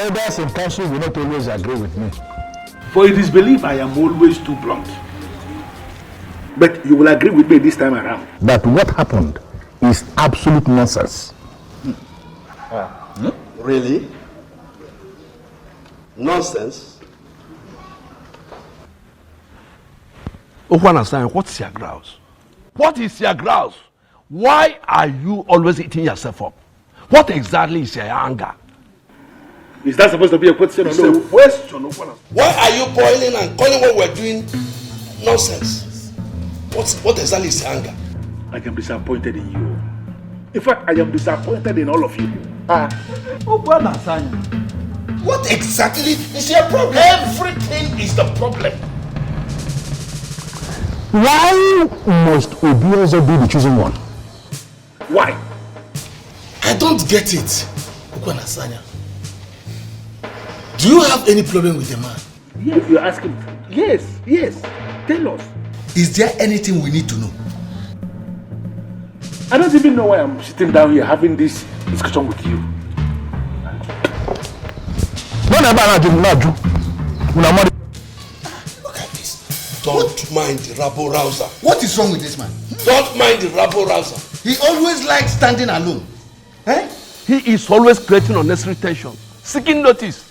elders in council will not always agree with me. For it is believed I am always too blunt. But you will agree with me this time around. That what happened is absolute nonsense. Really? Nonsense? Okwana-san, what's your grouse? What is your grouse? Why are you always eating yourself up? What exactly is your anger? Is that supposed to be a question? It's a question. Why are you boiling and calling what we're doing nonsense? What exactly is your anger? I am disappointed in you. In fact, I am disappointed in all of you. What exactly is your problem? Everything is the problem. Why must Obiozo be the chosen one? Why? I don't get it. Okwana-sanya. Do you have any problem with the man? Yes, you're asking. Yes. Tell us. Is there anything we need to know? I don't even know why I'm sitting down here having this discussion with you. Look at this. Don't mind the rabble-rouser. What is wrong with this man? Don't mind the rabble-rouser. He always likes standing alone. Eh? He is always creating unnecessary tension, seeking notice.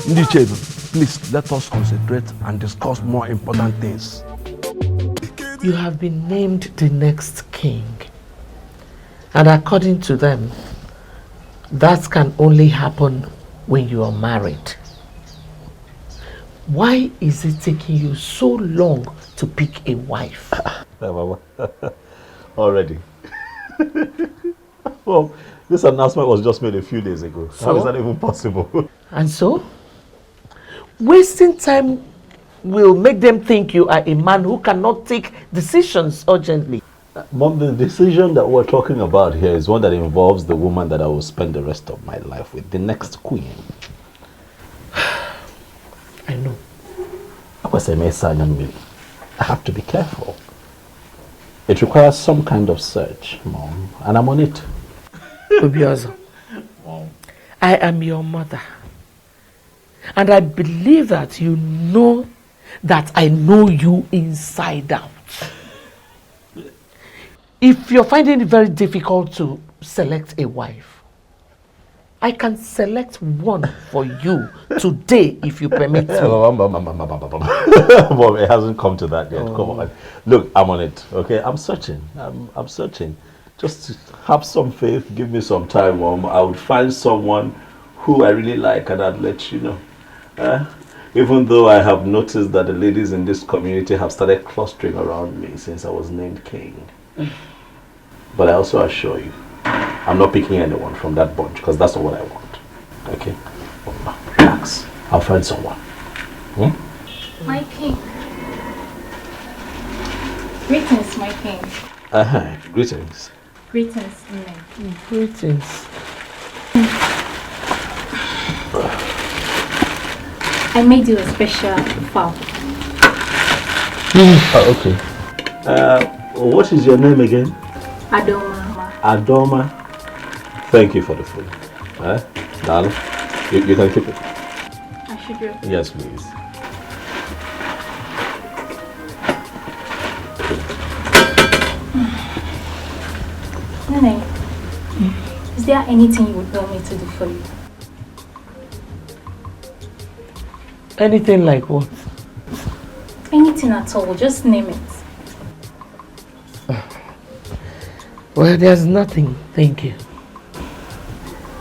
Ndichebe, please let us concentrate and discuss more important things. You have been named the next king. And according to them, that can only happen when you are married. Why is it taking you so long to pick a wife? Already. Well, this announcement was just made a few days ago. So? How is that even possible? And so? Wasting time will make them think you are a man who cannot take decisions urgently. Mom, the decision that we're talking about here is one that involves the woman that I will spend the rest of my life with, the next queen. I know. I have to be careful. It requires some kind of search, Mom, and I'm on it. Obiozo, I am your mother. And I believe that you know that I know you inside out. If you're finding it very difficult to select a wife, I can select one for you today if you permit me. Mom, it hasn't come to that yet. Come on. Look, I'm on it. Okay, I'm searching. I'm searching. Just have some faith. Give me some time, Mom. I would find someone who I really like and I'd let you know. Even though I have noticed that the ladies in this community have started clustering around me since I was named king. But I also assure you, I'm not picking anyone from that bunch because that's not what I want. Okay? Relax. I'll find someone. My king. Greetings, my king. Greetings. Greetings, Ini. Greetings. I made you a special fowl. Okay. What is your name again? Adoma. Adoma. Thank you for the food. Darling, you can keep it. I should do. Yes, please. Nene, is there anything you would want me to do for you? Anything like what? Anything at all, just name it. Well, there's nothing, thank you.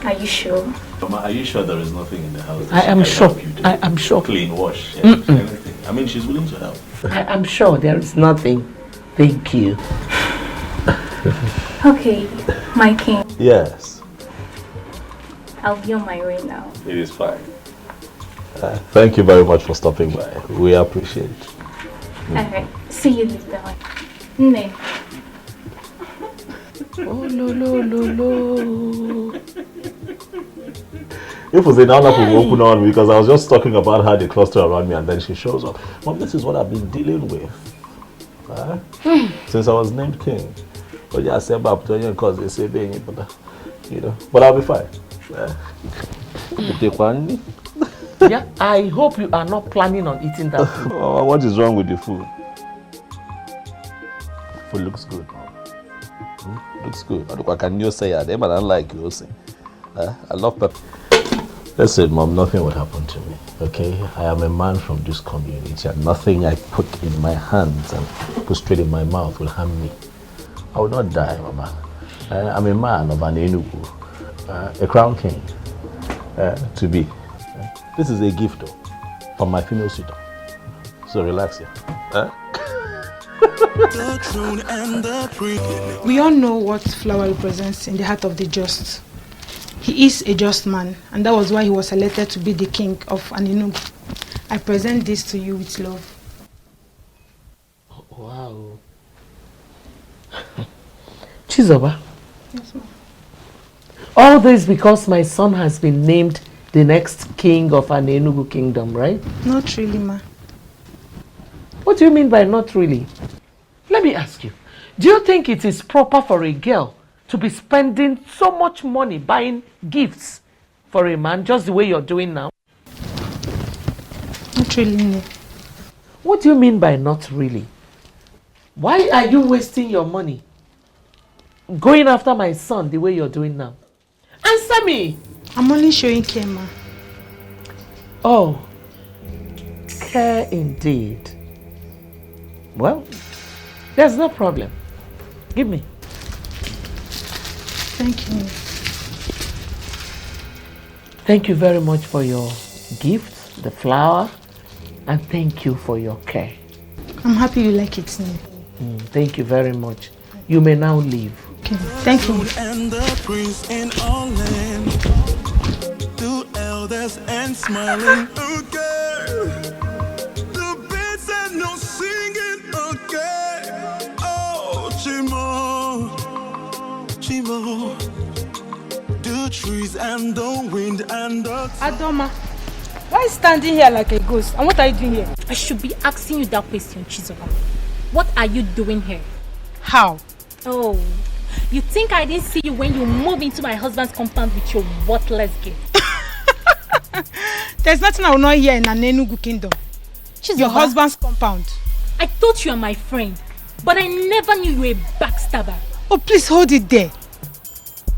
Are you sure? Mama, are you sure there is nothing in the house? I am sure. I am sure. Clean, wash, everything. I mean, she's willing to help. I am sure there is nothing. Thank you. Okay, my king. Yes. I'll be on my way now. It is fine. Thank you very much for stopping by. We appreciate it. Alright, see you later. Nne. Oh, no. If it was another people open on because I was just talking about how they cluster around me and then she shows up. Mom, this is what I've been dealing with since I was named king. But yeah, I said about because they say being but you know. But I'll be fine. Yeah, I hope you are not planning on eating that food. Oh, what is wrong with the food? Food looks good. Looks good. What can you say? I don't like you. I love pepper. Listen, Mom, nothing would happen to me. Okay? I am a man from this community, and nothing I put in my hands and put straight in my mouth will harm me. I will not die, Mama. I'm a man of an Enugu, a crown king, to be. This is a gift, though, from my female suitor. So relax here. We all know what flower represents in the heart of the just. He is a just man, and that was why he was selected to be the king of Enugu. I present this to you with love. Wow. Chizoba. Yes, ma'am. All this because my son has been named the next king of an Enugu kingdom, right? Not really, ma. What do you mean by not really? Let me ask you. Do you think it is proper for a girl to be spending so much money buying gifts for a man just the way you're doing now? Not really, no. What do you mean by not really? Why are you wasting your money going after my son the way you're doing now? Answer me! I'm only showing care, ma. Oh, care indeed. Well, there's no problem. Give me. Thank you. Thank you very much for your gift, the flower, and thank you for your care. I'm happy you like it, ma. Thank you very much. You may now leave. Okay, thank you. And the prince in all land, two elders and smiling. Okay, the birds and no singing. Okay, oh Chimo, Chimo, the trees and the wind and the Adoma, why are you standing here like a ghost? And what are you doing here? I should be asking you that question, Chizoba. What are you doing here? How? Oh, you think I didn't see you when you moved into my husband's compound with your worthless gift? There's nothing I will not hear in an Enugu kingdom. Chizoba, Your husband's compound. I thought you were my friend, but I never knew you were a backstabber. Oh, please hold it there.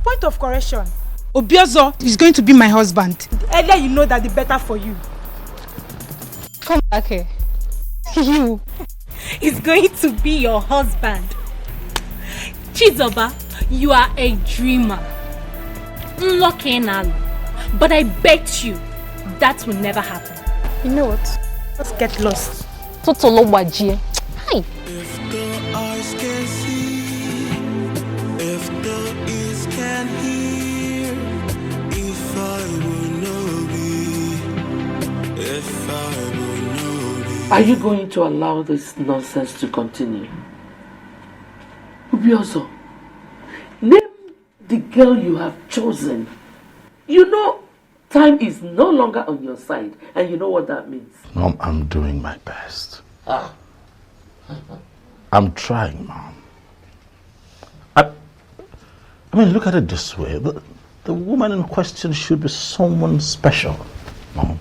Point of correction. Obiozo is going to be my husband. The earlier you know that, the better for you. Come back here. You. He's going to be your husband. Chizoba, you are a dreamer. Unlucky Nalu. But I bet you that will never happen. You know what? Let's get lost. Totolo Wajie. Hi. If the eyes can see, if the ears can hear, if I will know be, if I will know be. Are you going to allow this nonsense to continue? Ubiozo, name the girl you have chosen. You know, time is no longer on your side, and you know what that means. Mom, I'm doing my best. I'm trying, Mom. I mean, look at it this way. The woman in question should be someone special, Mom.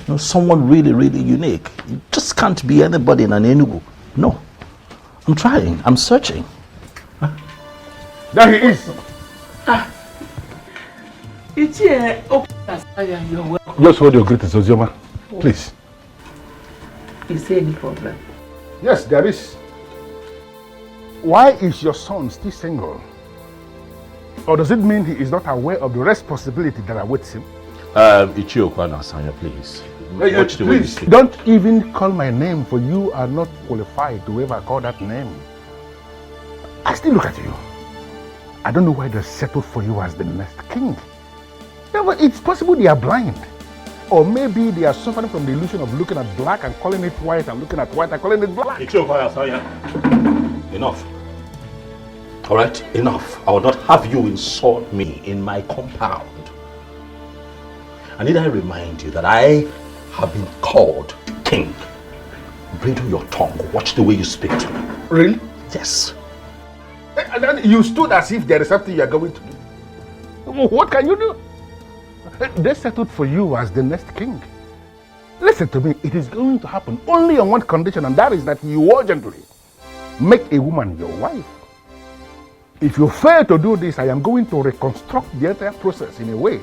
You know, someone really, really unique. You just can't be anybody in an Enugu. No. I'm trying. I'm searching. There he is. It's here. You're welcome. Just hold your greetings, Ozioma. Please. Is there any problem? Yes, there is. Why is your son still single? Or does it mean he is not aware of the responsibility that awaits him? Ichiokwa Nasanya, please. Watch the way you Please, speak. don't even call my name, for you are not qualified to ever call that name. I still look at you. I don't know why they settled for you as the next king. Yeah, but it's possible they are blind. Or maybe they are suffering from the illusion of looking at black and calling it white, and looking at white and calling it black. Enough. All right, enough. I will not have you insult me in my compound. I need to remind you that I have been called king. Bridle your tongue. Watch the way you speak to me. Really? Yes. And then you stood as if there is something you are going to do. What can you do? They settled for you as the next king. Listen to me, it is going to happen only on one condition, and that is that you urgently make a woman your wife. If you fail to do this, I am going to reconstruct the entire process in a way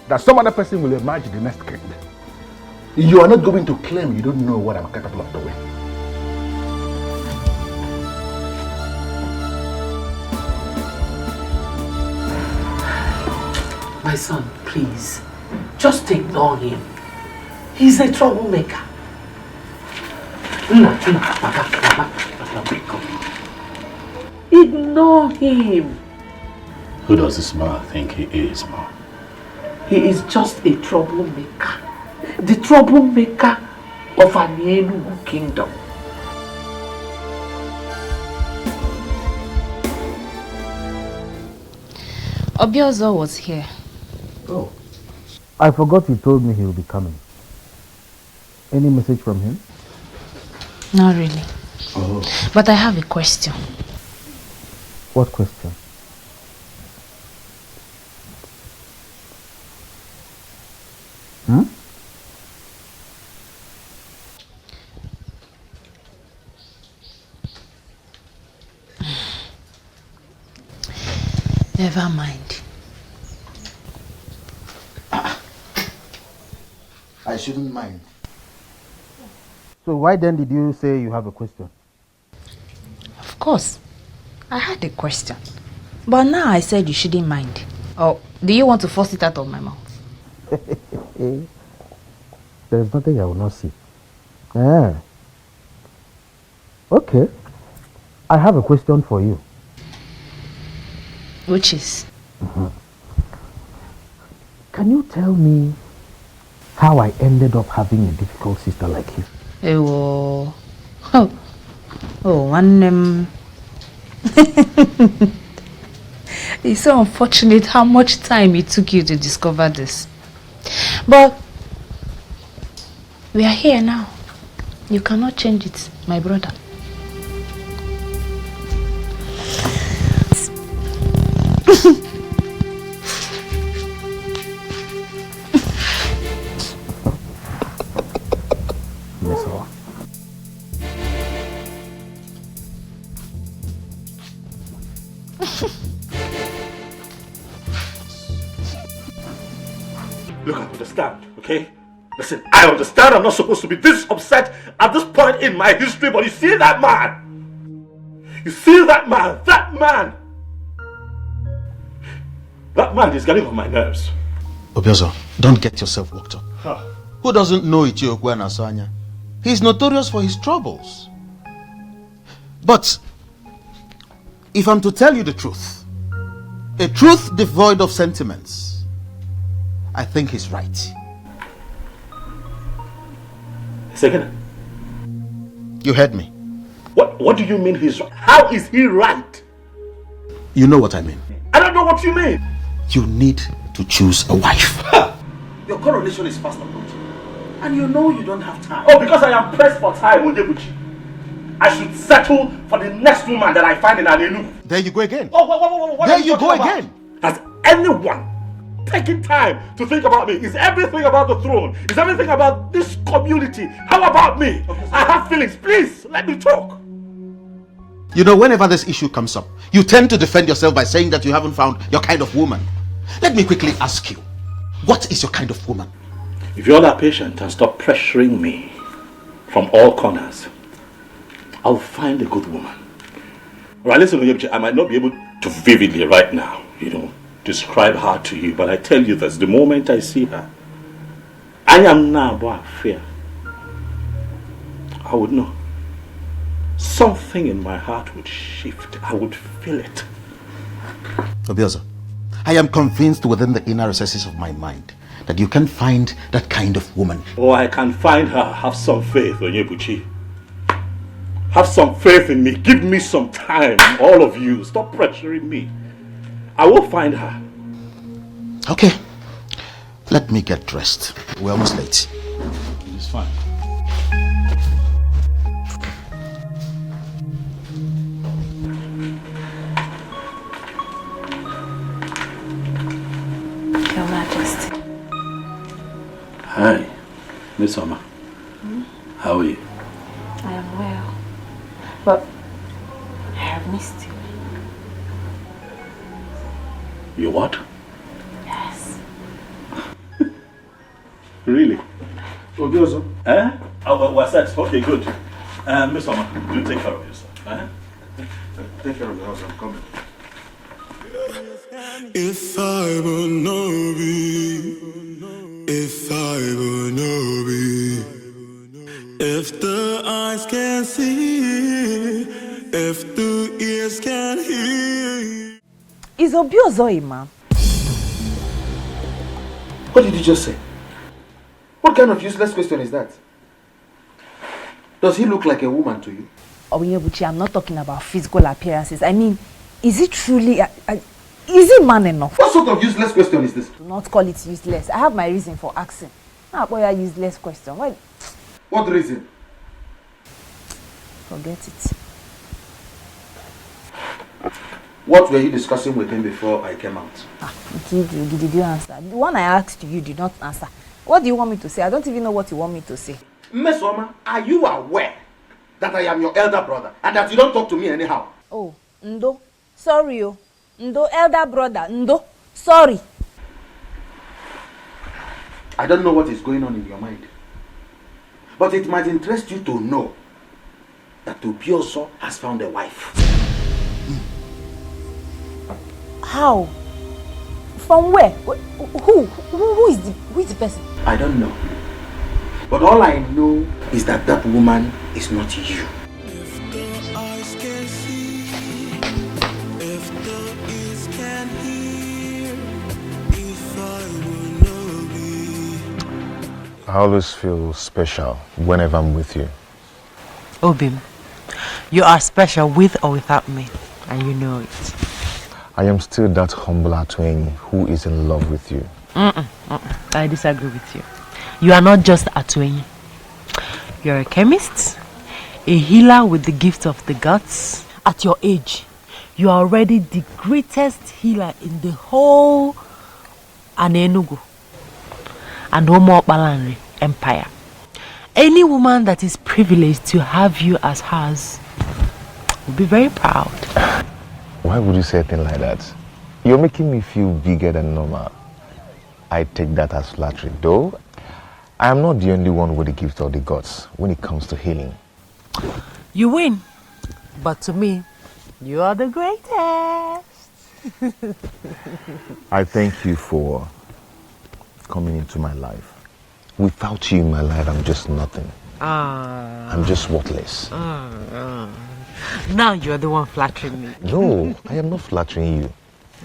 that some other person will emerge the next king. You are not going to claim you don't know what I'm capable of doing. My son, please, just ignore him. He's a troublemaker. Ignore him. Who does this man think he is, Ma? He is just a troublemaker. The troublemaker of an Enugu kingdom. Obiozo was here. Oh. I forgot you told me he will be coming. Any message from him? Not really. Oh. But I have a question. What question? Hmm? Never mind. I shouldn't mind. So why then did you say you have a question? Of course. I had a question. But now I said you shouldn't mind. Or do you want to force it out of my mouth? There's nothing I will not see. Ah. Okay. I have a question for you. Which is? Can you tell me how I ended up having a difficult sister like you? Oh, one it's so unfortunate how much time it took you to discover this. But we are here now. You cannot change it, my brother. Look, I understand, okay? Listen, I understand I'm not supposed to be this upset at this point in my history, but you see that man? You see that man? That man is getting on my nerves. Obiozo, don't get yourself worked up. Huh. Who doesn't know Ichiokwu and Asanya? He's notorious for his troubles. But if I'm to tell you the truth, a truth devoid of sentiments, I think he's right. Second. You heard me. What do you mean he's right? How is he right? You know what I mean. I don't know what you mean. You need to choose a wife. Your coronation is fast approaching. And you know you don't have time. Oh, because I am pressed for time, Onyebuchi. I should settle for the next woman that I find in Anenu. There you go again. Oh, what there you go again. Has anyone taking time to think about me? Is everything about the throne? Is everything about this community? How about me? I have feelings. Please, let me talk. You know, whenever this issue comes up, you tend to defend yourself by saying that you haven't found your kind of woman. Let me quickly ask you, what is your kind of woman? If you're that patient and stop pressuring me from all corners, I'll find a good woman. Alright, listen, I might not be able to vividly right now, describe her to you, but I tell you this, the moment I see her, I am now boy fear. I would know. Something in my heart would shift. I would feel it. Obiozo, I am convinced within the inner recesses of my mind that you can find that kind of woman. Oh, I can find her. Have some faith, Onyebuchi. Have some faith in me. Give me some time, all of you. Stop pressuring me. I will find her. Okay. Let me get dressed. We're almost late. It's fine. Your Majesty. Hi, Miss Summer. How are you? I am well. But I have missed you. You what? Yes. Really? Obioso? Eh? Oh, what's that? Okay, good. Miss Summer, you take care of yourself. Eh? Take care of the house, I'm coming. If I would know be, if I would know be, if the eyes can see, if the ears can hear. Is Obiozo a man? What did you just say? What kind of useless question is that? Does he look like a woman to you? Onyebuchi, I'm not talking about physical appearances. I mean, is it truly is he man enough? What sort of useless question is this? Do not call it useless. I have my reason for asking. Not about your useless question. Why? What reason? Forget it. What were you discussing with him before I came out? Did you answer? The one I asked you did not answer. What do you want me to say? I don't even know what you want me to say. Miss Oma, are you aware that I am your elder brother and that you don't talk to me anyhow? Oh, Ndo. Sorry, oh. Ndo, elder brother. Ndo. Sorry. I don't know what is going on in your mind. But it might interest you to know that Obiozo has found a wife. How? From where? Who is the person? I don't know. But all I know is that that woman is not you. If the eyes can see, if the ears can hear, if I would know be. I always feel special whenever I'm with you. Obim, you are special with or without me, and you know it. I am still that humble Atweni who is in love with you. I disagree with you. You are not just Atweni. You're a chemist, a healer with the gift of the gods. At your age, you are already the greatest healer in the whole Anenugu and Omo Balanri Empire. Any woman that is privileged to have you as hers will be very proud. Why would you say a thing like that? You're making me feel bigger than normal. I take that as flattery, though. I am not the only one with the gift of the gods when it comes to healing. You win, but to me, you are the greatest. I thank you for coming into my life. Without you in my life, I'm just nothing. I'm just worthless. Now you're the one flattering me. No, I am not flattering you.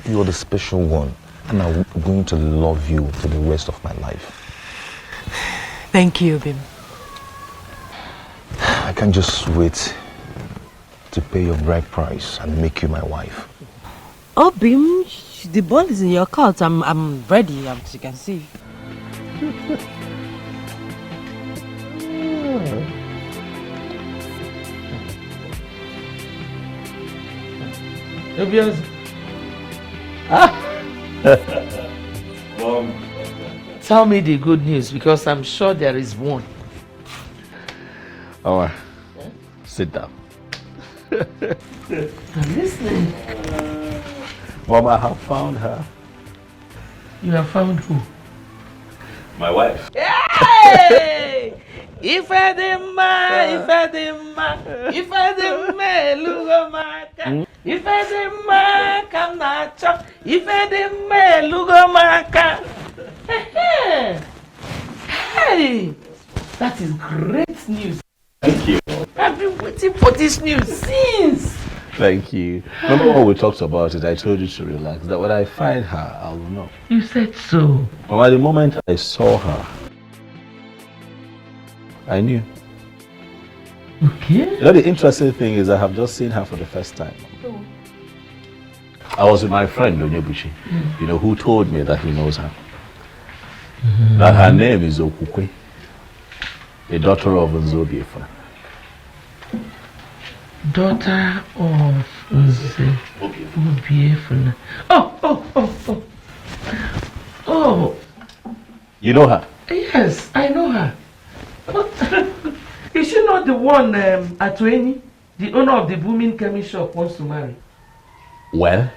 You are the special one, and I'm going to love you for the rest of my life. Thank you, Obim. I can't just wait to pay your bride price and make you my wife. Obim, the ball is in your court. I'm ready, as you can see. Tell me the good news, because I'm sure there is one. Alright, sit down. I'm listening. Mom, I have found her. You have found who? My wife. Hey! Ifedima, lugomaka. Ifedima, kamnacho. Ifedima, lugomaka. Hey! That is great news. Thank you. I've been waiting for this news since. Thank you. Remember when we talked about it, I told you to relax, that when I find her, I will know. You said so. But at the moment I saw her, I knew. Okay. You know, the interesting thing is I have just seen her for the first time. Oh. I was with my friend, Onyebuchi, you know, who told me that he knows her. That her name is Okukwe, the daughter of Nzobiefa. Daughter of Nzobiefa. Oh. You know her? Yes. not the one Atueni, the owner of the booming chemist shop, wants to marry? Well,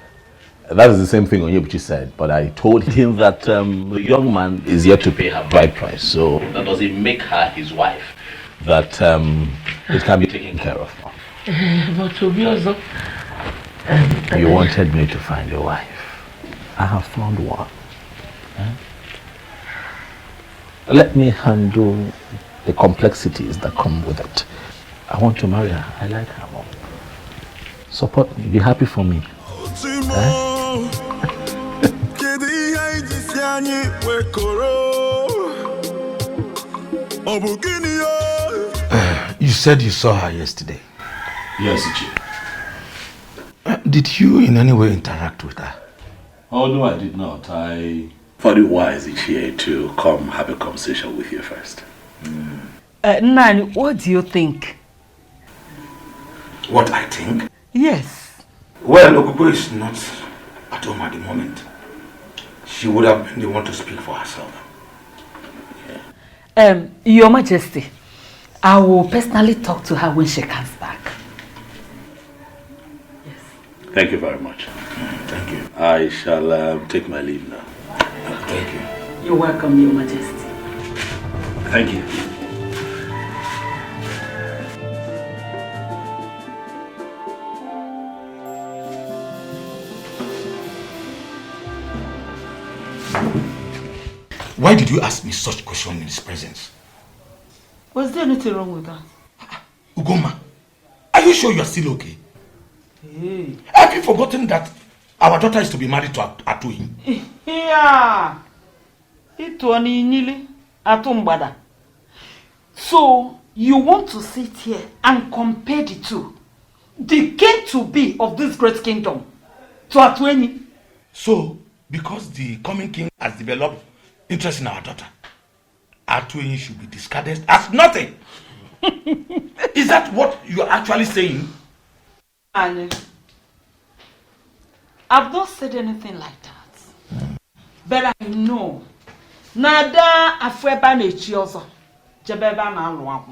that is the same thing Onyebuchi said, but I told him that the young man is yet to pay her bride price, so that doesn't make her his wife. That it can be taken care of. But Obiozo, you wanted me to find a wife. I have found one. Let me handle the complexities that come with it. I want to marry her. I like her more. Support me. Be happy for me. You said you saw her yesterday. Yes, Ichie. Did you in any way interact with her? Oh, no, I did not. I thought it wise, Ichie, to come have a conversation with you first. Nani, what do you think? What I think? Yes. Well, Okubo is not at home at the moment. She would have been the one to speak for herself. Your Majesty, I will personally talk to her when she comes back. Thank you very much. Thank you. I shall take my leave now. Thank you. You're welcome, Your Majesty. Thank you. Why did you ask me such question in his presence? Was there anything wrong with that? Ugoma, are you sure you are still okay? Hey. Have you forgotten that our daughter is to be married to Atuin? Yeah. Ituani Nili Atumbada. So you want to sit here and compare the two? The king to be of this great kingdom to Atueni? So, because the coming king has developed interest in our daughter, Atuin should be discarded as nothing. Is that what you are actually saying? And I've not said anything like that. But I know. Nada afweba nechi ozo. Jebeba na alwa.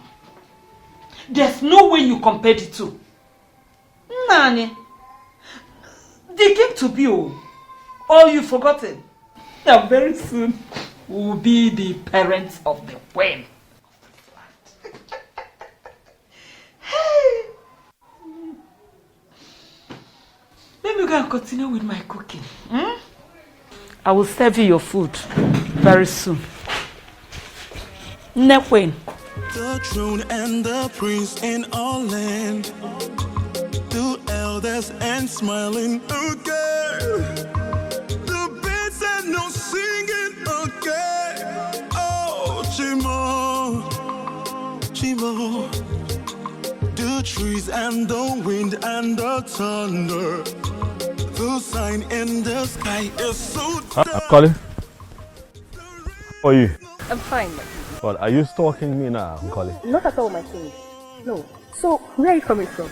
There's no way you compare the two. Nani. The king to be oh, you've forgotten. Now very soon will be the parents of the queen. Hey. Let me go and continue with my cooking. I will serve you your food very soon. Nekwen. The throne and the prince in all land, the elders and smiling again. The birds and no singing again. Oh, Chimo, Chimo. The trees and the wind and the thunder. The sign in the sky is so dark. I'm calling. How are you? I'm fine. What, are you stalking me now, Nkoli? Not at all, my king. No. So, where are you coming from?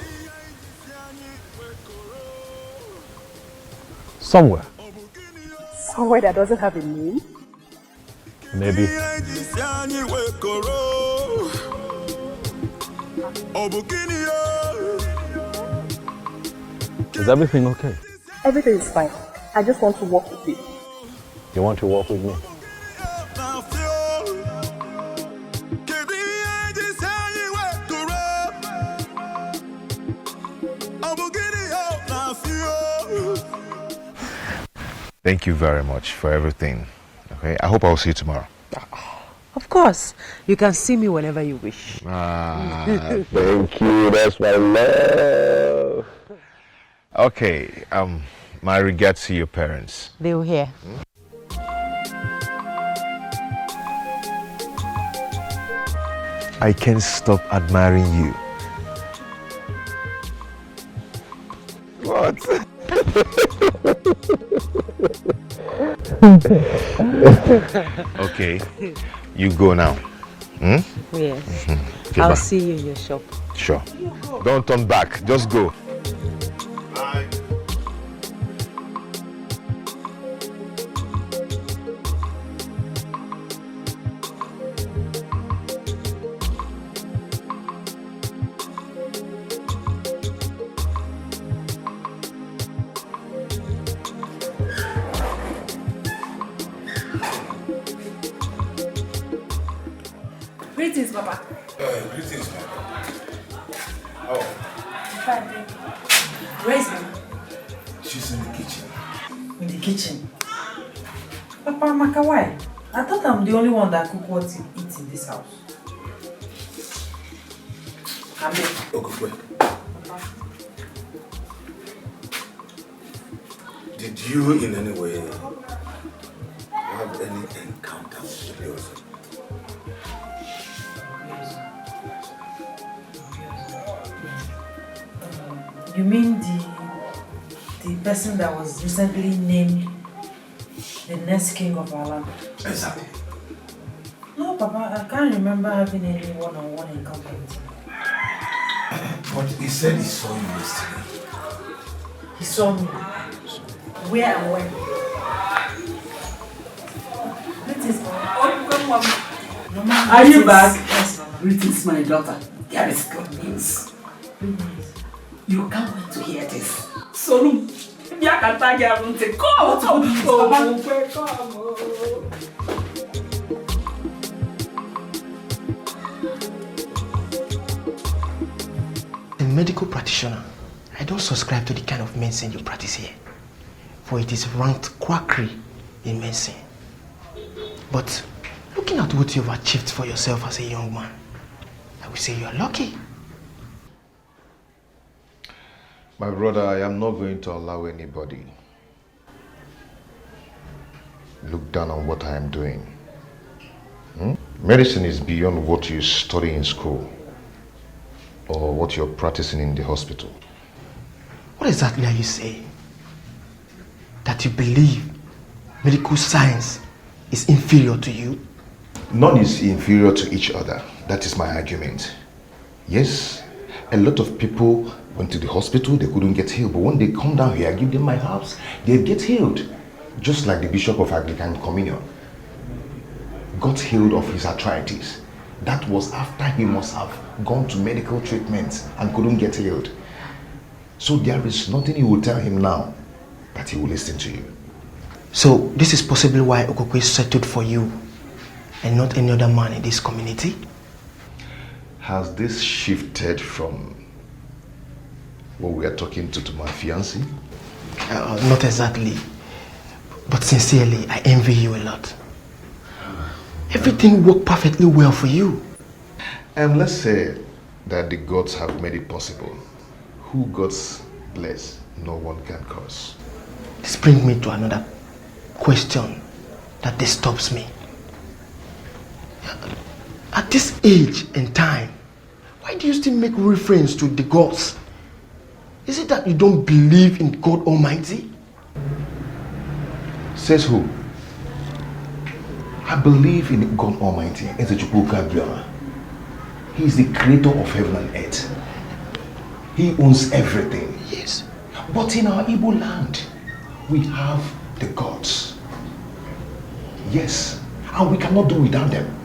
Somewhere. Somewhere that doesn't have a name? Maybe. Is everything okay? Everything is fine. I just want to walk with you. You want to walk with me? Thank you very much for everything. Okay, I hope I'll see you tomorrow. Of course. You can see me whenever you wish. Thank you. That's my love. Okay, my regards to your parents. They will hear. I can't stop admiring you. What? Okay, you go now. Yes. Okay, I'll bye. see you in your shop. Sure. Don't turn back. Just go. Greetings, Papa. Greetings, man. Fine, thank you. Where is Mama? She's in the kitchen. In the kitchen? Papa, Amaka, why? I thought I'm the only one that cook what you eat in this house. Amen. Okay, wait. Did you in any way have any encounter with the person? You mean the person that was recently named the next king of our land? Exactly. No, Papa, I can't remember having any one-on-one encounter with him. But he said he saw you yesterday. He saw me. Where and when? Greetings, Mama. Mama, Are you greetings. back? Yes, Mama. Greetings, my daughter. There is good news. You can't wait to hear this. So, come. A medical practitioner, I don't subscribe to the kind of medicine you practice here, for it is ranked quackery in medicine. But looking at what you've achieved for yourself as a young man, I would say you are lucky. My brother, I am not going to allow anybody look down on what I am doing. Medicine is beyond what you study in school or what you're practicing in the hospital. What exactly are you saying? That you believe medical science is inferior to you? None is inferior to each other. That is my argument. Yes, a lot of people went to the hospital, they couldn't get healed. But when they come down here, I give them my herbs, they get healed. Just like the Bishop of Anglican Communion got healed of his arthritis. That was after he must have gone to medical treatment and couldn't get healed. So there is nothing you will tell him now that he will listen to you. So this is possibly why Okokwe settled for you and not any other man in this community? Has this shifted from what we are talking to my fiancé? Not exactly. But sincerely, I envy you a lot. Everything worked perfectly well for you. And let's say that the gods have made it possible. Who gods bless, no one can curse. This brings me to another question that disturbs me. At this age and time, why do you still make reference to the gods? Is it that you don't believe in God Almighty? Says who? I believe in God Almighty. He is the creator of heaven and earth. He owns everything. Yes. But in our Igbo land, we have the gods. Yes. And we cannot do without them.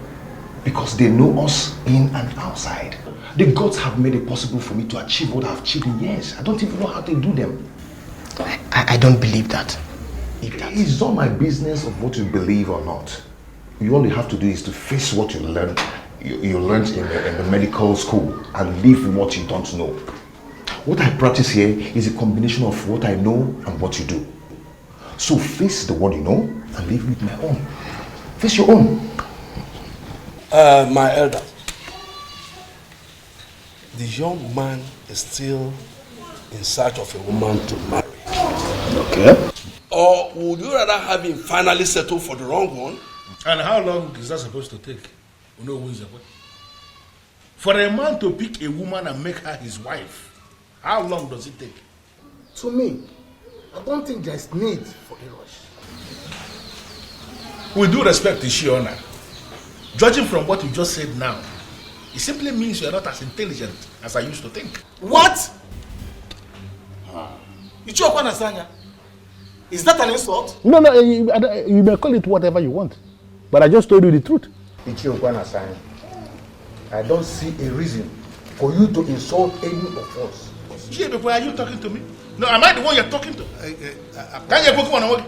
Because they know us in and outside. The gods have made it possible for me to achieve what I've achieved in years. I don't even know how to do them. I don't believe that. It's not my business of what you believe or not. All you have to do is to face what you learned. You learned in the medical school and live what you don't know. What I practice here is a combination of what I know and what you do. So face the one you know and live with my own. Face your own. My elder, the young man is still in search of a woman to marry. Okay. Or would you rather have him finally settle for the wrong one? And how long is that supposed to take? You know who is the way? For a man to pick a woman and make her his wife, how long does it take? To me, I don't think there's need for a rush. With due respect to Shiona, judging from what you just said now, it simply means you are not as intelligent as I used to think. What? Ichokwa Nasanya? Is that an insult? No, you may call it whatever you want. But I just told you the truth. Ichokwa Nasanya, I don't see a reason for you to insult any of us. Before are you talking to me? No, am I the one you're talking to? Can you go on?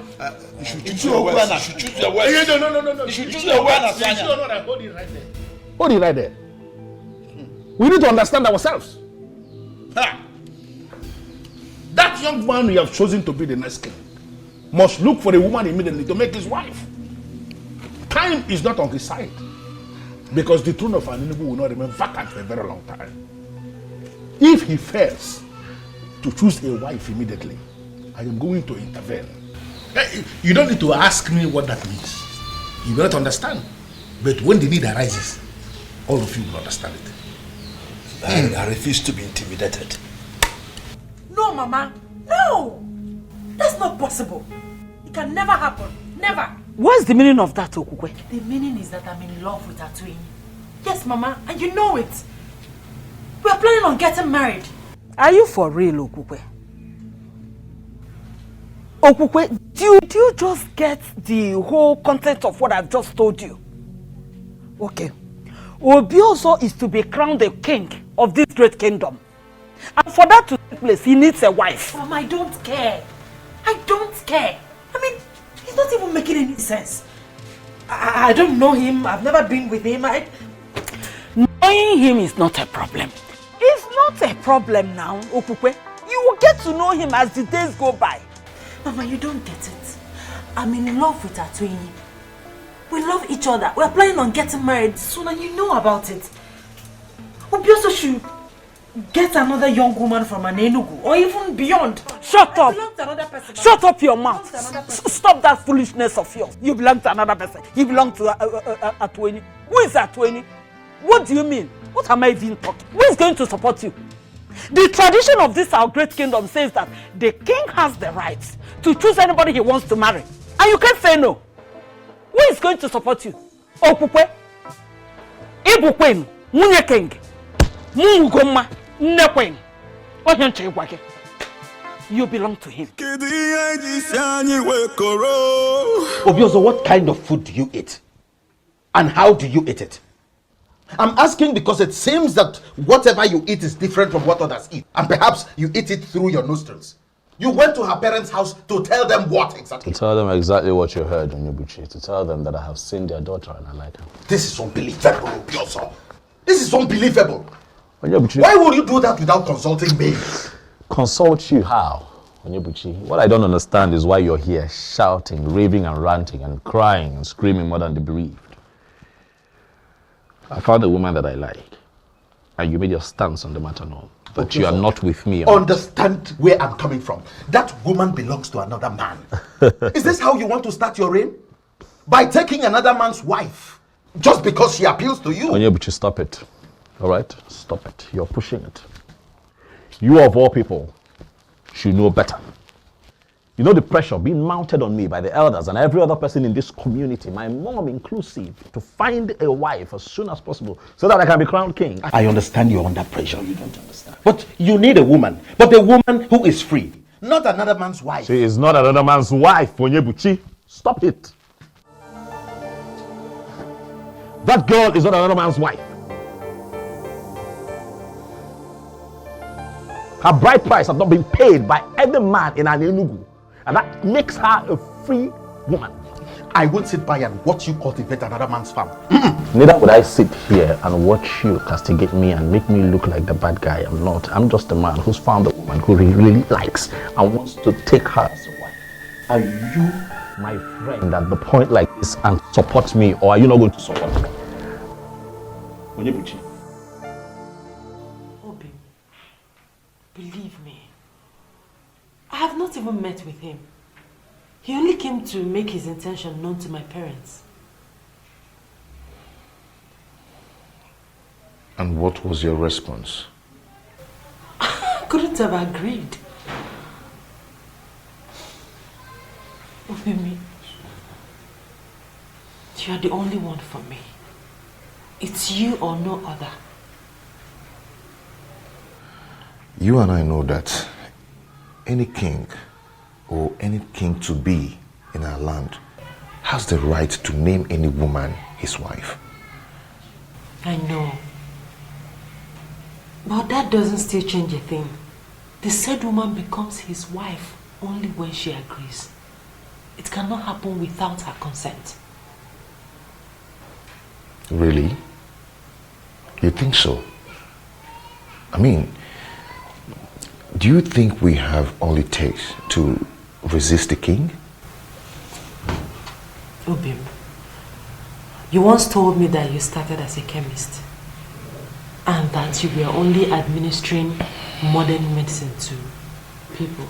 You should choose your words. You should choose your words. No. You should choose your words. You should know that I hold it right there. Hold it right there. We need to understand ourselves. Ha! That young man you have chosen to be the next king must look for a woman immediately to make his wife. Time is not on his side. Because the throne of Aninugu will not remain vacant for a very long time. If he fails to choose a wife immediately, I am going to intervene. You don't need to ask me what that means. You will not understand. But when the need arises, all of you will understand it. I refuse to be intimidated. No, Mama. No! That's not possible. It can never happen. Never. What's the meaning of that, Okukwe? The meaning is that I'm in love with Atuini. Yes, Mama, and you know it. We're planning on getting married. Are you for real, Okukwe? Okukwe, do you just get the whole content of what I've just told you? Okay. Obioso is to be crowned the king of this great kingdom. And for that to take place, he needs a wife. Mama, I don't care. I don't care. I mean, it's not even making any sense. I don't know him. I've never been with him. Knowing him is not a problem. It's not a problem now, Okukwe. You will get to know him as the days go by. Mama, you don't get it. I'm in love with Atuini. We love each other. We're planning on getting married soon and you know about it. Obioso should get another young woman from an Enugu or even beyond. Shut up! Shut up your mouth! Stop that foolishness of yours. You belong to another person. You belong to Atuini. Who is Atuini? What do you mean? What am I even talking? Who is going to support you? The tradition of this our great kingdom says that the king has the right to choose anybody he wants to marry. And you can't say no. Who is going to support you? Okukwe? Ibukwen? Munye king? Mungoma? Nekwen? You belong to him. Obioso, what kind of food do you eat? And how do you eat it? I'm asking because it seems that whatever you eat is different from what others eat. And perhaps you eat it through your nostrils. You went to her parents' house to tell them what exactly? To tell them exactly what you heard, Onyebuchi. To tell them that I have seen their daughter and I like her. This is unbelievable, Obioso. This is unbelievable. Onyebuchi. Why would you do that without consulting me? Consult you how? Onyebuchi, what I don't understand is why you're here shouting, raving and ranting and crying and screaming more than the bereaved. I found a woman that I like, and you made your stance on the matter known. But you are not with me. Understand where I'm coming from. That woman belongs to another man. Is this how you want to start your reign? By taking another man's wife, just because she appeals to you? Onyebuchi, stop it. All right? Stop it. You're pushing it. You of all people should know better. You know the pressure being mounted on me by the elders and every other person in this community, my mom inclusive, to find a wife as soon as possible so that I can be crowned king. I understand you're under pressure. You don't understand. But you need a woman. But a woman who is free. Not another man's wife. She is not another man's wife, Onyebuchi. Stop it. That girl is not another man's wife. Her bride price has not been paid by any man in an Enugu. And that makes her a free woman. I won't sit by and watch you cultivate another man's farm. Neither would I sit here and watch you castigate me and make me look like the bad guy. I'm not. I'm just a man who's found a woman who he really likes and wants to take her as a wife. Are you my friend at the point like this and support me, or are you not going to support me? Onyebuchi. Obi, believe me. I have not even met with him. He only came to make his intention known to my parents. And what was your response? I couldn't have agreed. Obimi, you are the only one for me. It's you or no other. You and I know that any king or any king to be in our land has the right to name any woman his wife. I know. But that doesn't still change a thing. The said woman becomes his wife only when she agrees. It cannot happen without her consent. Really? You think so? I mean, do you think we have all it takes to resist the king? Obim, you once told me that you started as a chemist and that you were only administering modern medicine to people.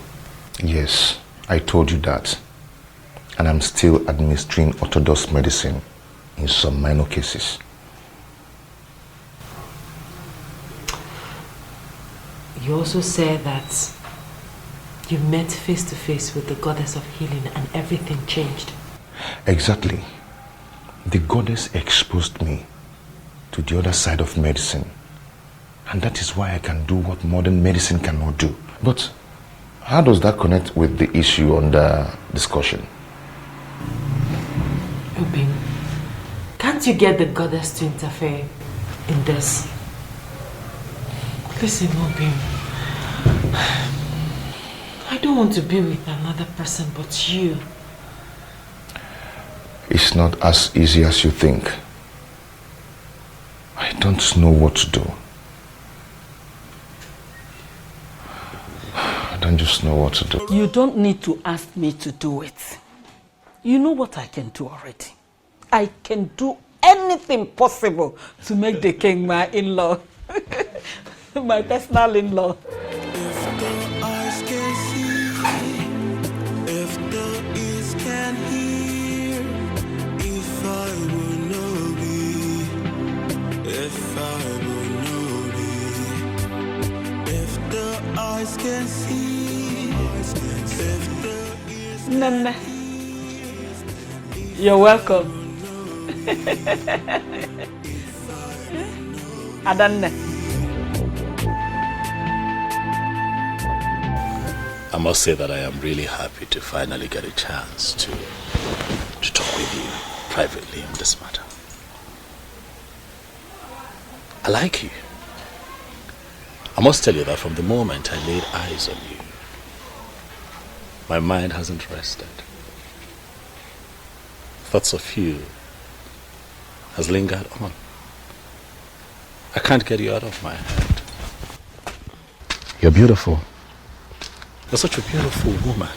Yes, I told you that. And I'm still administering orthodox medicine in some minor cases. You also said that you met face to face with the goddess of healing and everything changed. Exactly. The goddess exposed me to the other side of medicine. And that is why I can do what modern medicine cannot do. But how does that connect with the issue under discussion? Obim, can't you get the goddess to interfere in this? Listen, Obim, I don't want to be with another person but you. It's not as easy as you think. I don't know what to do. I don't just know what to do. You don't need to ask me to do it. You know what I can do already. I can do anything possible to make the king my in-law. My personal in-law. If the eyes can see, if the ears can hear, if I will know be, if I will know be, if the eyes can see, if the ears can Nana, you're welcome. Adanne. I must say that I am really happy to finally get a chance to talk with you privately on this matter. I like you. I must tell you that from the moment I laid eyes on you, my mind hasn't rested. Thoughts of you has lingered on. I can't get you out of my head. You're beautiful. You're such a beautiful woman.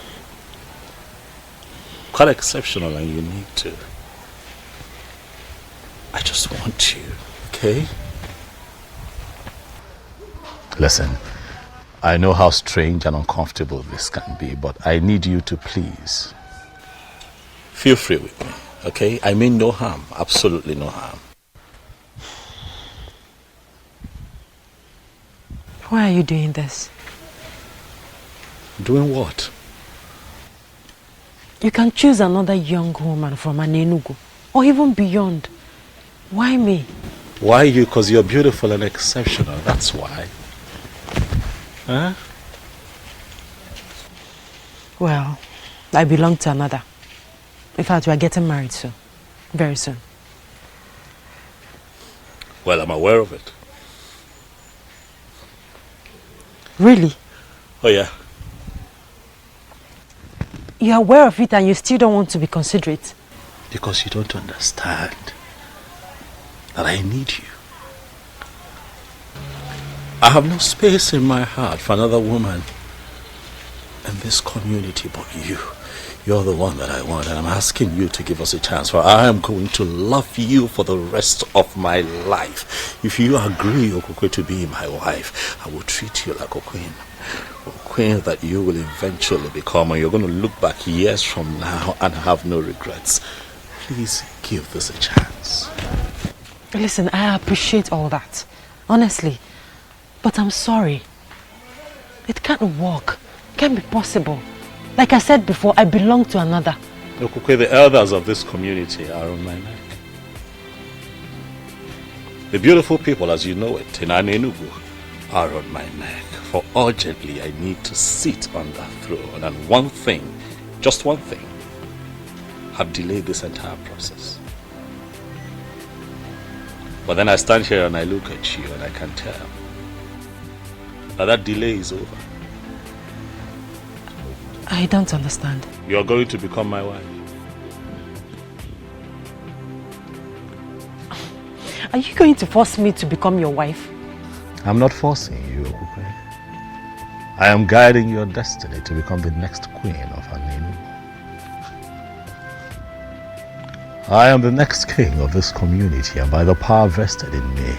Quite exceptional and unique too. I just want you, okay? Listen, I know how strange and uncomfortable this can be, but I need you to please feel free with me, okay? I mean no harm, absolutely no harm. Why are you doing this? Doing what? You can choose another young woman from Anenugu, or even beyond. Why me? Why you? Because you're beautiful and exceptional, that's why. Huh? Well, I belong to another. In fact, we are getting married soon. Very soon. Well, I'm aware of it. Really? Oh yeah. You're aware of it and you still don't want to be considerate? Because you don't understand that I need you. I have no space in my heart for another woman in this community but you. You're the one that I want, and I'm asking you to give us a chance, for I am going to love you for the rest of my life. If you agree, Okokwe, to be my wife, I will treat you like a queen. A queen that you will eventually become, and you're going to look back years from now and have no regrets. Please give this a chance. Listen, I appreciate all that, honestly. But I'm sorry. It can't work. It can't be possible. Like I said before, I belong to another. Okokwe, the elders of this community are on my neck. The beautiful people, as you know it, in Anenugu, are on my neck. For urgently, I need to sit on that throne. And one thing, just one thing, have delayed this entire process. But then I stand here and I look at you and I can tell that delay is over. I don't understand. You're going to become my wife. Are you going to force me to become your wife? I'm not forcing you, Okupe. I am guiding your destiny to become the next queen of Aninu. I am the next king of this community, and by the power vested in me,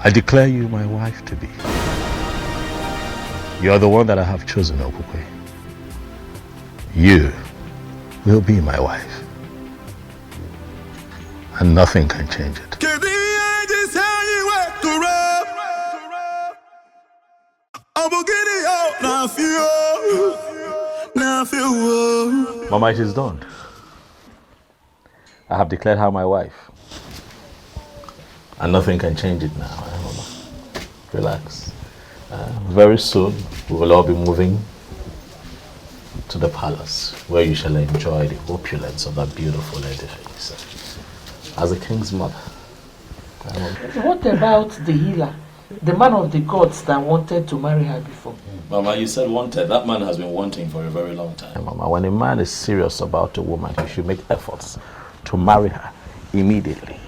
I declare you my wife to be. You are the one that I have chosen, Okupe. You will be my wife, and nothing can change it. Mama, it is done. I have declared her my wife, and nothing can change it now. Mama, relax. Very soon we will all be moving to the palace, where you shall enjoy the opulence of that beautiful edifice as a king's mother. What about the healer, the man of the gods that wanted to marry her before? Mama, you said wanted. That man has been wanting for a very long time. Mama, when a man is serious about a woman, he should make efforts to marry her immediately.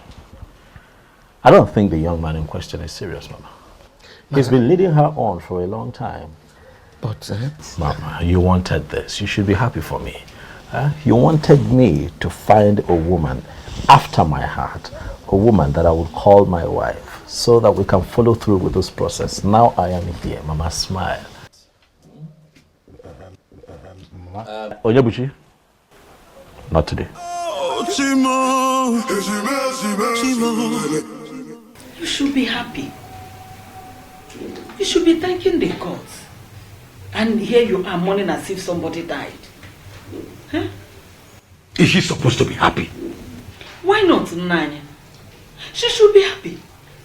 I don't think the young man in question is serious, Mama. He's been leading her on for a long time. But, Mama, you wanted this. You should be happy for me. You wanted me to find a woman after my heart, a woman that I would call my wife, so that we can follow through with this process. Now I am here. Mama, smile. Onyebuchi, not today. You should be happy. You should be thanking the gods. And here you are mourning as if somebody died. Huh? Is she supposed to be happy? Why not, Nani? She should be happy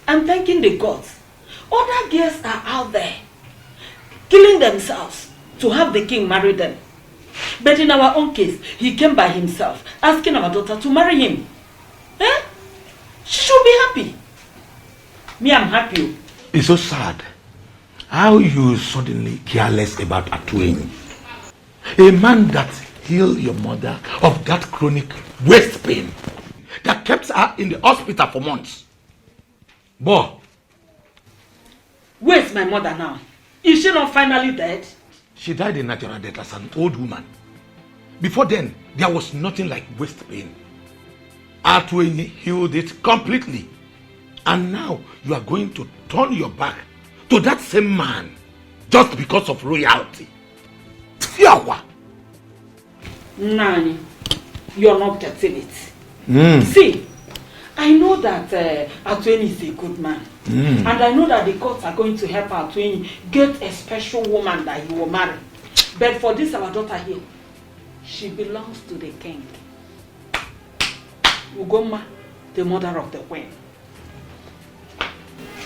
and thanking the gods. Other girls are out there killing themselves to have the king marry them. But in our own case, he came by himself, asking our daughter to marry him. Eh? She should be happy. Me, I'm happy. It's so sad how you suddenly care less about Atueni. A man that healed your mother of that chronic waist pain that kept her in the hospital for months. Boy. Where's my mother now? Is she not finally dead? She died a natural death as an old woman. Before then, there was nothing like waist pain. Atueni healed it completely. And now you are going to turn your back to that same man just because of royalty. Fiawa! Nani, you're not getting it. See, I know that Atueni is a good man. And I know that the courts are going to help Atueni get a special woman that he will marry. But for this, our daughter here, she belongs to the king. Ugoma, the mother of the queen.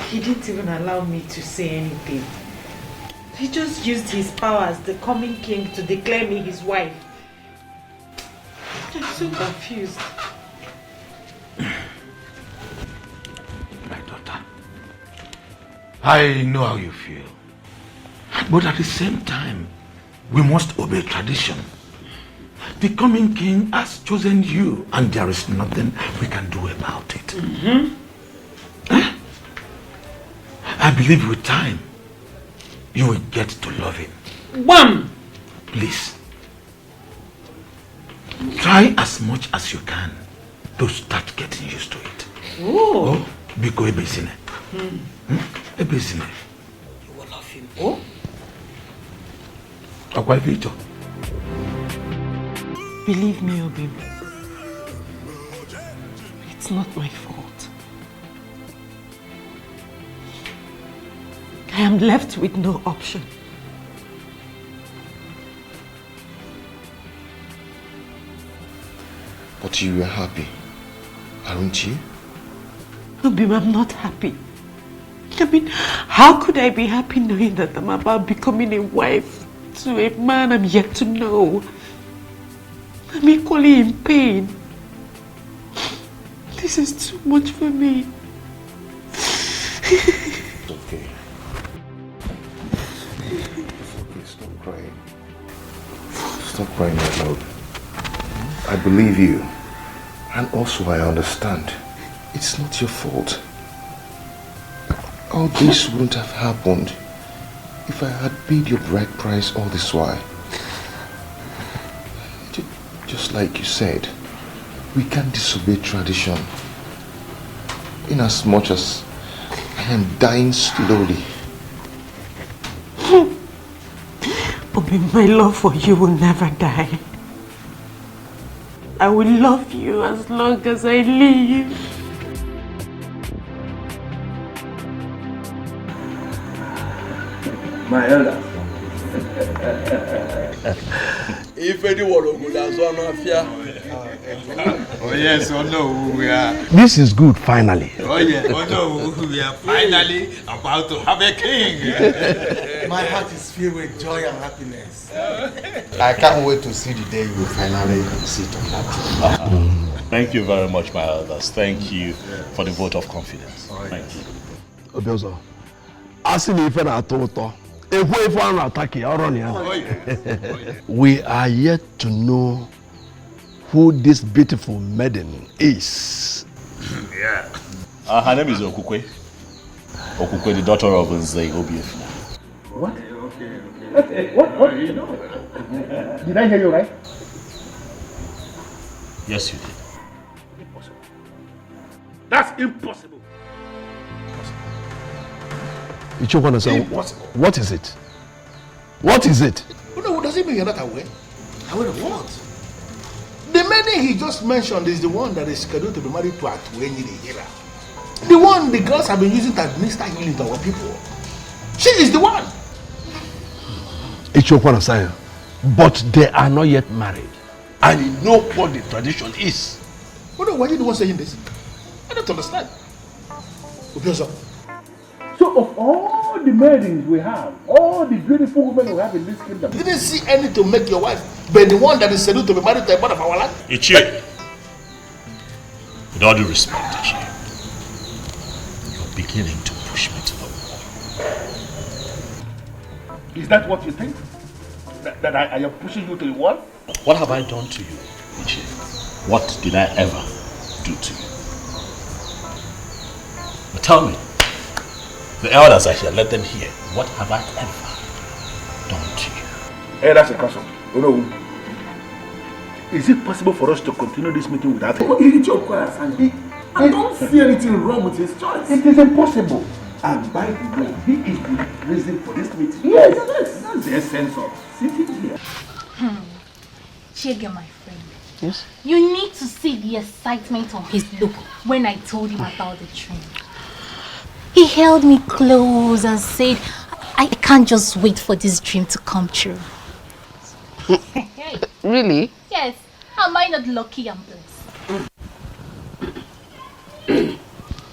He didn't even allow me to say anything. He just used his power as the coming king to declare me his wife. I'm so confused. My daughter, I know how you feel. But at the same time, we must obey tradition. The coming king has chosen you, and there is nothing we can do about it. I believe with time, you will get to love him. Wham! Please, try as much as you can to start getting used to it. Oh, Biko ebezine. Ebezine. You will love him. Oh? Akwa Vito. Believe me, Obim. It's not my fault. I am left with no option. But you were happy, aren't you? Obim, I'm not happy. I mean, how could I be happy knowing that I'm about becoming a wife to a man I'm yet to know? I'm equally in pain. This is too much for me. It's okay. It's okay, stop crying. Stop crying, my love. I believe you. And also I understand. It's not your fault. All this wouldn't have happened if I had paid your bride price all this while. Just like you said, we can't disobey tradition. In as much as I am dying slowly. Bobby, my love for you will never die. I will love you as long as I live. My elder. If anyone would have one of you. Oh yes, oh no, we are. This is good, finally. Oh yeah, oh no, we are finally about to have a king. My heart is filled with joy and happiness. I can't wait to see the day you will finally sit on that throne. Thank you very much, my elders. Thank you for the vote of confidence. Thank you. Obiozo, asking if I told we are yet to know who this beautiful maiden is. Yeah. Her name is Okukwe. Okukwe, the daughter of Nzei Obiefina. What? What? You know? Did I hear you right? Yes, you did. Impossible. That's impossible. Impossible. What is it? What is it? No, does it mean you're not aware? Aware of what? The maiden he just mentioned is the one that is scheduled to be married to Atuenyi the healer. The one the girls have been using to administer healing to our people. She is the one. But they are not yet married. And you know what the tradition is. No, why are you the one saying this? I don't understand. So of all the maidens we have, all the beautiful women we have in this kingdom, you didn't see any to make your wife, but the one that is scheduled to be married to a part of our land? Ichie, with all due respect, Ichie, you're beginning to push me to the wall. Is that what you think? That I am pushing you to the wall? What have I done to you, Ichie? What did I ever do to you? But tell me, the elders are here, let them hear. What have I ever done to you? Hey, that's a question. Is it possible for us to continue this meeting without him? I don't see anything wrong with his choice. It is impossible. And by the way, he is the reason for this meeting. Yes, that's the essence of sitting here. Chege, my friend. Yes? You need to see the excitement on his look when I told him about the train. He held me close and said, I can't just wait for this dream to come true. Really? Yes. Am I not lucky and blessed?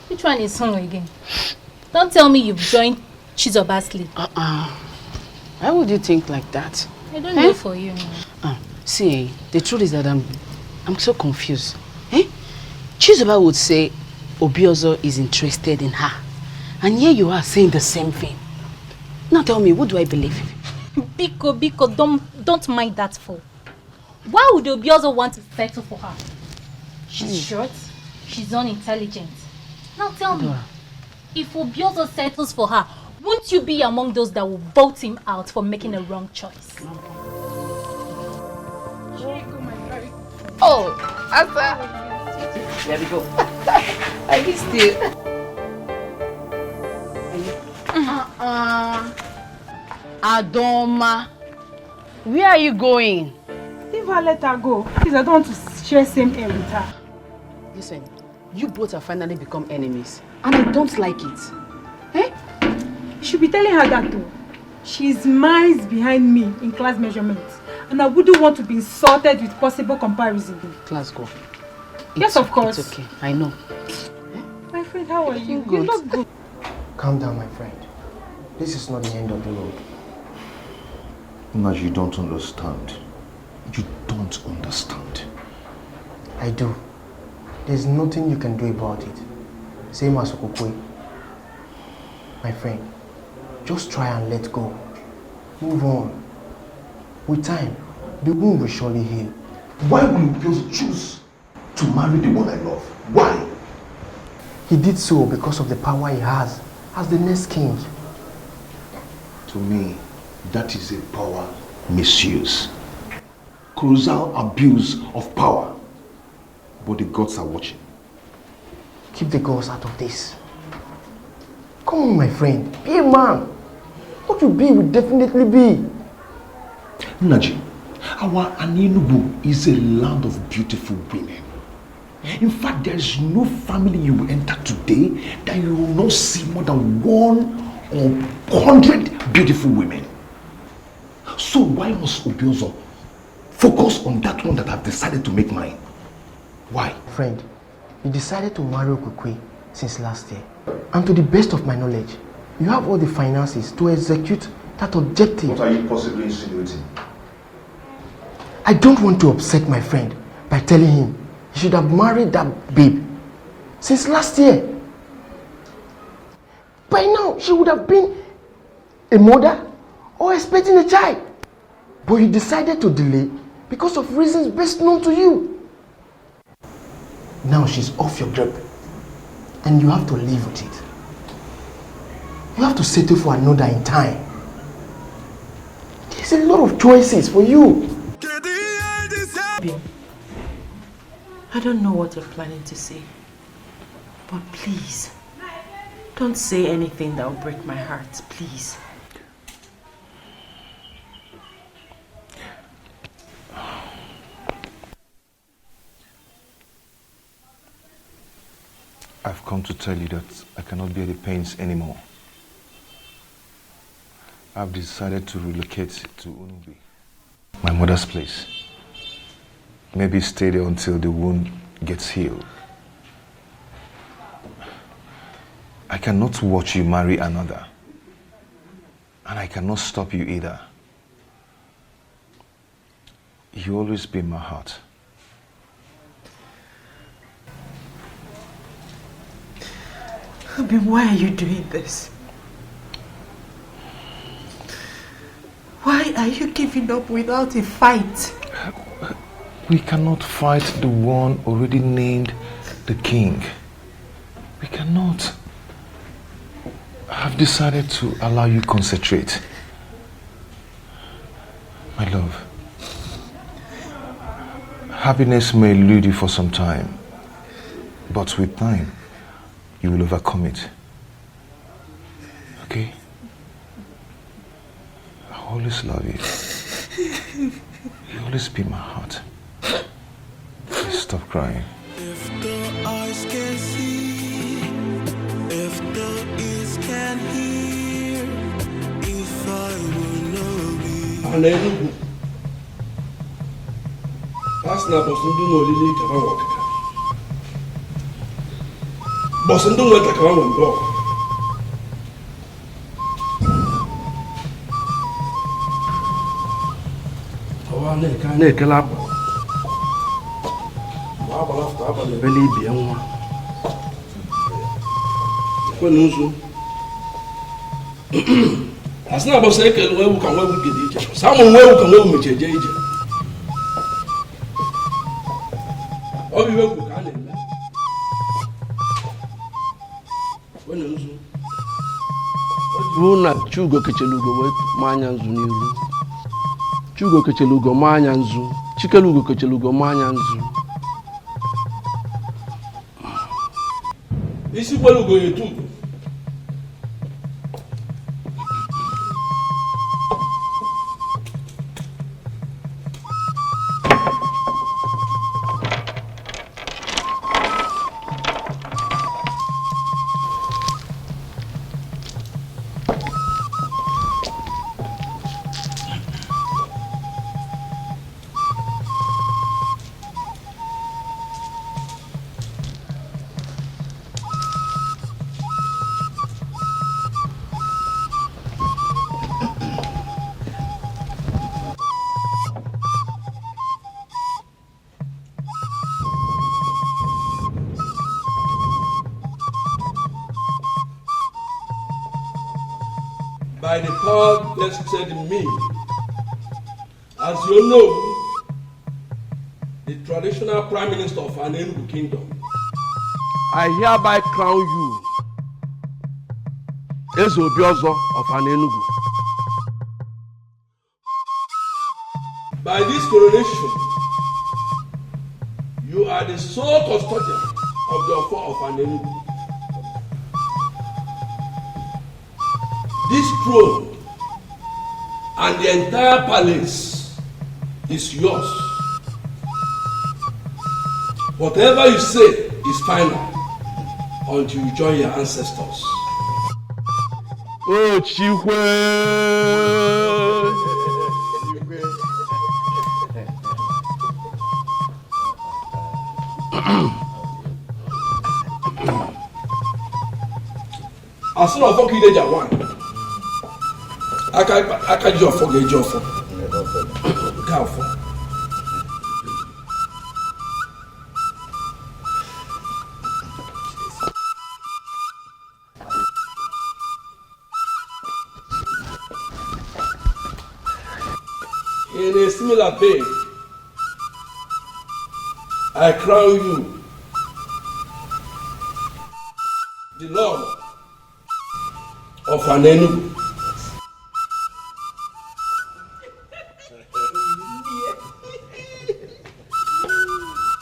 Which one is home again? Don't tell me you've joined Chizoba's sleep. Why would you think like that? I don't know for you. See, the truth is that I'm so confused. Chizoba would say Obiozo is interested in her. And here you are saying the same thing. Now tell me, what do I believe? Biko, don't mind that fool. Why would Obiozo want to settle for her? She's short, she's unintelligent. Now tell me, if Obiozo settles for her, won't you be among those that will vote him out for making a wrong choice? Oh, Asa. There we go. I missed you. Adoma, where are you going? Leave her, let her go. Please, I don't want to share same air with her. Listen, you both have finally become enemies, and I don't like it. You should be telling her that too. She's miles behind me in class measurements, and I wouldn't want to be insulted with possible comparison. Class go. Yes, of course. It's okay, I know. My friend, how are you? Good. You look good. Calm down, my friend. This is not the end of the road. Naj, you don't understand. You don't understand. I do. There's nothing you can do about it. Same as Okukwe. My friend, just try and let go. Move on. With time, the wound will surely heal. Why will you just choose to marry the one I love? Why? He did so because of the power he has as the next king. To me, that is a power misuse. Colossal abuse of power. But the gods are watching. Keep the gods out of this. Come on, my friend. Be a man. What you be will definitely be. Naji, our Anenugu is a land of beautiful women. In fact, there is no family you will enter today that you will not see more than 100 beautiful women. So why must Obiozo focus on that one that I've decided to make mine? Why? Friend, you decided to marry Okukwe since last year. And to the best of my knowledge, you have all the finances to execute that objective. What are you possibly insinuating? I don't want to upset my friend by telling him he should have married that babe since last year. By now, she would have been a mother or expecting a child. But you decided to delay because of reasons best known to you. Now she's off your grip and you have to live with it. You have to settle for another in time. There's a lot of choices for you. I don't know what you're planning to say, but please, don't say anything that will break my heart, please. I've come to tell you that I cannot bear the pains anymore. I've decided to relocate to Unubi, my mother's place. Maybe stay there until the wound gets healed. I cannot watch you marry another. And I cannot stop you either. You always be in my heart. Abi, why are you doing this? Why are you giving up without a fight? We cannot fight the one already named the king. We cannot. I've decided to allow you concentrate. My love, happiness may elude you for some time, but with time, you will overcome it. Okay? I always love you. You always be in my heart. Please stop crying. If the eyes can see, if the ears can hear, if I will know be. Anenugu. Asna bosundu no lili kama wakaka. Bosundu weta kama wembo. Owa na ekela akwa. Abala afta abala bele ibi enwa. Kwenu nzu. Asna bosa ekele wewu kan wewu gidi ije. Samu wewu kan wewu mecheje ije. Obi wewu ka na eme. Kwenu nzu. Ojibu na Chugo kechelugo we manya nzu n'iru. Chugo kechelugo manya nzu. Chikelugo kechelugo manya nzu. Isi kwelugo yetu. By the power vested in me, as you know, the traditional Prime Minister of Anenugu Kingdom, I hereby crown you Eze Obiozo of Anenugu. By this coronation, you are the sole custodian of the Ofo of Anenugu. This throne and the entire palace is yours. Whatever you say is final until you join your ancestors. Oh, Chikwe! As soon as you get one, I can't just forget your phone. Can't forget. In a similar vein, I crown you the Lord of Anenugu.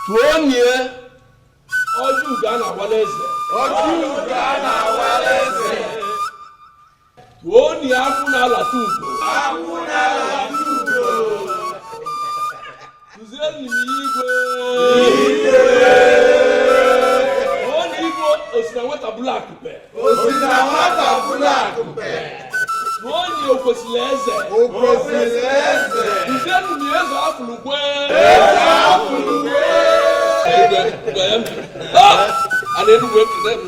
Tuonye Oju Ghana Walese. Oju Ghana Walese. Tuonye Akuna Latugo. Akuna Latugo. Tuzeni Igwe. Igwe. Oni Igwe Osinawata Black Pe. Osinawata Black Pe. Tuonye Okosileze. Okosileze. Tuzeni Mieza Afulukwe. Mieza Afulukwe. I didn't wait for them.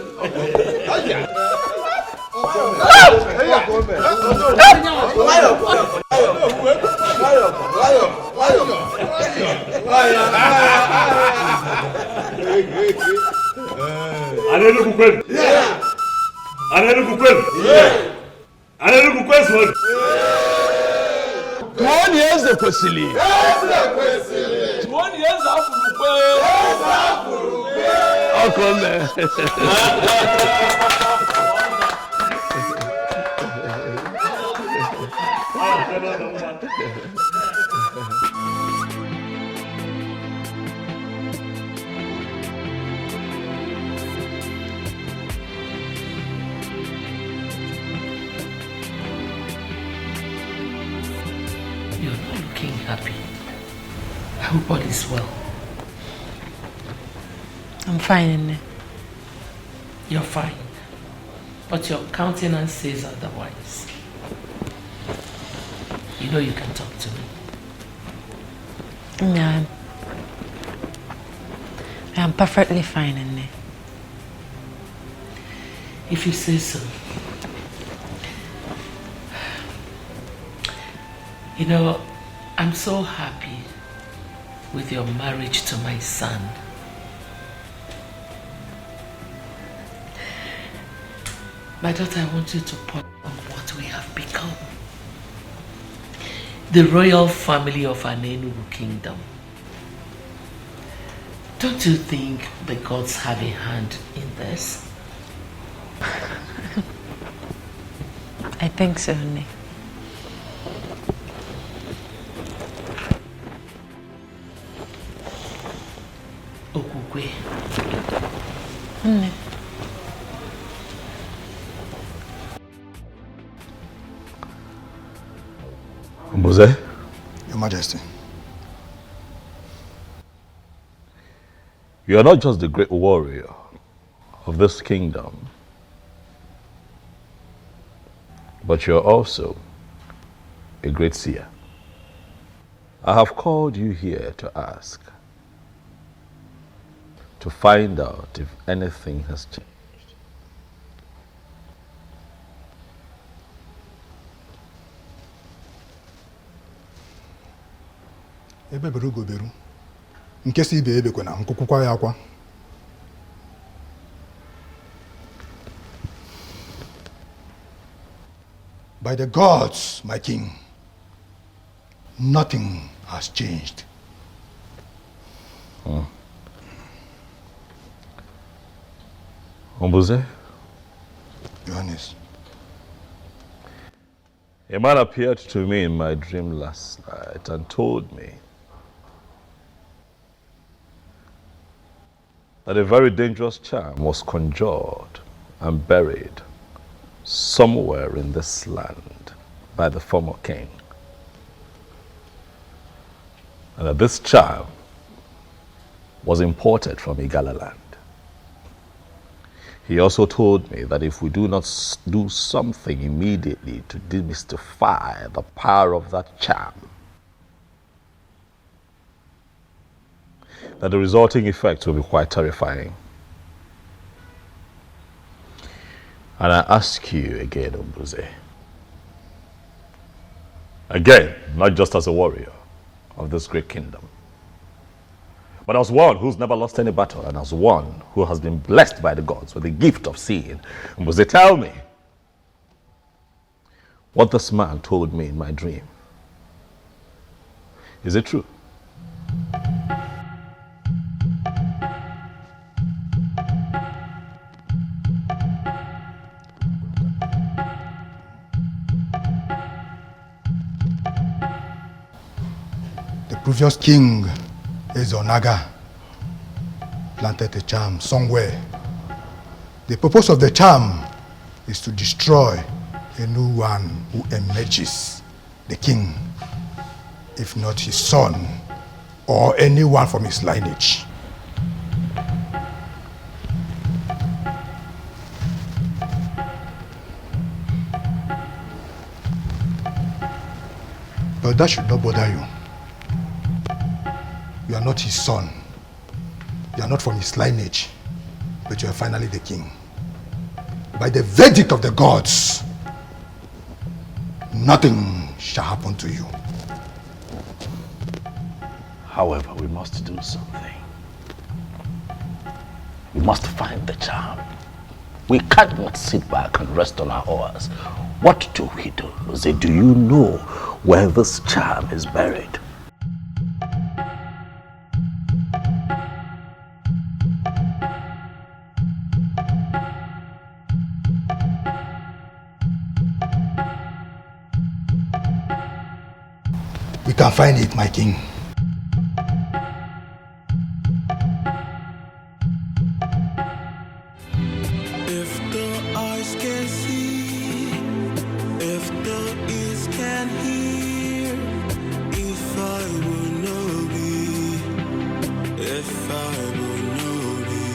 One years the Kwesili. 1 years after I'll come there. You're not looking happy. I hope all is well. I'm fine, Nne. You're fine. But your countenance says otherwise. You know you can talk to me. Yeah, I'm perfectly fine, Nne. If you say so. You know, I'm so happy with your marriage to my son. My daughter, I want you to ponder on what we have become. The royal family of Anenugu Kingdom. Don't you think the gods have a hand in this? I think so, Nne. Okukwe. Nne. Mose? Your Majesty. You are not just the great warrior of this kingdom, but you are also a great seer. I have called you here to ask, to find out if anything has changed. Ebe beru go beru. Nke si ibe ebe kwa na nkukwukwa ya akwa. By the gods, my king, nothing has changed. Ombuze? Johannes. A man appeared to me in my dream last night and told me that a very dangerous charm was conjured and buried somewhere in this land by the former king. And that this charm was imported from Igala land. He also told me that if we do not do something immediately to demystify the power of that charm, that the resulting effect will be quite terrifying. And I ask you again, Ombuze, again, not just as a warrior of this great kingdom, but as one who's never lost any battle and as one who has been blessed by the gods with the gift of seeing, Ombuze, tell me what this man told me in my dream. Is it true? The previous king, Ezonaga, planted a charm somewhere. The purpose of the charm is to destroy a new one who emerges, the king, if not his son or anyone from his lineage. But that should not bother you. You are not his son. You are not from his lineage, but you are finally the king. By the verdict of the gods, nothing shall happen to you. However, we must do something. We must find the charm. We cannot sit back and rest on our oars. What do we do? Do you know where this charm is buried? We can find it, my king. If the eyes can see, if the ears can hear, if I will know be, if I will know be,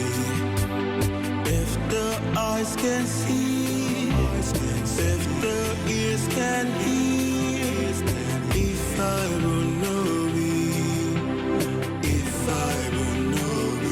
if the eyes can see, if the ears can hear, if I will know be, if I will know be.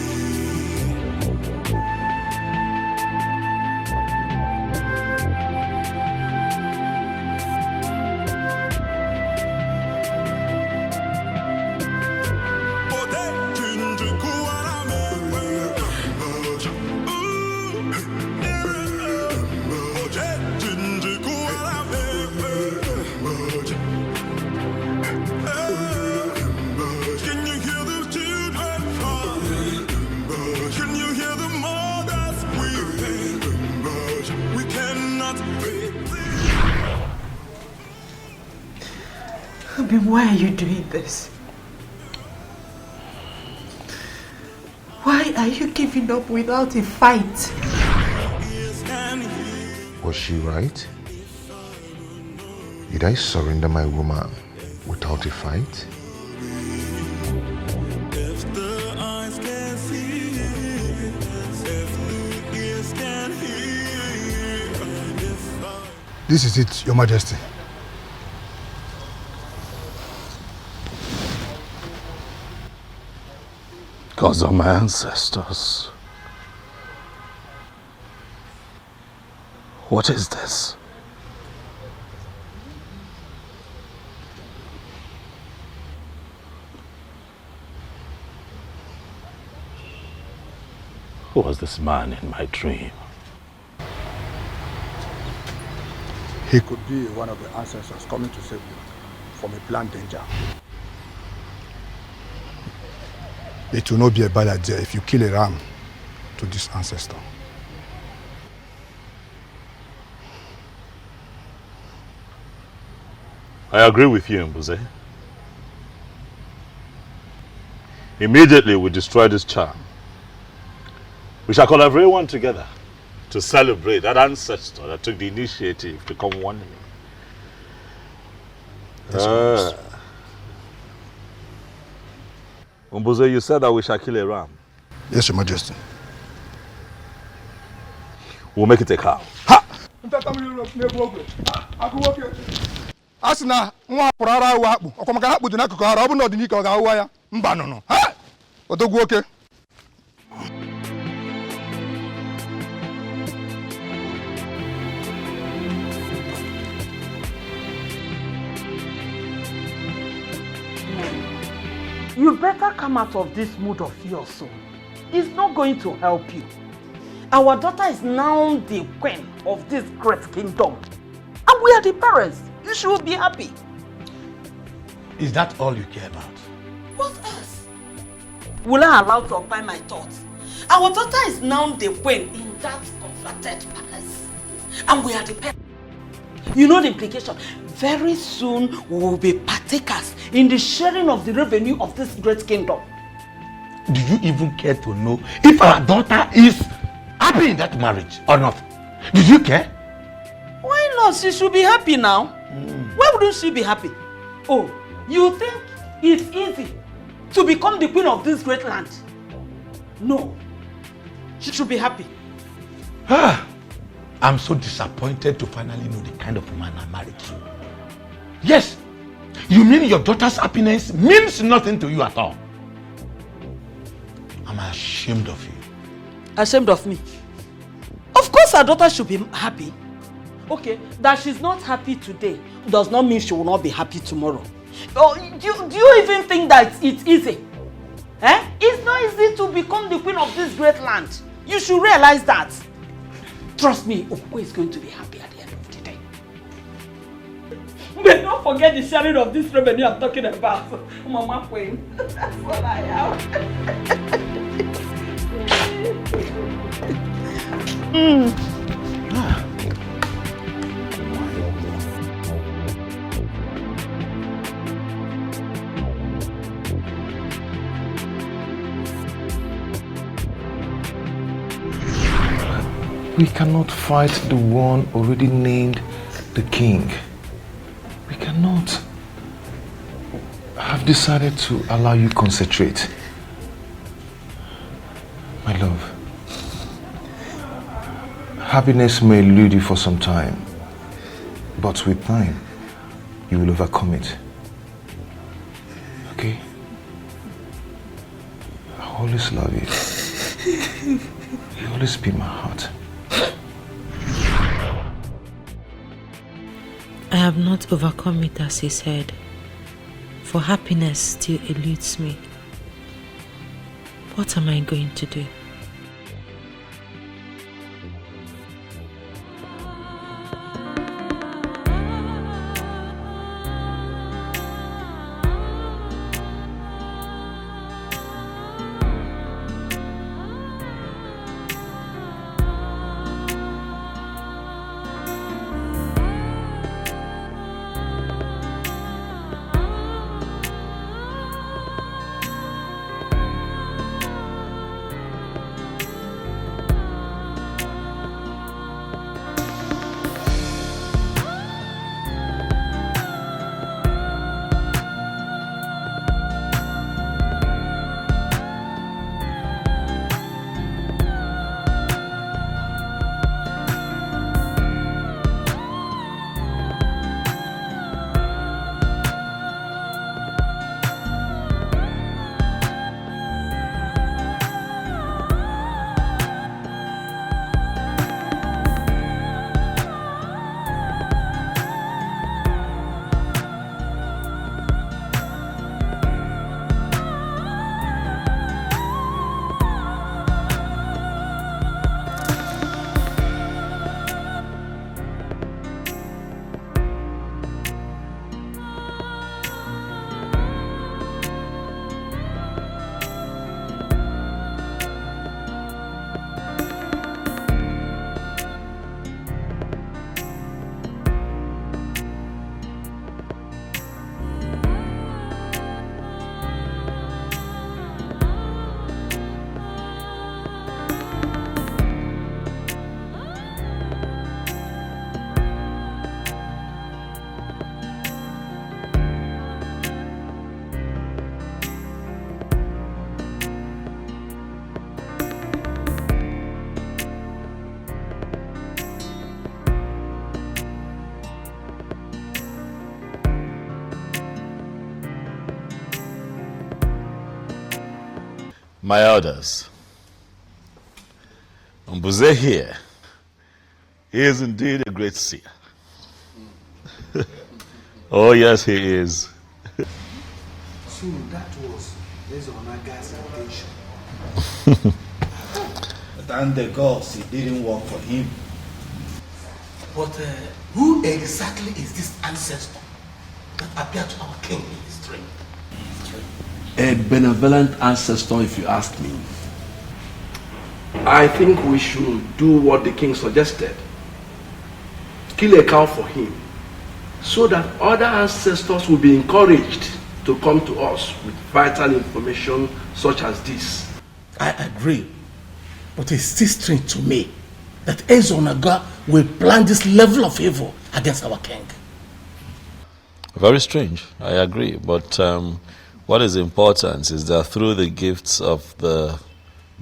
Why are you doing this? Why are you giving up without a fight? Was she right? Did I surrender my woman without a fight? If the eyes can see, if the ears can hear, if I... This is it, Your Majesty. Gods of my ancestors. What is this? Who was this man in my dream? He could be one of the ancestors coming to save you from a planned danger. It will not be a bad idea if you kill a ram to this ancestor. I agree with you, Mbuze. Immediately we destroy this charm. We shall call everyone together to celebrate that ancestor that took the initiative to come warn me. Mbuze, you said that we shall kill a ram. Yes, Your Majesty. We'll make it a cow. Asina nwa pụrụ ara awa akpụ ọkwa maka akpụ dị n'akụkụ ara ọ bụ na ọdịnike ọ ga-awụwa ya mba nụnụ ha odogwu oke. You better come out of this mood of yours soon. It's not going to help you. Our daughter is now the queen of this great kingdom. And we are the parents. You should be happy. Is that all you care about? What else? Will I allow to apply my thoughts? Our daughter is now the queen in that converted palace. And we are the parents. You know the implication. Very soon we will be partakers in the sharing of the revenue of this great kingdom. Do you even care to know if our daughter is happy in that marriage or not? Do you care? Why not? She should be happy now. Why wouldn't she be happy? Oh, you think it's easy to become the queen of this great land? No. She should be happy. I'm so disappointed to finally know the kind of woman I married to. Yes, you mean your daughter's happiness means nothing to you at all? I'm ashamed of you. Ashamed of me? Of course our daughter should be happy. Okay, that she's not happy today does not mean she will not be happy tomorrow. Oh, do you even think that it's easy? It's not easy to become the queen of this great land. You should realize that. Trust me, Okwe is going to be happy at the end of the day. But don't forget the sharing of this revenue I'm talking about. Mama Queen. That's what I am. We cannot fight the one already named the king. We cannot. I've decided to allow you concentrate. My love, happiness may elude you for some time, but with time, you will overcome it. Okay? I always love you. You always be in my heart. I have not overcome it as he said, for happiness still eludes me. What am I going to do? My elders, Mbuze here, he is indeed a great seer. Oh yes, he is. So that was Ezonaga's intention. Thank the gods it didn't work for him. But who exactly is this ancestor that appeared to our king in his dream? A benevolent ancestor, if you ask me. I think we should do what the king suggested. Kill a cow for him, so that other ancestors will be encouraged to come to us with vital information such as this. I agree, but it's still strange to me that Ezonaga will plan this level of evil against our king. Very strange, I agree. But what is important is that through the gifts of the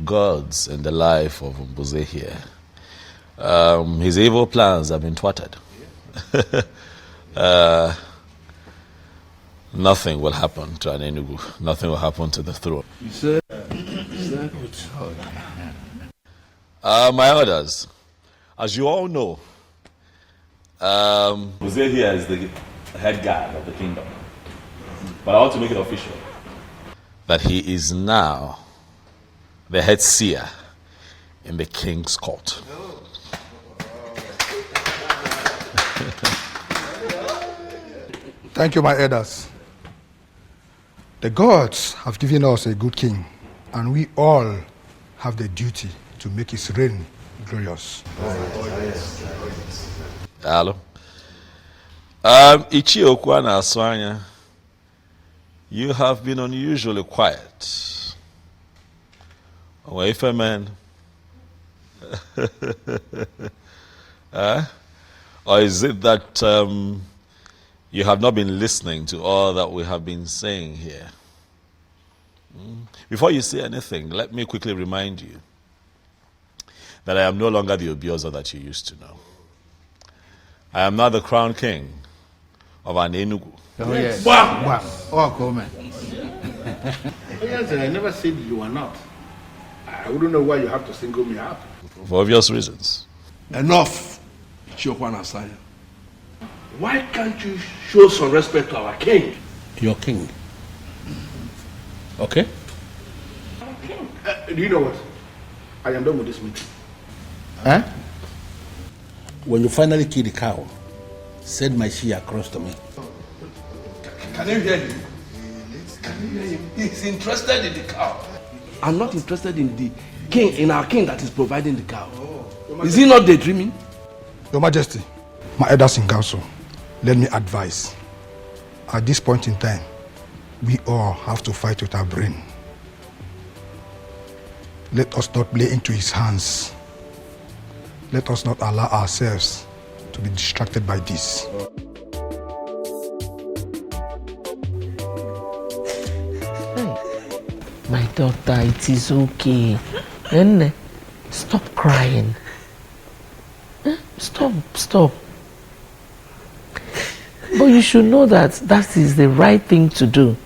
gods in the life of Mbuze here, his evil plans have been thwarted. Nothing will happen to an Enugu. Nothing will happen to the throne. You said my orders, as you all know, Mbuze here is the head guard of the kingdom. But I want to make it official that he is now the head seer in the king's court. Thank you, my elders. The gods have given us a good king, and we all have the duty to make his reign glorious. Hello. Ichi Okwana Aswanya, you have been unusually quiet. If a man. Or is it that you have not been listening to all that we have been saying here? Before you say anything, let me quickly remind you that I am no longer the Obioza that you used to know. I am now the crown king of an Enugu. Oh, yes. Wow. Oh, comment. Yes, I never said you are not. I wouldn't know why you have to single me out. For obvious reasons. Enough, Chiokwana Asanya. Why can't you show some respect to our king? Your king. Okay? Do you know what? I am done with this meeting. Huh? When you finally kill the cow, send my she across to me. Can you hear him? Can you hear him? He's interested in the cow. I'm not interested in the king, in our king that is providing the cow. Is he not daydreaming? Your Majesty, my elders in council, let me advise. At this point in time, we all have to fight with our brain. Let us not play into his hands. Let us not allow ourselves to be distracted by this. My daughter, it is okay. And stop crying. Stop. But you should know that that is the right thing to do.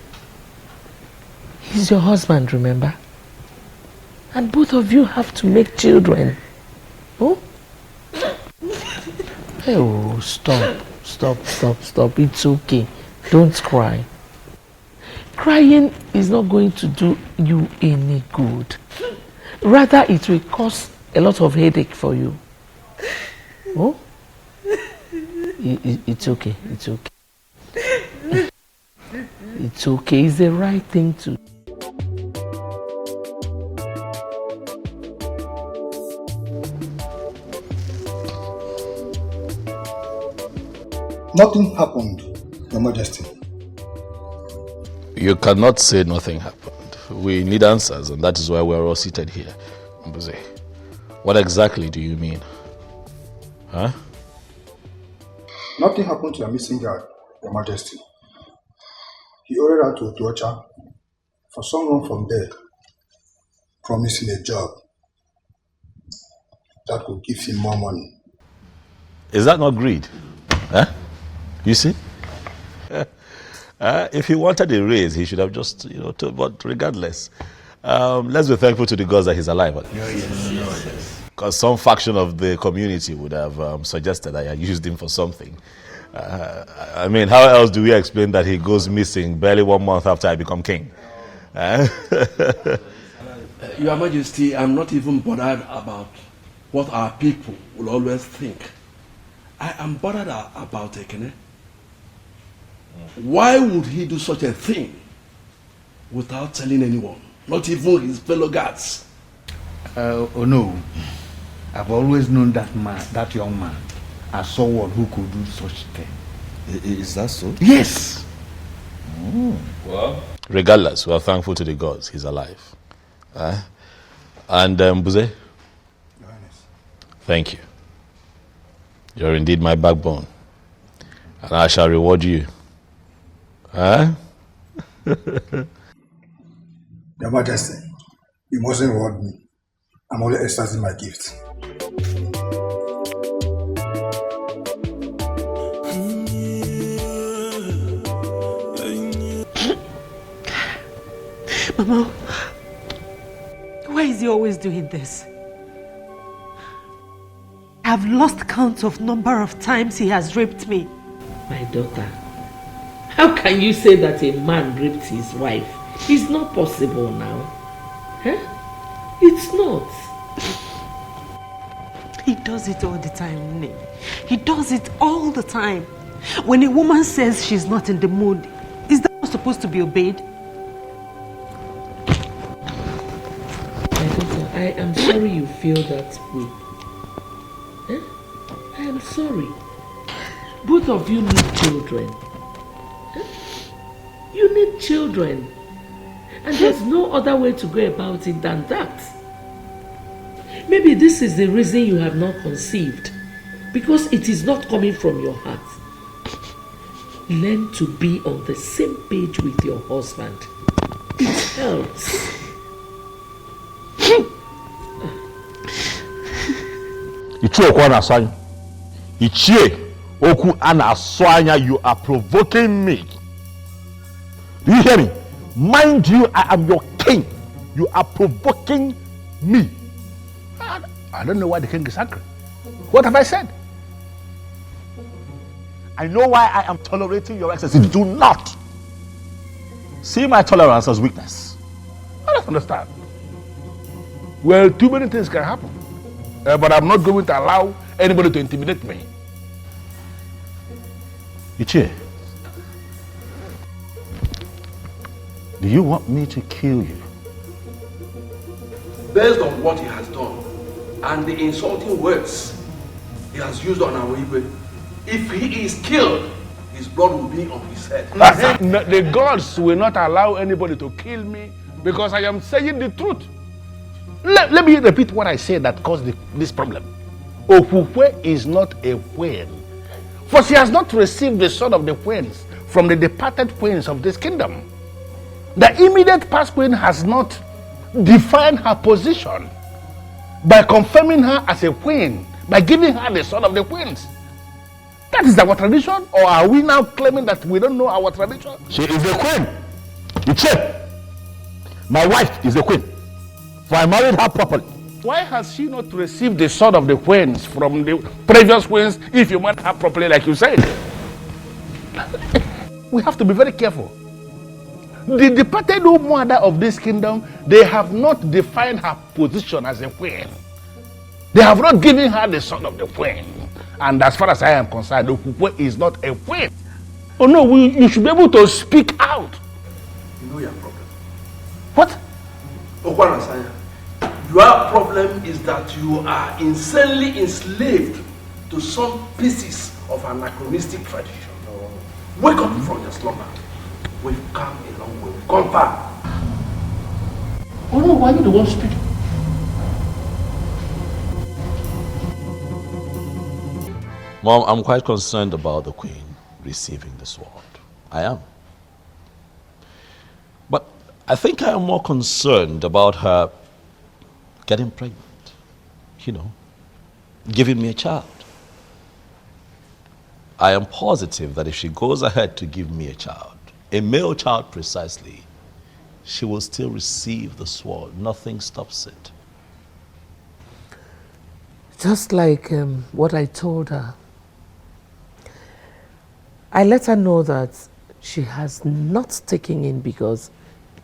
He's your husband, remember? And both of you have to make children. Oh? Oh, stop. It's okay. Don't cry. Crying is not going to do you any good. Rather, it will cause a lot of headache for you. Oh? It's okay. It's okay. It's the right thing to do. Nothing happened, Your Majesty. You cannot say nothing happened. We need answers, and that is why we're all seated here. Mbuze, what exactly do you mean? Huh? Nothing happened to your missing guard, Your Majesty. He ordered out to Otuocha for someone from there promising a job that could give him more money. Is that not greed? Huh? You see? If he wanted a raise, he should have just, but regardless, Let's be thankful to the gods that he's alive. Yes. Because some faction of the community would have suggested I used him for something. I mean, how else do we explain that he goes missing barely 1 month after I become king? Your Majesty, I'm not even bothered about what our people will always think. I am bothered about Ekene. Why would he do such a thing without telling anyone, not even his fellow guards? Oh no, I've always known that man, that young man, as someone who could do such thing. Is that so? Yes. Well, regardless, we are thankful to the gods he's alive. And Buze, thank you. You're indeed my backbone, and I shall reward you. Your Majesty, you mustn't reward me. I'm only exercising my gift. Mama, why is he always doing this? I've lost count of number of times he has raped me. My daughter, how can you say that a man raped his wife? It's not possible now. Huh? It's not. He does it all the time, Nne. He does it all the time. When a woman says she's not in the mood, is that not supposed to be obeyed? My daughter, I am sorry you feel that way. Huh? I am sorry. Both of you need children. Huh? You need children. And there's no other way to go about it than that. Maybe this is the reason you have not conceived. Because it is not coming from your heart. Learn to be on the same page with your husband. It helps. You are provoking me. Do you hear me? Mind you, I am your king. You are provoking me. I don't know why the king is angry. What have I said? I know why I am tolerating your excesses. Do not see my tolerance as weakness. I don't understand. Well, too many things can happen. But I'm not going to allow anybody to intimidate me. Ichie, do you want me to kill you? Based on what he has done and the insulting words he has used on our Igwe, if he is killed, his blood will be on his head. No, the gods will not allow anybody to kill me because I am saying the truth. Let me repeat what I said that caused this problem. Okukwe is not a queen, for she has not received the sword of the queens from the departed queens of this kingdom. The immediate past queen has not defined her position by confirming her as a queen, by giving her the sword of the queens. That is our tradition, or are we now claiming that we don't know our tradition? She is the queen. Ichie, my wife is the queen, for I married her properly. Why has she not received the sword of the queens from the previous queens if you married her properly like you said? We have to be very careful. The departed mother of this kingdom, they have not defined her position as a queen. They have not given her the sword of the queen. And as far as I am concerned, Okukwe is not a queen. Oh no, you should be able to speak out. You know your problem. What? Okwanasanya, your problem is that you are insanely enslaved to some pieces of anachronistic tradition. Wake up from your slumber. We've come a long way. We've gone far. Oh no, why are you the one speaking? Mom, I'm quite concerned about the queen receiving the sword. I am. But I think I am more concerned about her getting pregnant. You know, giving me a child. I am positive that if she goes ahead to give me a child, a male child precisely, she will still receive the sword. Nothing stops it. Just like what I told her. I let her know that she has not taken in because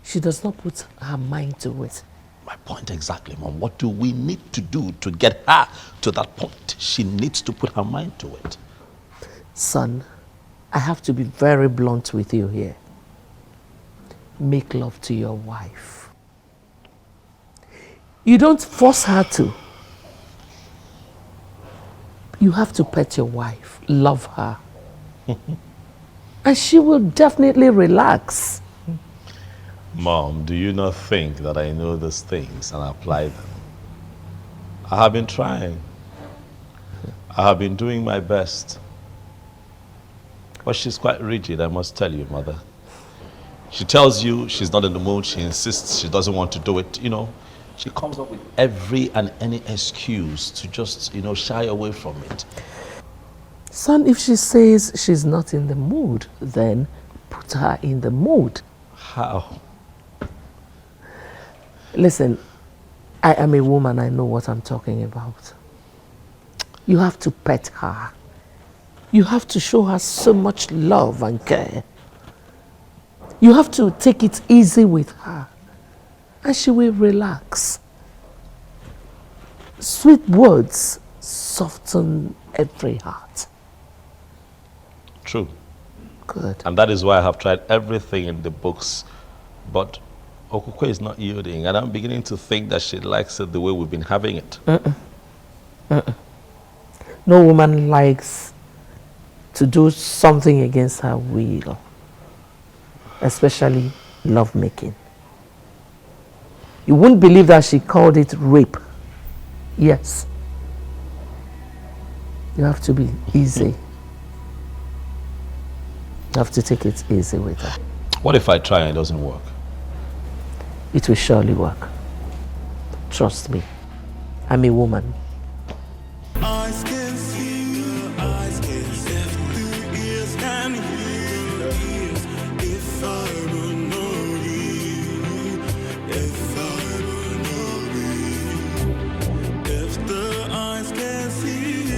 she does not put her mind to it. My point exactly, Mom. What do we need to do to get her to that point? She needs to put her mind to it. Son, I have to be very blunt with you here. Make love to your wife. You don't force her to. You have to pet your wife, love her. And she will definitely relax. Mom, do you not think that I know these things and apply them? I have been trying. I have been doing my best. But she's quite rigid, I must tell you, Mother. She tells you she's not in the mood, she insists she doesn't want to do it, you know. She comes up with every and any excuse to just, you know, shy away from it. Son, if she says she's not in the mood, then put her in the mood. How? Listen, I am a woman, I know what I'm talking about. You have to pet her. You have to show her so much love and care. You have to take it easy with her, and she will relax. Sweet words soften every heart. True. Good. And that is why I have tried everything in the books, but Okukwe is not yielding, and I'm beginning to think that she likes it the way we've been having it. No woman likes to do something against her will, especially lovemaking. You wouldn't believe that she called it rape. Yes. You have to be easy. You have to take it easy with her. What if I try and it doesn't work? It will surely work. Trust me. I'm a woman. Eyes can see, eyes can see, the ears can hear. If I were not you, if I were not you, if the eyes can see,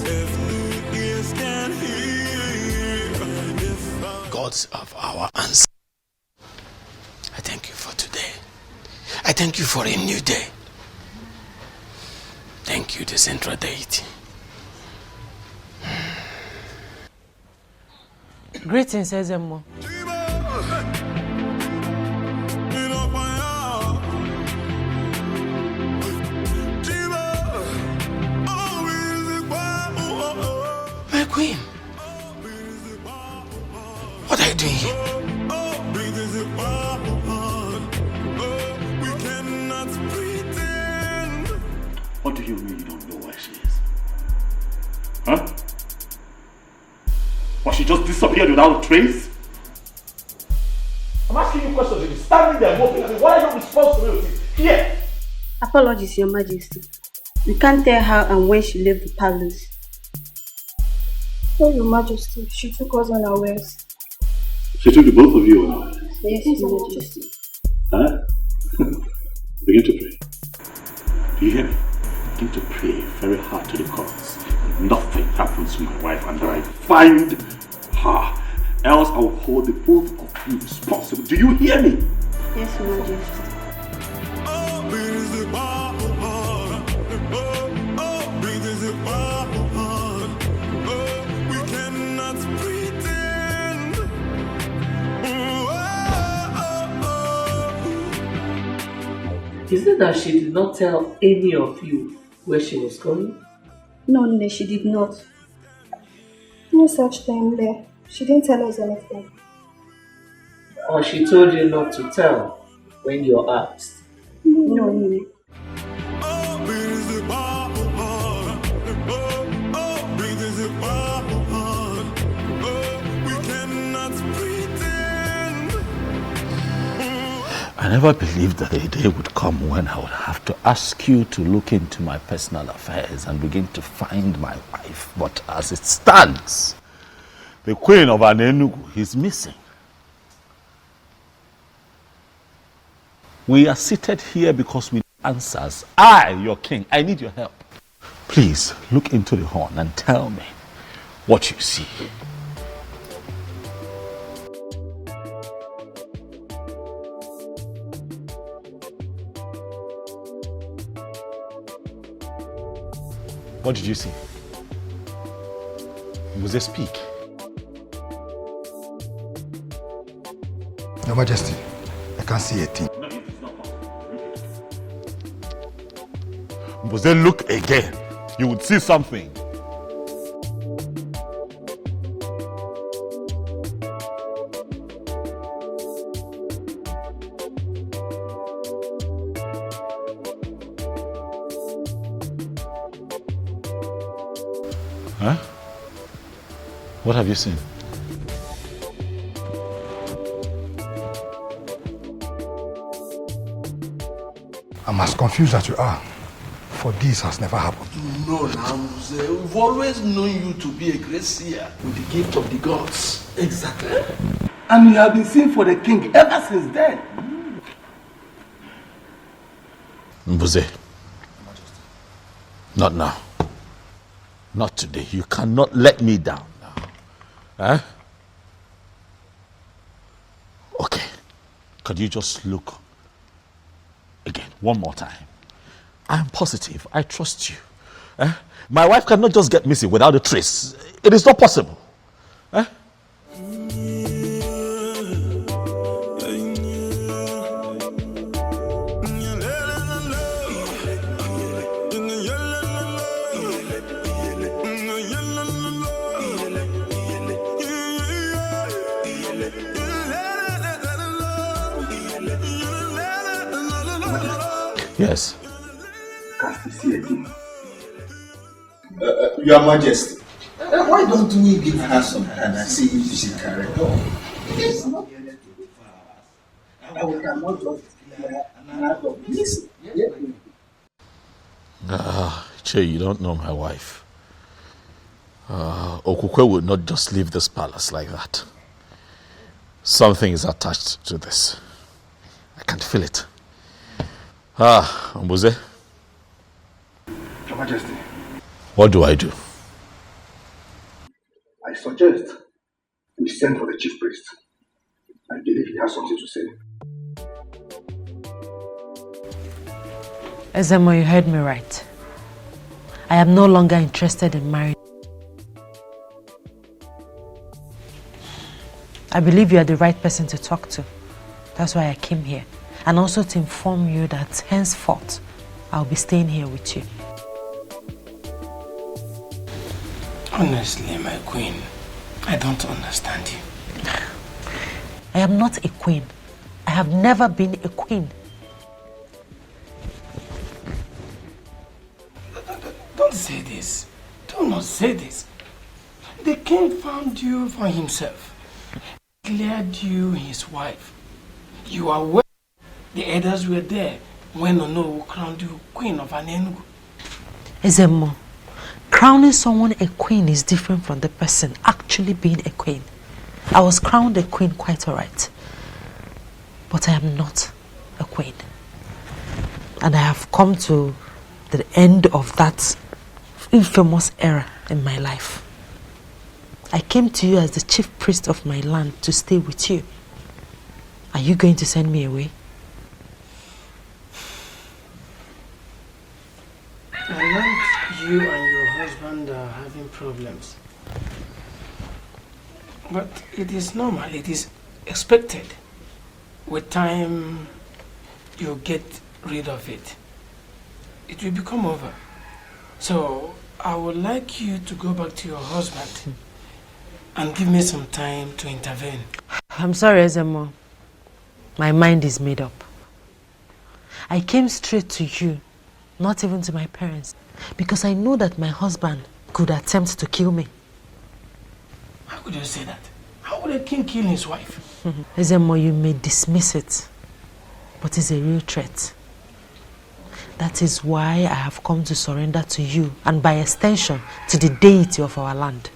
if the ears can hear, if I... Gods of our ancestors, I thank you for today. I thank you for a new day. Thank you, the central deity. Greetings, Ezemo. My queen, what are you doing here? What do you mean you don't know where she is? Huh? Or she just disappeared without a trace? I'm asking you questions. You're standing there moping at me. What are your responsibilities here? Apologies, Your Majesty. We can't tell how and when she left the palace. Oh, Your Majesty, she took us unawares. She took the both of you unawares? Yes, Your Majesty. Huh? Begin to pray. Do you hear me? Begin to pray very hard to the gods. Nothing happens to my wife until I find her. Else I will hold the both of you responsible. Do you hear me? Yes, Your Majesty. We cannot pretend. Is it that she did not tell any of you where she was going? No, she did not. No such thing there. She didn't tell us anything. Or she told you not to tell when you're asked? No. I never believed that a day would come when I would have to ask you to look into my personal affairs and begin to find my wife. But as it stands, the queen of Anenugu is missing. We are seated here because we need answers. I, your king, I need your help. Please look into the horn and tell me what you see. What did you see? Was it speak? Your Majesty, I can't see a thing. Was they look again? You would see something. Huh? What have you seen? I'm as confused as you are, for this has never happened. No, Namze, we've always known you to be a great seer with the gift of the gods. Exactly. And you have been seen for the king ever since then. Mbuze, not now. Not today. You cannot let me down now. Huh? Okay. Could you just look again, one more time? I'm positive. I trust you. My wife cannot just get missing without a trace. It is not possible. Yes. Can't see again. Your Majesty, why don't we give her some time and see if she can recover? Yes. We cannot just out of this. Che, you don't know my wife. Okukwe would not just leave this palace like that. Something is attached to this. I can feel it. Mbuze. Your Majesty. What do I do? I suggest we send for the chief priest. I believe he has something to say. Ezemo, you heard me right. I am no longer interested in marriage. I believe you are the right person to talk to. That's why I came here. And also to inform you that henceforth, I'll be staying here with you. Honestly, my queen, I don't understand you. I am not a queen. I have never been a queen. Don't say this. Do not say this. The king found you for himself. Declared you his wife. You are well. The elders were there when Ono crowned you queen of Anengu. Ezemo, crowning someone a queen is different from the person actually being a queen. I was crowned a queen quite alright. But I am not a queen. And I have come to the end of that infamous era in my life. I came to you as the chief priest of my land to stay with you. Are you going to send me away? I know you and your husband are having problems. But it is normal, it is expected. With time, you get rid of it. It will become over. So, I would like you to go back to your husband and give me some time to intervene. I'm sorry, Ezemo. My mind is made up. I came straight to you, not even to my parents, because I know that my husband could attempt to kill me. How could you say that? How would a king kill his wife? Ezemo, you may dismiss it, but it's a real threat. That is why I have come to surrender to you, and by extension, to the deity of our land.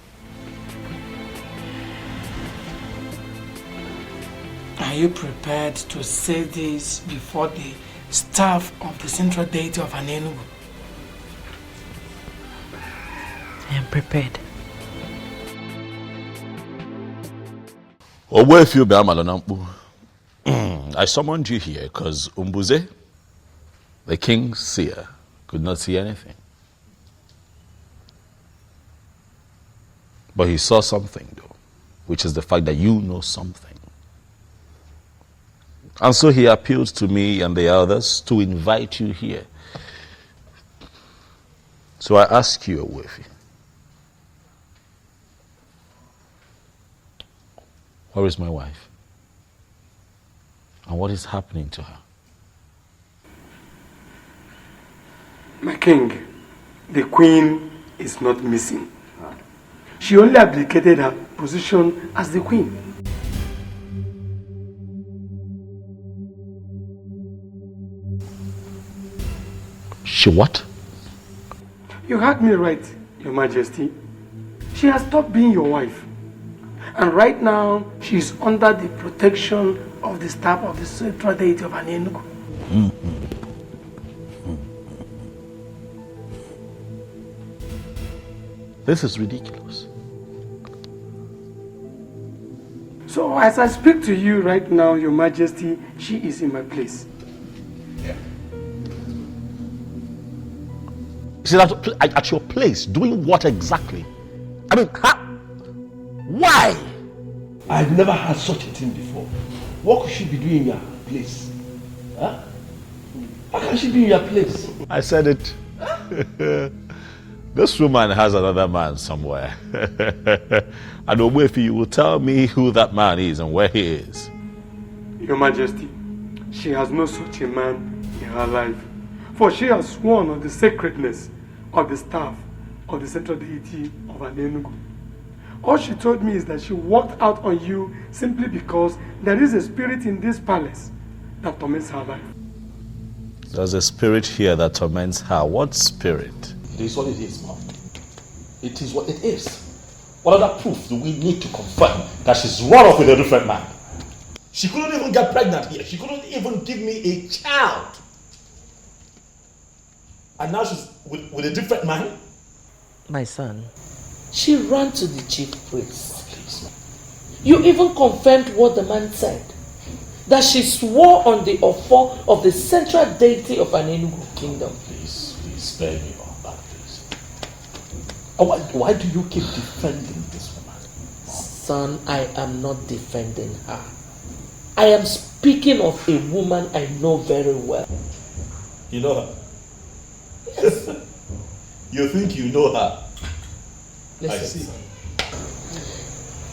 Are you prepared to say this before the staff of the central deity of Enugu? I am prepared. I summoned you here because Umbuze, the king's seer, could not see anything. But he saw something, though, which is the fact that you know something. And so he appealed to me and the others to invite you here. So I ask you, Owefi, where is my wife? And what is happening to her? My king, the queen is not missing. She only abdicated her position as the queen. She what? You heard me right, Your Majesty. She has stopped being your wife. And right now, she is under the protection of the staff of the central deity of Enugu. This is ridiculous. So as I speak to you right now, Your Majesty, she is in my place. She's at your place, doing what exactly? I mean, why? I've never had such a thing before. What could she be doing in your place? Huh? How can she be in your place? I said it. This woman has another man somewhere. And Owefi, you will tell me who that man is and where he is. Your Majesty, she has no such a man in her life. For she has sworn on the sacredness of the staff of the central deity of Enugu. All she told me is that she walked out on you simply because there is a spirit in this palace that torments her life. There's a spirit here that torments her. What spirit? It is what it is, Mom. It is what it is. What other proof do we need to confirm that she's run off with a different man? She couldn't even get pregnant here. She couldn't even give me a child. And now she's with a different man? My son, she ran to the chief priest. Please. You even confirmed what the man said. That she swore on the offer of the central deity of an Enugu kingdom. Please spare me all that, please. Why do you keep defending this woman? Son, I am not defending her. I am speaking of a woman I know very well. You know her? Yes. You think you know her?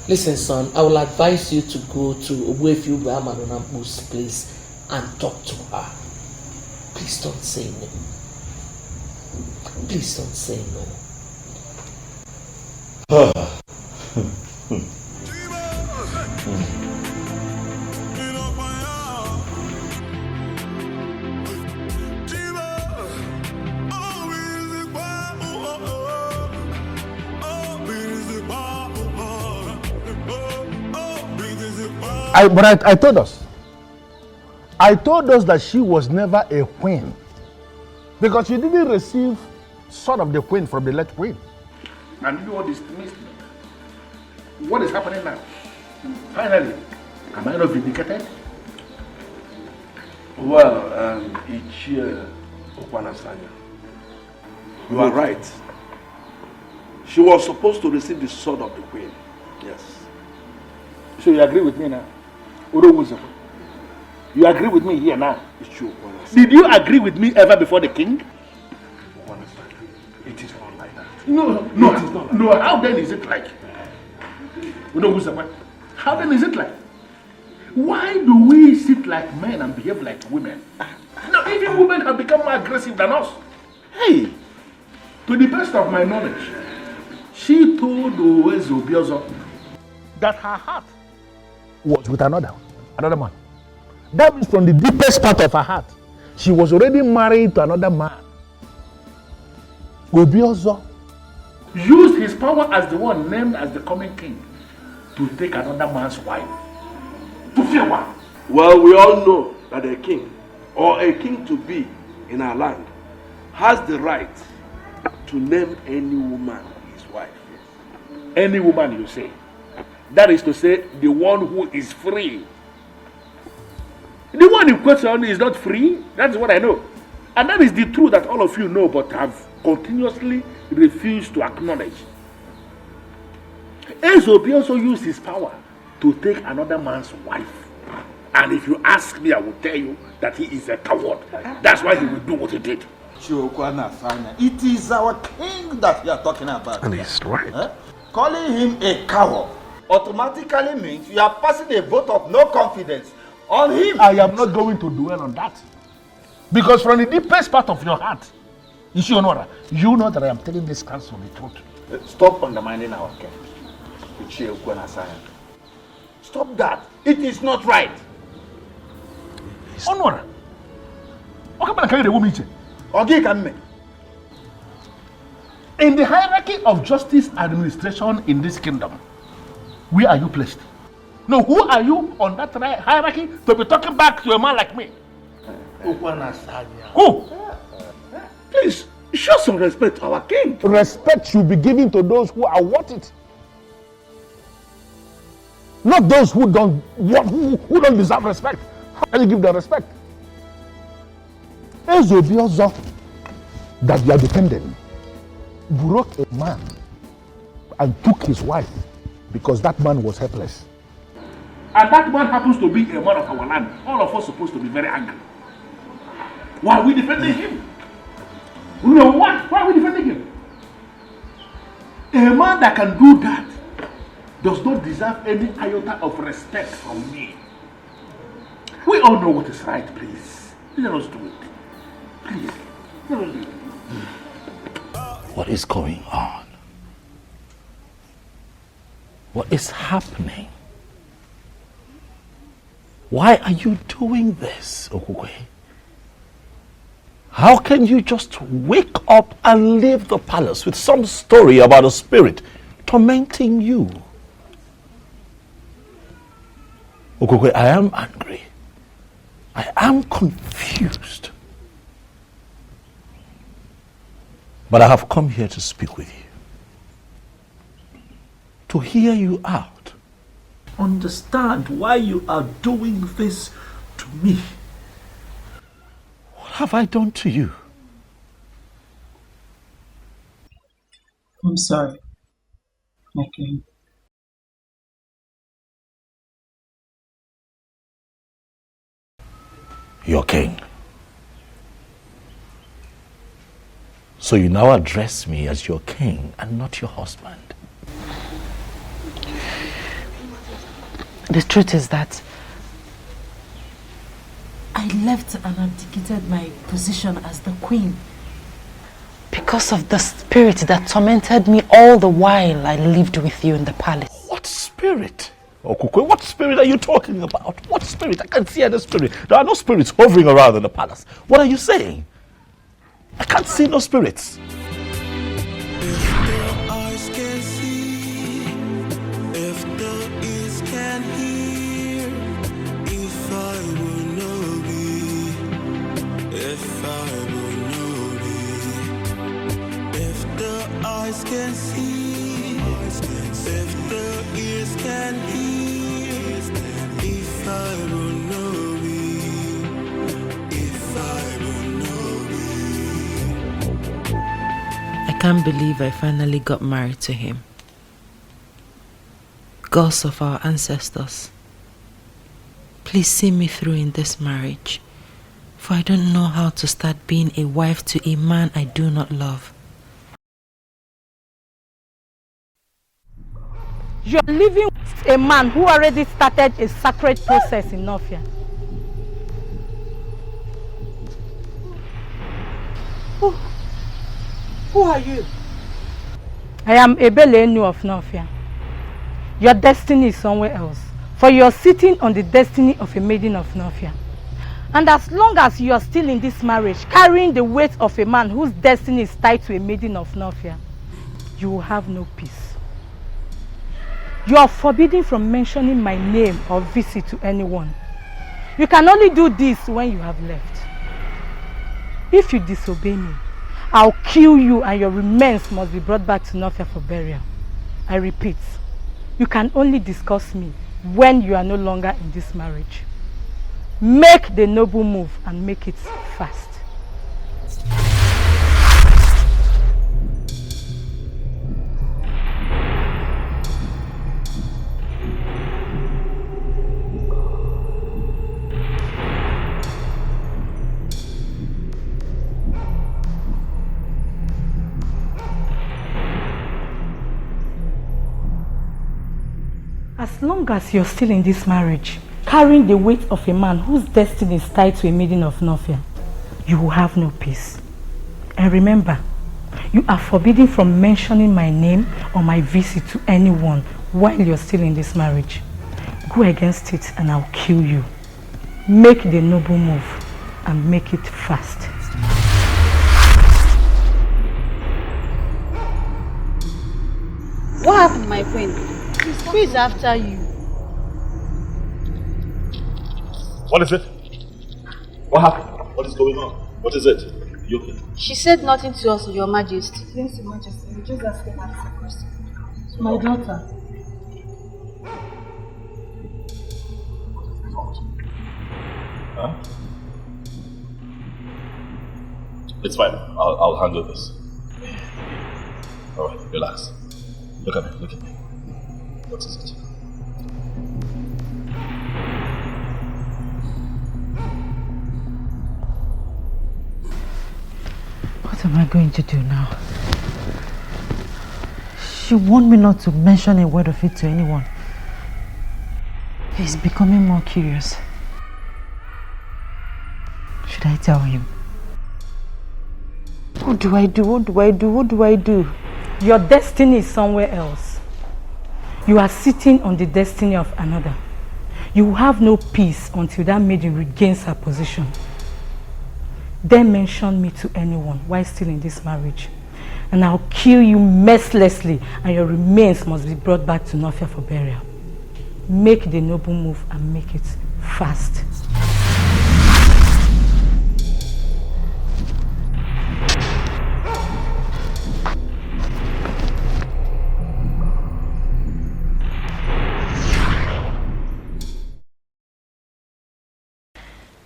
Listen, son, I will advise you to go to Owefi Ubeamadonambu's place and talk to her. Please don't say no. Please don't say no. But I told us. I told us that she was never a queen. Because she didn't receive son of the queen from the late queen. And you know what this means? What is happening now? Finally, am I not vindicated? Well, Ichie Okwanasanya, you are right. She was supposed to receive the sword of the queen. Yes. So you agree with me now? You agree with me here now? Did you agree with me ever before the king? It is not like that. No. How then is it like? How then is it like? Why do we sit like men and behave like women? No, even women have become more aggressive than us. Hey, to the best of my knowledge, she told Owezo Biozo that her heart was with another man. That means from the deepest part of her heart, she was already married to another man. Obiozo used his power as the one named as the coming king to take another man's wife. To fear what? Well, we all know that a king or a king-to-be in our land has the right to name any woman his wife. Any woman, you say? That is to say, the one who is free. The one in question is not free. That is what I know. And that is the truth that all of you know but have continuously refused to acknowledge. Ezobi also used his power to take another man's wife. And if you ask me, I will tell you that he is a coward. That's why he will do what he did. It is our king that you are talking about. And he's right. Calling him a coward automatically means you are passing a vote of no confidence on him. I am not going to dwell on that. Because from the deepest part of your heart, you know that I am telling this council the truth. Stop undermining our king. Stop that. It is not right. Honor. In the hierarchy of justice administration in this kingdom, where are you placed? No, who are you on that hierarchy to be talking back to a man like me? Who? Please, show some respect to our king. Respect should be given to those who are worth it. Not those who don't deserve respect. How can you give them respect? Ezobiozo that you are defending broke a man and took his wife because that man was helpless. And that man happens to be a man of our land. All of us are supposed to be very angry. Why are we defending him? No, what? Why are we defending him? A man that can do that does not deserve any iota of respect from me. We all know what is right, please. Let us do it. Please, let us do it. What is going on? What is happening? Why are you doing this, Okukwe? How can you just wake up and leave the palace with some story about a spirit tormenting you? Okukwe, I am angry. I am confused. But I have come here to speak with you. To hear you out. Understand why you are doing this to me. What have I done to you? I'm sorry. Okay. Your king. So you now address me as your king and not your husband. The truth is that I left and abdicated my position as the queen because of the spirit that tormented me all the while I lived with you in the palace. What spirit? Okukwe, what spirit are you talking about? What spirit? I can't see any spirit. There are no spirits hovering around in the palace. What are you saying? I can't see no spirits. Eyes can see, if the ears can hear, if I will know thee, if I will know thee. I can't believe I finally got married to him. Gods of our ancestors, please see me through in this marriage, for I don't know how to start being a wife to a man I do not love. You're living with a man who already started a sacred process in Nofia. Who are you? I am Ebelenu of Nofia. Your destiny is somewhere else, for you're sitting on the destiny of a maiden of Nofia. And as long as you are still in this marriage, carrying the weight of a man whose destiny is tied to a maiden of Nofia, you will have no peace. You are forbidden from mentioning my name or visit to anyone. You can only do this when you have left. If you disobey me, I'll kill you and your remains must be brought back to Nofia for burial. I repeat, you can only discuss me when you are no longer in this marriage. Make the noble move and make it fast. As long as you're still in this marriage, carrying the weight of a man whose destiny is tied to a maiden of Nofia, you will have no peace. And remember, you are forbidden from mentioning my name or my visit to anyone while you're still in this marriage. Go against it and I'll kill you. Make the noble move and make it fast. What happened, my friend? Who is after you? What is it? What happened? What is going on? What is it? You okay? She said nothing to us, Your Majesty. Yes, Your Majesty. We just asked her a question. My daughter. Huh? It's fine. I'll handle this. Alright, relax. Look at me, look at me. What is it? What am I going to do now? She warned me not to mention a word of it to anyone. He's becoming more curious. Should I tell him? What do I do? What do I do? What do I do? Your destiny is somewhere else. You are sitting on the destiny of another. You will have no peace until that maiden regains her position. Then mention me to anyone while still in this marriage. And I'll kill you mercilessly and your remains must be brought back to Nofia for burial. Make the noble move and make it fast.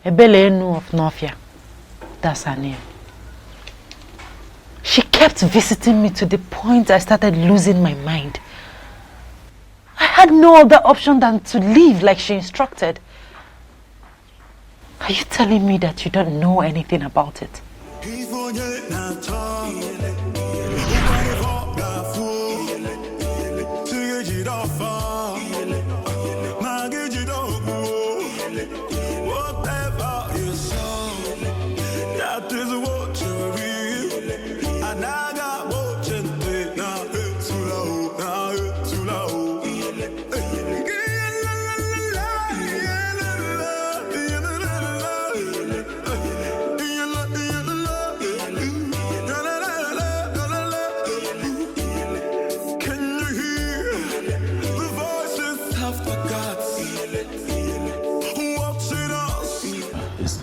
Ebelenu of Nofia. That's her name. She kept visiting me to the point I started losing my mind. I had no other option than to leave like she instructed. Are you telling me that you don't know anything about it?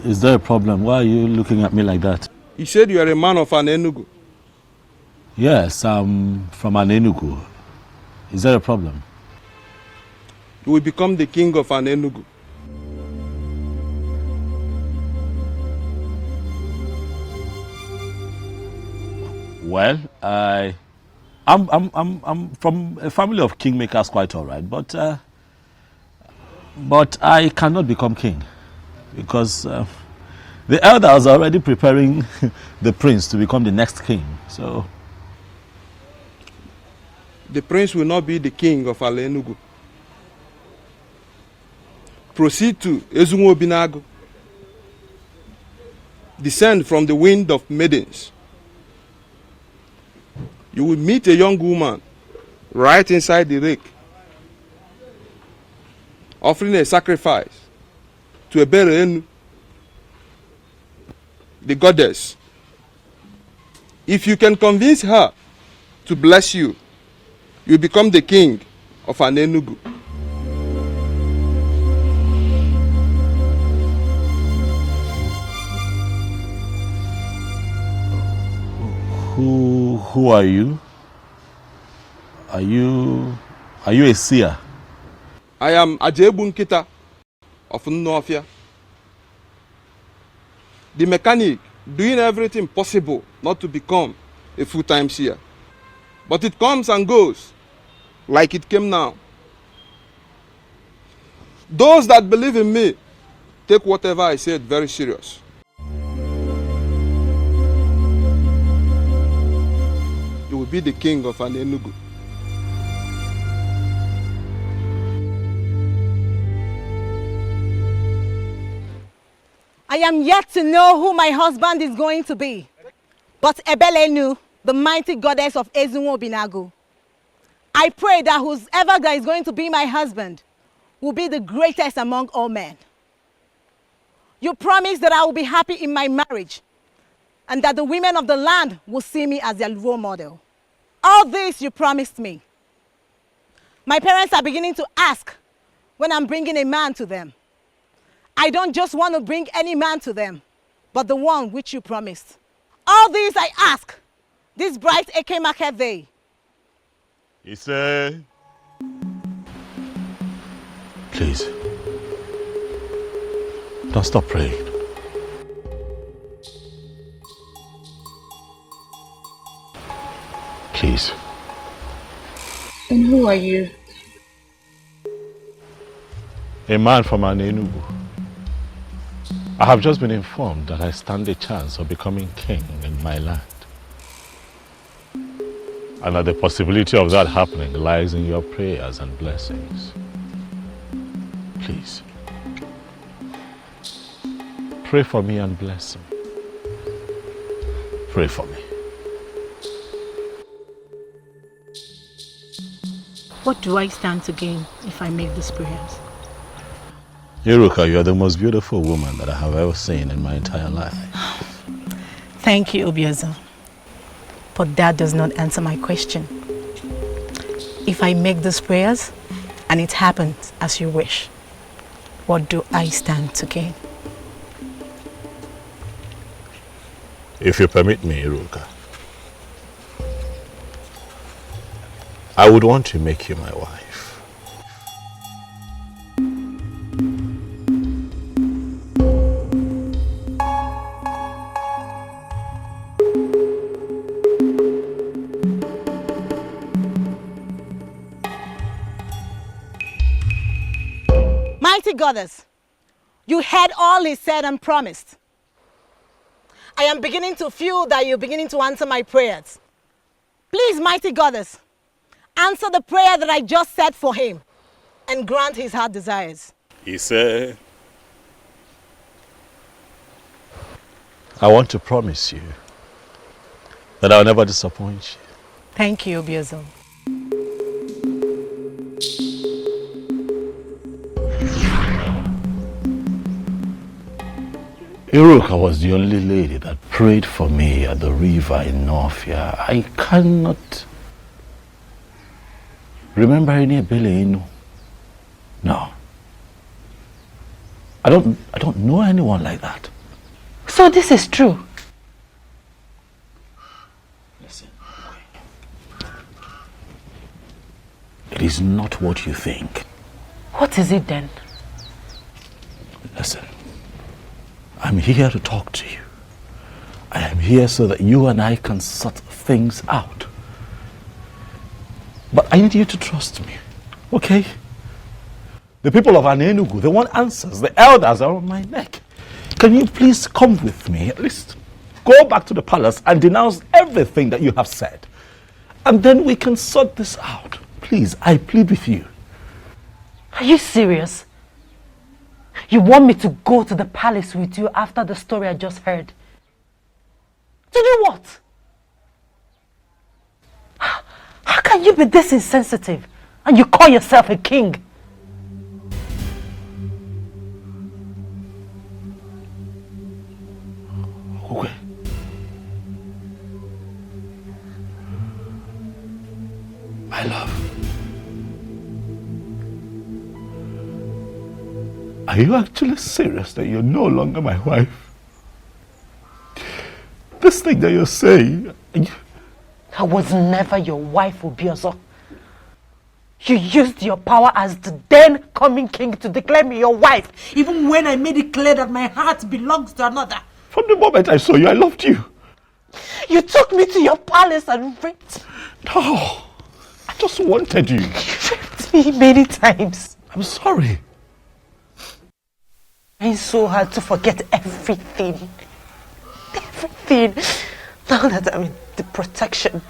Is there a problem? Why are you looking at me like that? You said you are a man of an Enugu. Yes, I'm from an Enugu. Is there a problem? You will become the king of an Enugu. Well, I'm from a family of kingmakers, quite all right, but I cannot become king because the elders are already preparing the prince to become the next king. So the prince will not be the king of Ala Enugu. Proceed to Ezunwo Binago. Descend from the wind of maidens. You will meet a young woman right inside the lake, offering a sacrifice to Ebere, the goddess. If you can convince her to bless you, you become the king of an Enugu. Who are you? Are you a seer? I am Ajebu Nkita of Nofia. The mechanic doing everything possible not to become a full-time seer. But it comes and goes like it came now. Those that believe in me take whatever I said very serious. You will be the king of an Enugu. I am yet to know who my husband is going to be. But Ebele knew, the mighty goddess of Ezunwo Binagu. I pray that whoever that is going to be my husband will be the greatest among all men. You promise that I will be happy in my marriage and that the women of the land will see me as their role model. All this you promised me. My parents are beginning to ask when I'm bringing a man to them. I don't just want to bring any man to them, but the one which you promised. All these I ask, this bright Eke market day. He said, please, don't stop praying. Please. And who are you? A man from an Enugu. I have just been informed that I stand a chance of becoming king in my land. And that the possibility of that happening lies in your prayers and blessings. Please, pray for me and bless me. Pray for me. What do I stand to gain if I make these prayers? Iruka, you are the most beautiful woman that I have ever seen in my entire life. Thank you, Obiezo. But that does not answer my question. If I make these prayers and it happens as you wish, what do I stand to gain? If you permit me, Iruka, I would want to make you my wife. Mighty goddess, you heard all he said and promised. I am beginning to feel that you're beginning to answer my prayers. Please, mighty goddess, answer the prayer that I just said for him and grant his heart desires. He said, I want to promise you that I'll never disappoint you. Thank you, Obiezo. Iruka was the only lady that prayed for me at the river in Nofia. I cannot remember any Ebele. No. I don't know anyone like that. So this is true? Listen. It is not what you think. What is it then? Listen. I'm here to talk to you. I am here so that you and I can sort things out. But I need you to trust me, okay? The people of Enugu, they want answers. The elders are on my neck. Can you please come with me? At least go back to the palace and denounce everything that you have said. And then we can sort this out. Please, I plead with you. Are you serious? You want me to go to the palace with you after the story I just heard? To do what? How can you be this insensitive and you call yourself a king? Okay. My love. Are you actually serious that you're no longer my wife? This thing that you're saying, I was never your wife, Obiozo. You used your power as the then coming king to declare me your wife, even when I made it clear that my heart belongs to another. From the moment I saw you, I loved you. You took me to your palace and raped. No, I just wanted you. You raped me many times. I'm sorry. It's so hard to forget everything. Everything. Now that I'm in the protection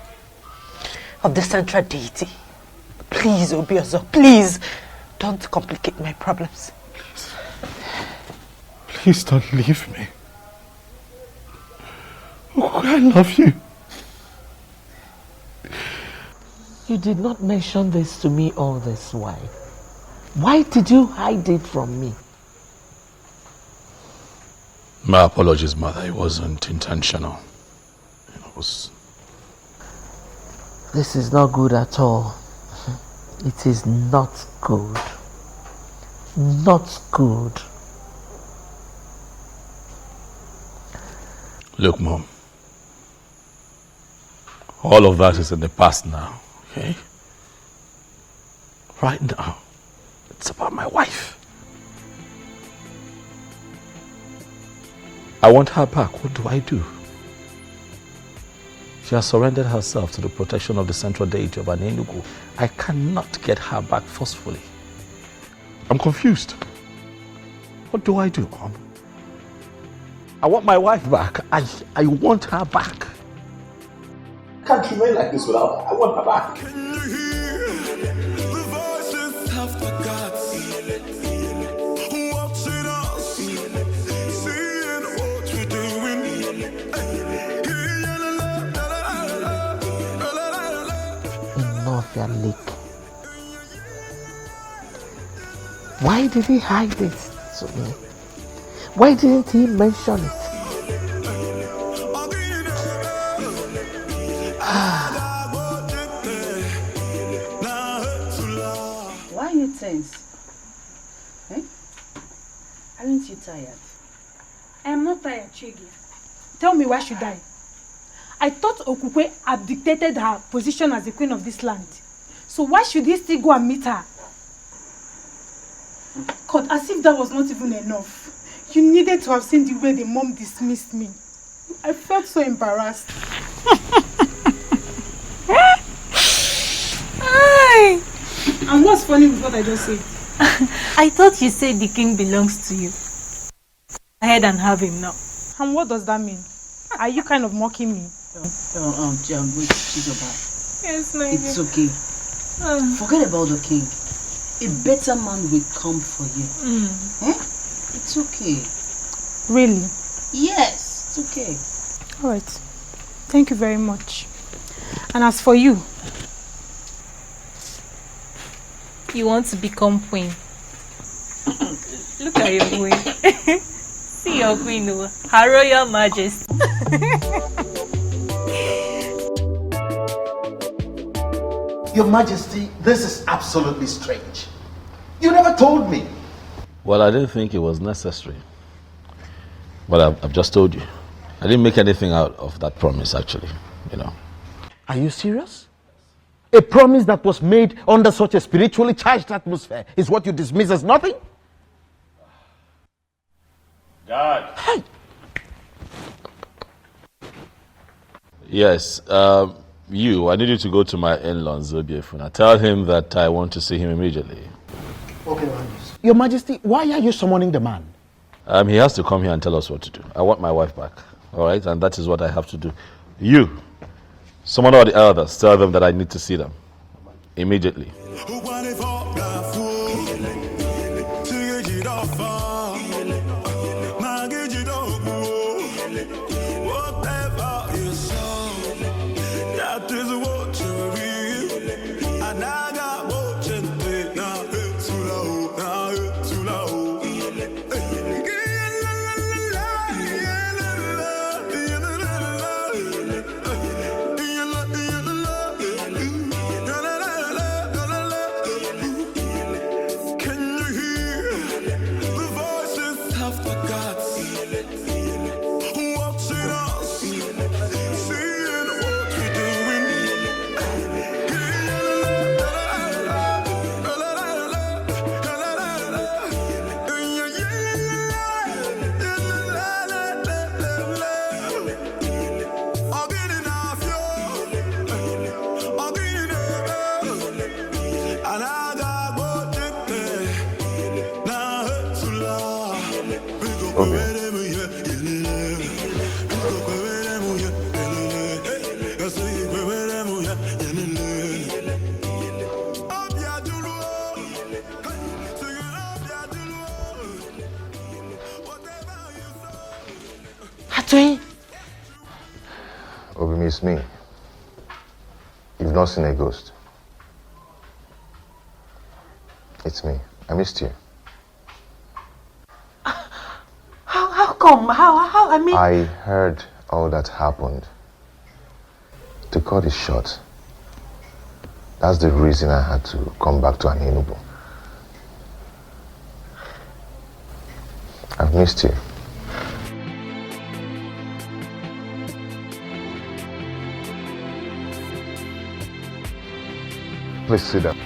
of the central deity. Please, Obiozo, please, don't complicate my problems. Please don't leave me. Oh, I love you. You did not mention this to me all this while. Why did you hide it from me? My apologies, Mother. It wasn't intentional. It was... This is not good at all. It is not good. Not good. Look, Mom. All of that is in the past now, okay? Right now, it's about my wife. I want her back. What do I do? She has surrendered herself to the protection of the central deity of Ini Edo. I cannot get her back forcefully. I'm confused. What do I do, Mom? I want my wife back. I want her back. I can't remain like this without her. I want her back. The voices of the gods watching us, seeing what we're doing. Enough, your leak. Why did he hide it to me? Why didn't he mention it? Why are you tense? Eh? Aren't you tired? I am not tired, Chigi. Tell me, why should I? I thought Okukwe abdicated her position as the queen of this land. So why should he still go and meet her? God, as if that was not even enough. You needed to have seen the way the mom dismissed me. I felt so embarrassed. And what's funny with what I just said? I thought you said the king belongs to you. Go ahead and have him now. And what does that mean? Are you kind of mocking me? Wait, Chizoba. Yes, my It's okay. Forget about the king. A better man will come for you. Eh? It's okay. Really? Yes, it's okay. Alright. Thank you very much. And as for you? You want to become queen. Look at your queen. See your queen, Her Royal Majesty. Your Majesty, this is absolutely strange. You never told me. Well, I didn't think it was necessary. But I've just told you. I didn't make anything out of that promise, actually, you know. Are you serious? A promise that was made under such a spiritually charged atmosphere is what you dismiss as nothing? God. Hey. Yes, I need you to go to my in-laws, Zobiefuna. Tell him that I want to see him immediately. Okay, Your Majesty, why are you summoning the man? He has to come here and tell us what to do. I want my wife back, all right? And that is what I have to do. You, summon all the elders, tell them that I need to see them immediately. It's me. You've not seen a ghost. It's me. I missed you. How come? How, I mean... I heard all that happened. The cut is short. That's the reason I had to come back to Enugu. I've missed you. Please sit down.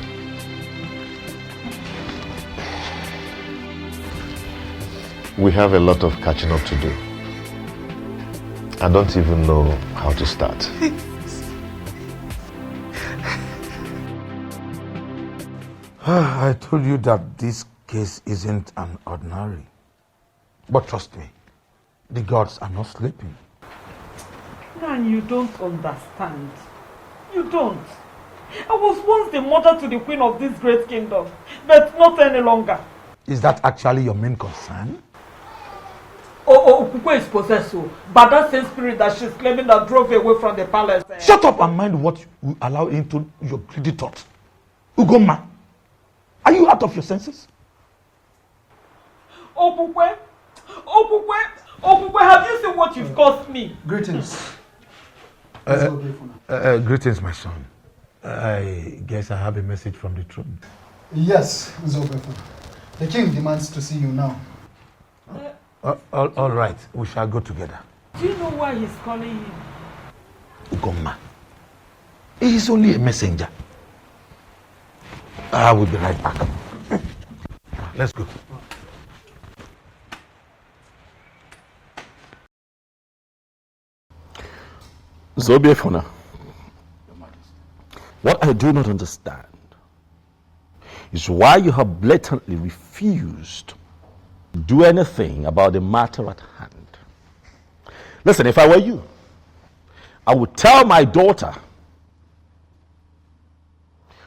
We have a lot of catching up to do. I don't even know how to start. I told you that this case isn't an ordinary. But trust me, the gods are not sleeping. Man, you don't understand. You don't. I was once the mother to the queen of this great kingdom, but not any longer. Is that actually your main concern? Okukwe is possessed by that same spirit that she's claiming that drove away from the palace. Shut up and mind what you allow into your greedy thoughts. Ugoma, are you out of your senses? Okukwe, have you seen what you've caused me? Greetings. Greetings, my son. I guess I have a message from the throne. Yes, Zobefo. The king demands to see you now. All right, we shall go together. Do you know why he's calling him? Ugoma, he is only a messenger. I will be right back. Let's go. Zobiefona, what I do not understand is why you have blatantly refused to do anything about the matter at hand. Listen, if I were you, I would tell my daughter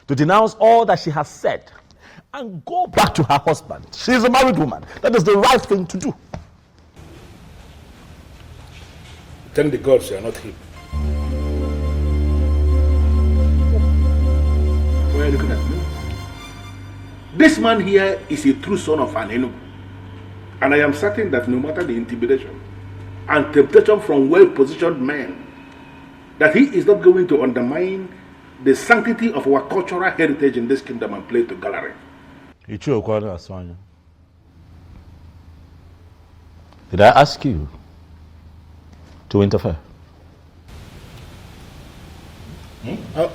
to denounce all that she has said and go back to her husband. She is a married woman. That is the right thing to do. Thank the gods you are not here. Why are you looking at me? This man here is a true son of an Enugu. And I am certain that no matter the intimidation and temptation from well-positioned men, that he is not going to undermine the sanctity of our cultural heritage in this kingdom and play to gallery. Did I ask you to interfere?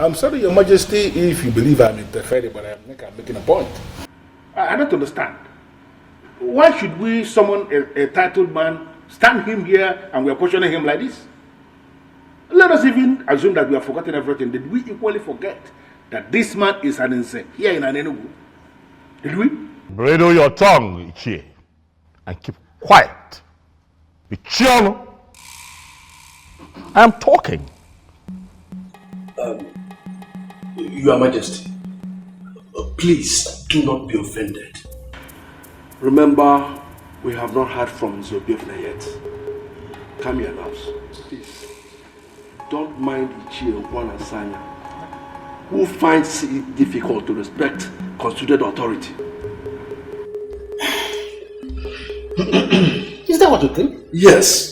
I'm sorry, Your Majesty, if you believe I'm interfering, but I'm making a point. I don't understand. Why should we summon a titled man, stand him here, and we are questioning him like this? Let us even assume that we have forgotten everything. Did we equally forget that this man is an insane here in Enugu? Did we? Bridle your tongue, Ichie, and keep quiet. Ichiano, I am talking. Your Majesty, please do not be offended. Remember, we have not heard from Zobiefna yet. Come here, loves. Please, don't mind Ichie Sanya, who finds it difficult to respect constituted authority. Is that what you think? Yes.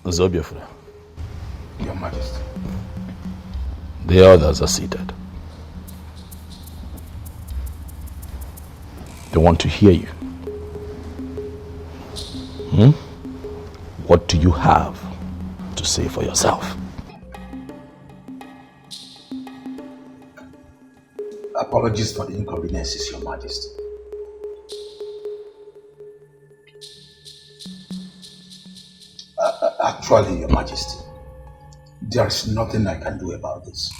Zobiefuna, Your Majesty. the others are seated. They want to hear you. What do you have to say for yourself? Apologies for the inconveniences, Your Majesty. Actually, Your Majesty, there is nothing I can do about this.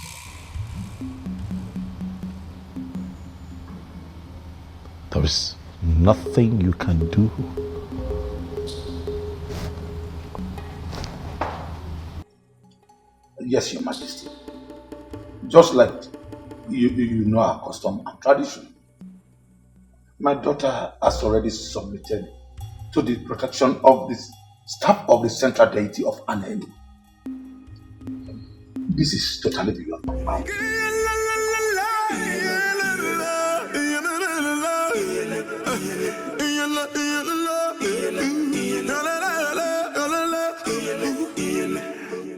There is nothing you can do. Yes, Your Majesty. Just like you know our custom and tradition. My daughter has already submitted to the protection of the staff of the central deity of Ini Edo. This is totally beyond my mind.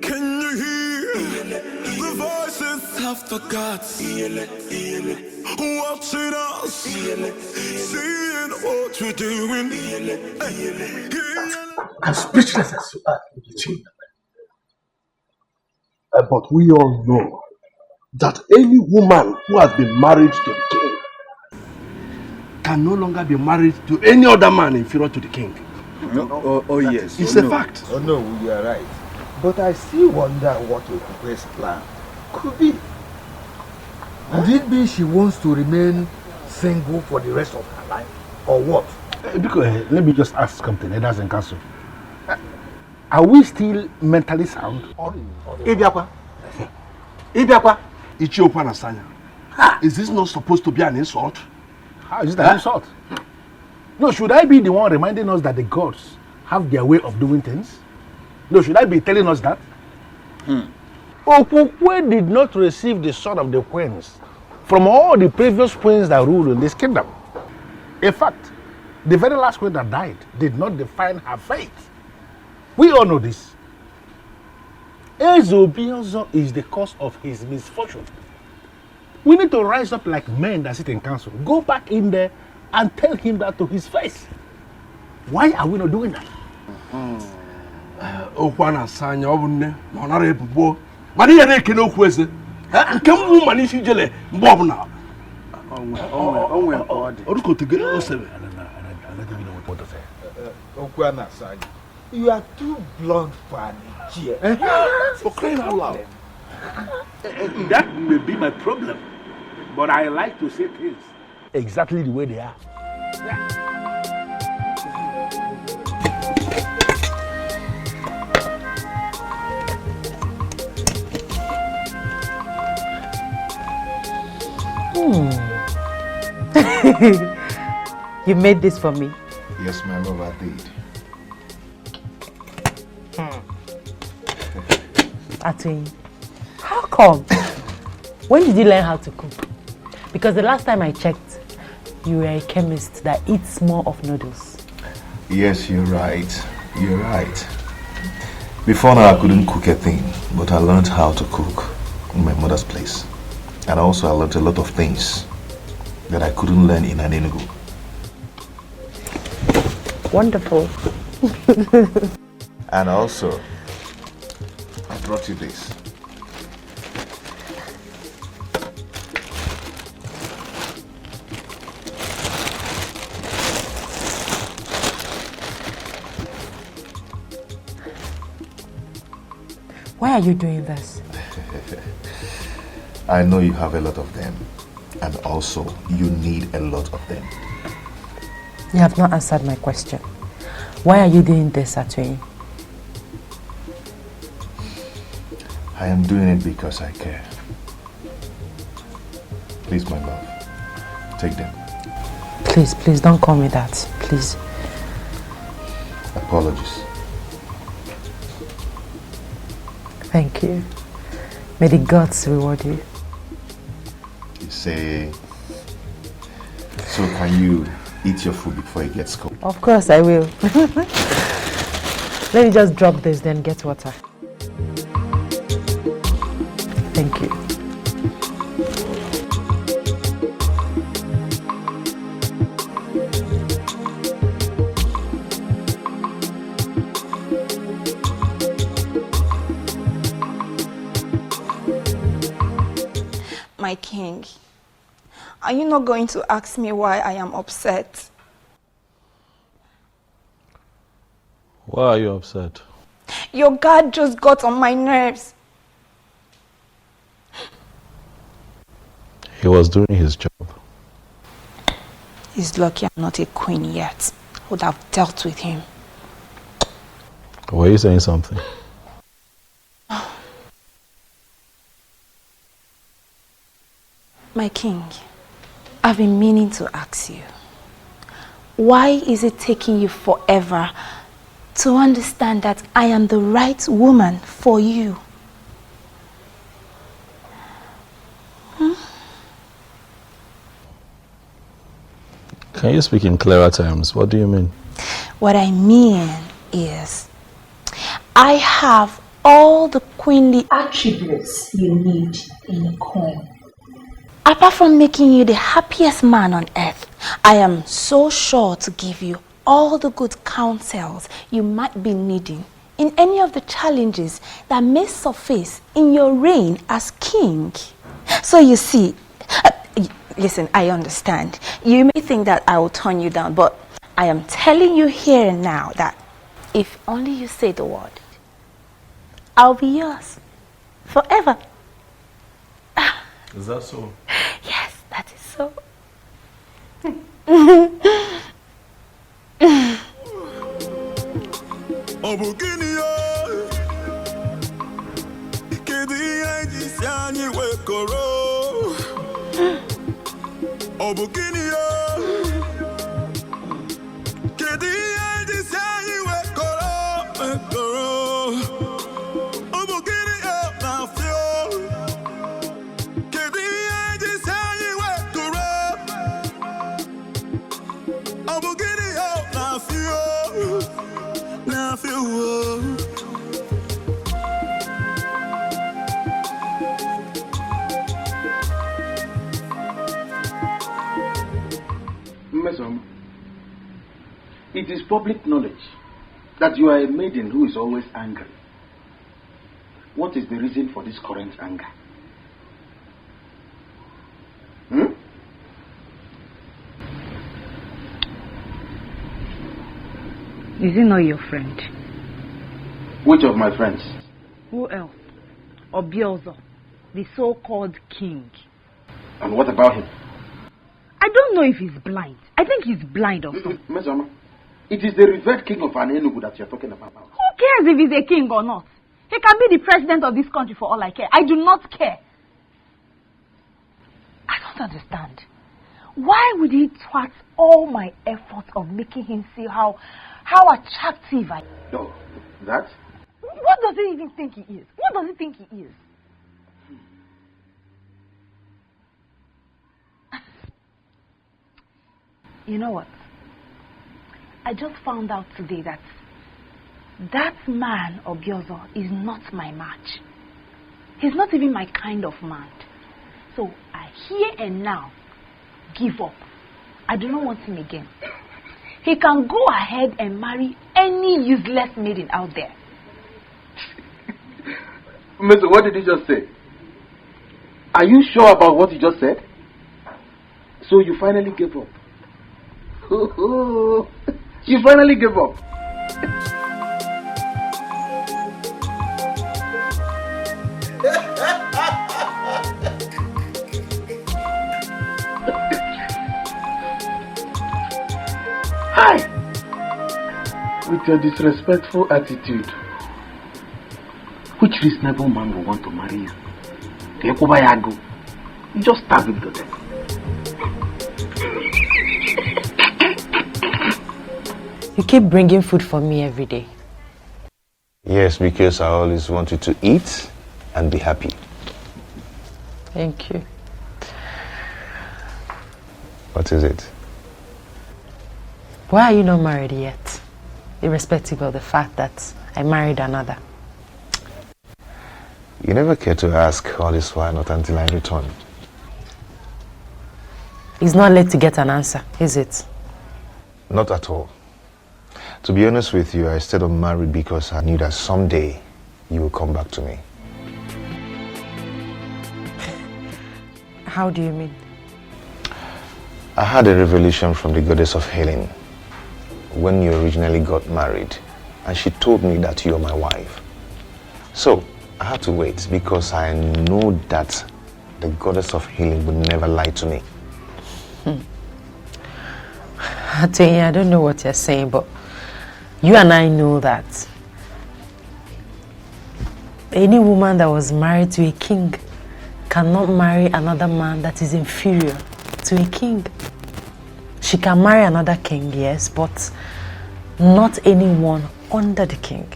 Can you hear the voices of the gods watching us, seeing what we're doing? I'm speechless as you are, Chief. But we all know that any woman who has been married to the king can no longer be married to any other man inferior to the king. Oh yes. It's a fact. Oh no, you are right. But I still wonder what Okupe's plan could be. Could it be she wants to remain single for the rest of her life? Or what? Because let me just ask something, Elders and Council. Are we still mentally sound? Ibiakwa. Ichiopa Nasanya. Is this not supposed to be an insult? How is it an insult? No, should I be the one reminding us that the gods have their way of doing things? No, should I be telling us that? Okukwe did not receive the sword of the queens from all the previous queens that ruled in this kingdom. In fact, the very last queen that died did not define her fate. We all know this. Ezobiozo is the cause of his misfortune. We need to rise up like men that sit in council. Go back in there and tell him that to his face. Why are we not doing that? Okwana Sanya obunne monara ebubo. Mani ya na-eke n'okwu eze. Nke mụ mani isi jele mgbe ọbụla. Orukotegere osebe. Okwana Sanya, you are too blunt for an idiot. For crying out loud. That may be my problem, but I like to say things exactly the way they are. You made this for me? Yes, my love, I did. Atwin, how come? When did you learn how to cook? Because the last time I checked, you were a chemist that eats more of noodles. Yes, you're right. You're right. Before now, I couldn't cook a thing, but I learned how to cook in my mother's place. And also, I learned a lot of things that I couldn't learn in an Enugu. Wonderful. And also, I brought you this. Why are you doing this? I know you have a lot of them, and also you need a lot of them. You have not answered my question. Why are you doing this, Atwin? I am doing it because I care. Please, my love, take them. Please, please don't call me that. Please. Apologies. Thank you. May the gods reward you. You say, so can you eat your food before it gets cold? Of course I will. Let me just drop this, then get water. Thank you. My king, are you not going to ask me why I am upset? Why are you upset? Your guard just got on my nerves. He was doing his job. He's lucky I'm not a queen yet. I would have dealt with him. Were you saying something? My king, I've been meaning to ask you. why is it taking you forever to understand that I am the right woman for you? Can you speak in clearer terms? What do you mean? What I mean is, I have all the queenly attributes you need in a queen. Apart from making you the happiest man on earth, I am so sure to give you all the good counsels you might be needing in any of the challenges that may surface in your reign as king. So you see, listen, I understand. You may think that I will turn you down, but I am telling you here and now that if only you say the word, I'll be yours forever. Is that so? Yes, that is so. It is public knowledge that you are a maiden who is always angry. What is the reason for this current anger? Is he not your friend? Which of my friends? Who else? Obiozo, the so-called king. And what about him? I don't know if he's blind. I think he's blind or something. Mesama, it is the revered king of Enugu that you're talking about. Who cares if he's a king or not? He can be the president of this country for all I care. I do not care. I don't understand. Why would he thwart all my efforts of making him see how attractive I am? No, that? What does he even think he is? What does he think he is? You know what? I just found out today that man, Obiozo, is not my match. He's not even my kind of man. So I here and now give up. I do not want him again. He can go ahead and marry any useless maiden out there. Mister, what did you just say? Are you sure about what you just said? So you finally gave up? You finally gave up? Hi! With your disrespectful attitude, which reasonable man will want to marry you? You just stab him to death. You keep bringing food for me every day. Yes, because I always want you to eat and be happy. Thank you. What is it? Why are you not married yet? Irrespective of the fact that I married another. You never care to ask all this while, not until I return. It's not late to get an answer, is it? Not at all. To be honest with you, I stayed unmarried because I knew that someday you will come back to me. How do you mean? I had a revelation from the goddess of healing when you originally got married, and she told me that you're my wife. So I had to wait because I know that the goddess of healing would never lie to me. I don't know what you're saying, but you and I know that any woman that was married to a king cannot marry another man that is inferior to a king. She can marry another king, yes, but not anyone under the king.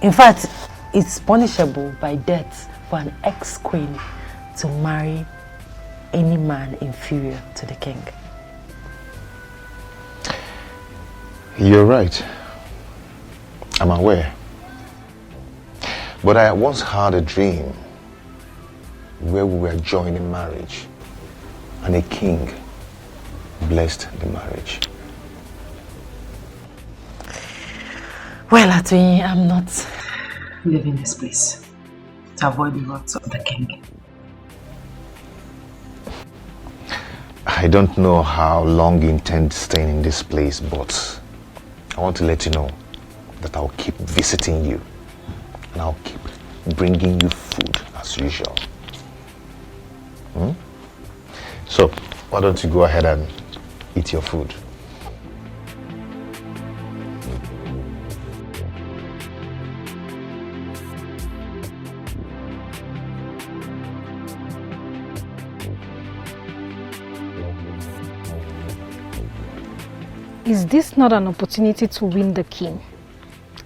In fact, it's punishable by death for an ex-queen to marry any man inferior to the king. You're right. I'm aware. But I once had a dream where we were joining marriage and a king blessed the marriage. Well, Atoyi, I'm not leaving this place to avoid the wrath of the king. I don't know how long you intend staying in this place, but I want to let you know that I'll keep visiting you and I'll keep bringing you food as usual. So, why don't you go ahead and eat your food? Is this not an opportunity to win the king?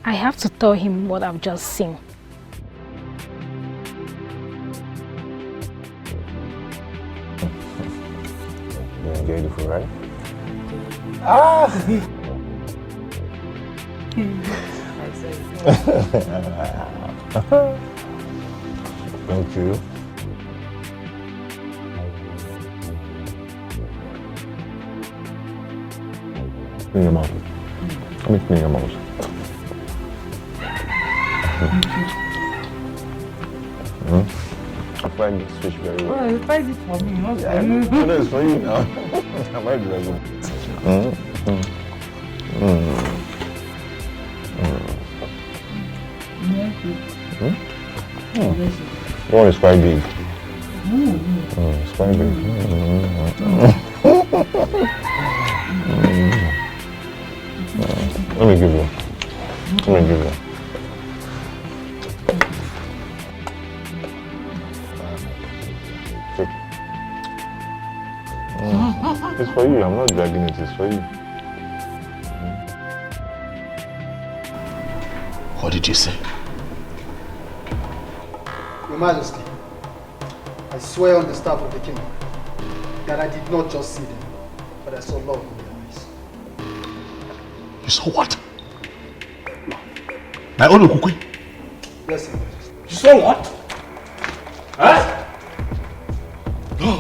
I have to tell him what I've just seen. You enjoy the food, right? Ah! Thank you. In your mouth. Let me clean your mouth. I find this fish very well. Oh, you find it for me, not Yeah, for you. no, it's for you now. I might be like The one is quite big. It's quite big. Let me give you. It's for you. I'm not dragging it. It's for you. What did you say? Your Majesty, I swear on the staff of the king that I did not just see them, but I saw love in their eyes. You saw what? My own Okukwe? Yes, Your Majesty. You saw what? Huh? No.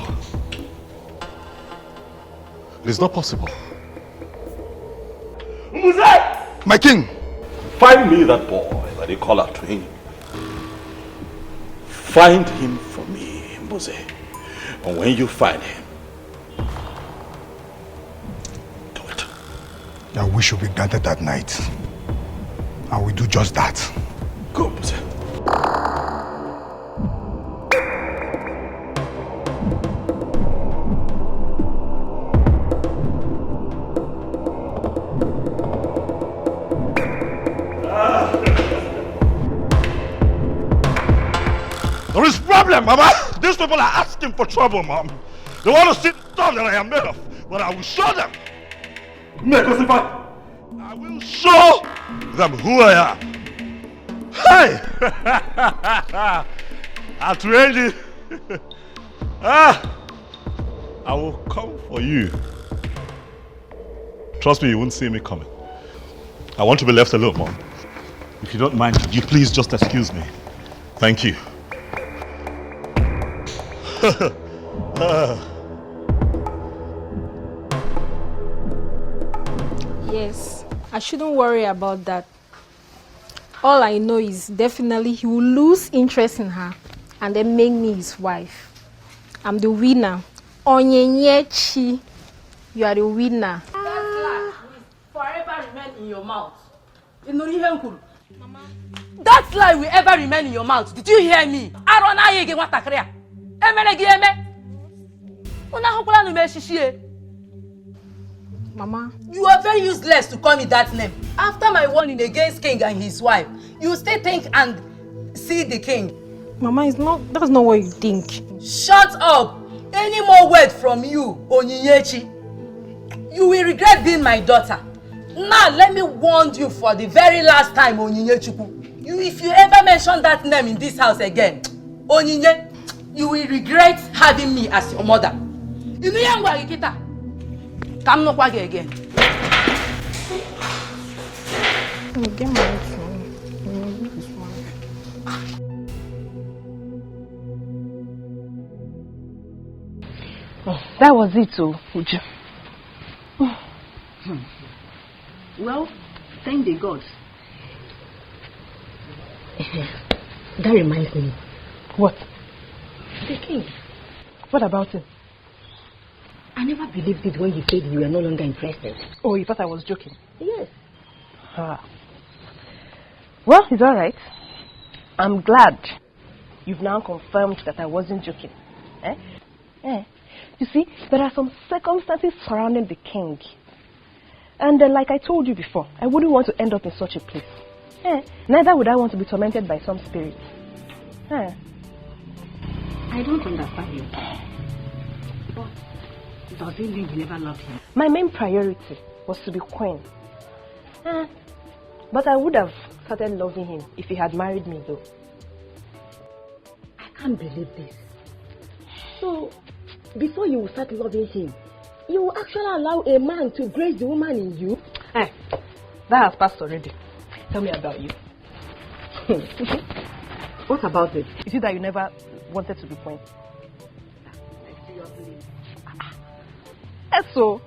It is not possible. Muzai! My king! Find me that boy that they call Atoyi. Find him for me, Mose. And when you find him, Your wish will be granted that night. I will do just that. Go, Mose. There is problem, Mama. These people are asking for trouble, Mom. They want to see the stuff that I am made of, but I will show them. I will show them who I am. Hey! Atoyi. I will come for you. Trust me, you won't see me coming. I want to be left alone, Mom. If you don't mind, could you please just excuse me? Thank you. Yes, I shouldn't worry about that. All I know is definitely he will lose interest in her and then make me his wife. I'm the winner. Onyenyechi, you are the winner. Forever remain in your mouth. That lie will ever remain in your mouth. Did you hear me? Mama, you are very useless to call me that name. After my warning against king and his wife, you still think and see the king. Mama, that's not what you think. Shut up! Any more word from you, Onyinyechi, You will regret being my daughter. Now, let me warn you for the very last time, Onyinye Chukwu. If you ever mention that name in this house again, Onyinye, you will regret having me as your mother. You know what Kita? Come no kwage again. Get married to me. That was it, Uju. Well, thank the gods. That reminds me. What? The king. What about him? I never believed it when you said you were no longer interested. Oh, you thought I was joking? Yes. Well, it's alright. I'm glad you've now confirmed that I wasn't joking. You see, there are some circumstances surrounding the king. And like I told you before, I wouldn't want to end up in such a place. Neither would I want to be tormented by some spirit. I don't understand you. But does it mean you never loved him? My main priority was to be queen. But I would have started loving him if he had married me, though. I can't believe this. So, before you start loving him, you will actually allow a man to grace the woman in you? That has passed already. Tell me about you. What about it? Is it that you never wanted to be queen? So,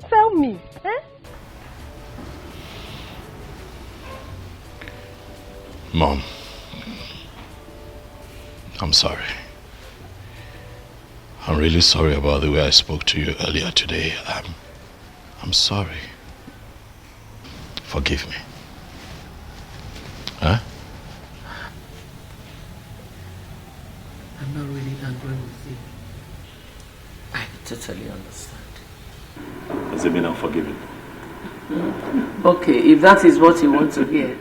tell me. Mom, I'm sorry. I'm really sorry about the way I spoke to you earlier today. I'm sorry. Forgive me. Huh? I'm not really angry with you. I totally understand. Does it mean I'm forgiven? Okay, if that is what you want to hear,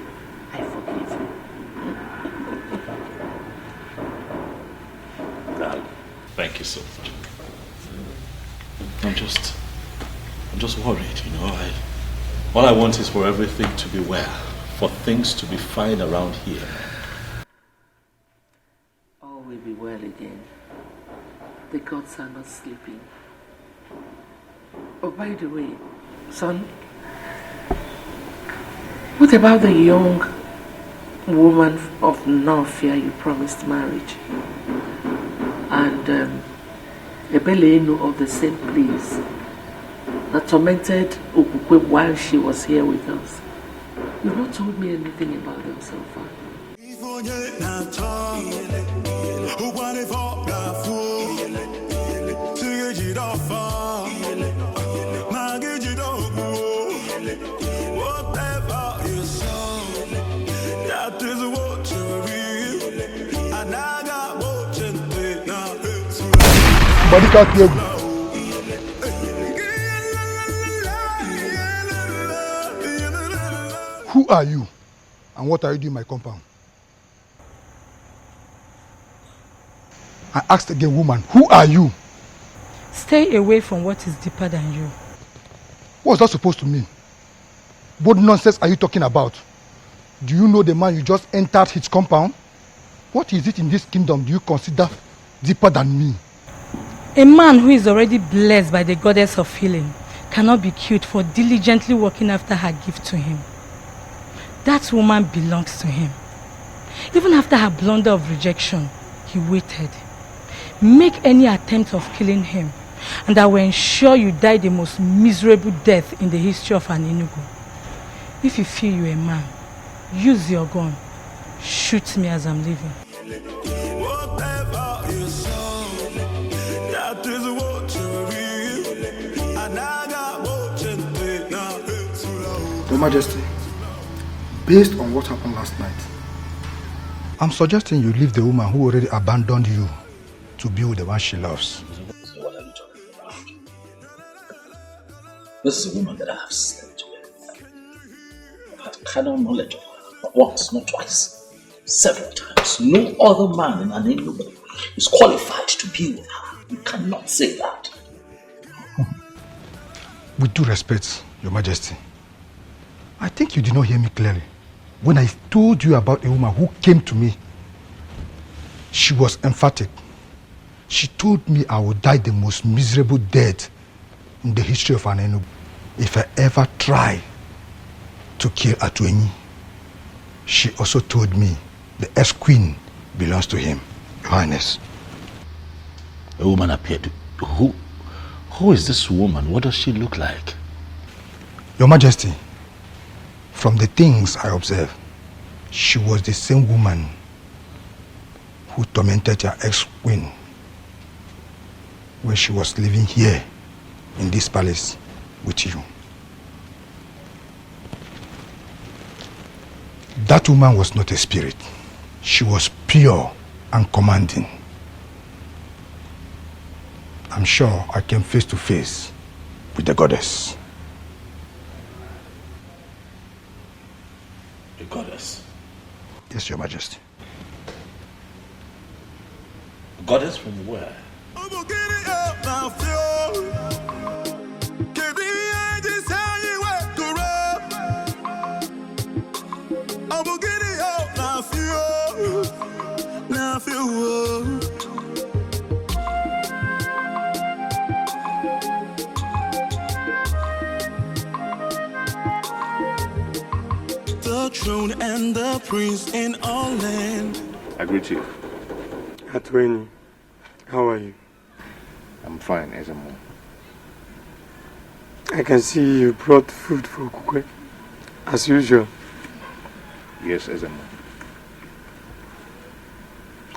I forgive you. Thank you so much. I'm just worried, you know. All I want is for everything to be well, for things to be fine around here. All will be well again. The gods are not sleeping. Oh, by the way, son, what about the young woman of Nofia you promised marriage? And Ebele Enu of the same place that tormented Okukwe while she was here with us. You've not told me anything about them so far. Who are you? And what are you doing in my compound? I asked again, woman, who are you? Stay away from what is deeper than you. What's that supposed to mean? What nonsense are you talking about? Do you know the man you just entered his compound? What is it in this kingdom do you consider deeper than me? A man who is already blessed by the goddess of healing cannot be killed for diligently working after her gift to him. That woman belongs to him. Even after her blunder of rejection, he waited. Make any attempt of killing him, and I will ensure you die the most miserable death in the history of an Enugu. If you feel you're a man, use your gun. Shoot me as I'm leaving. Your Majesty, based on what happened last night, I'm suggesting you leave the woman who already abandoned you to be with the one she loves. What are you talking about? This is a woman that I have slept with. I've had carnal knowledge of her. Not once, not twice. Several times. No other man in an Enugu is qualified to be with her. You cannot say that. With due respect, Your Majesty, I think you did not hear me clearly. When I told you about a woman who came to me, she was emphatic. She told me I would die the most miserable death in the history of Anenu if I ever try to kill Atuenyi. She also told me the ex-queen belongs to him, Your Highness. A woman appeared. Who is this woman? What does she look like? Your Majesty, from the things I observed, she was the same woman who tormented your ex-queen when she was living here in this palace with you. That woman was not a spirit. She was pure and commanding. I'm sure I came face to face with the goddess. The goddess? Yes, Your Majesty. Goddess from where? The throne and the prince in all land. I greet you. Atweni, how are you? I'm fine, Ezemo. I can see you brought food for Kukwe, as usual. Yes, Ezemo.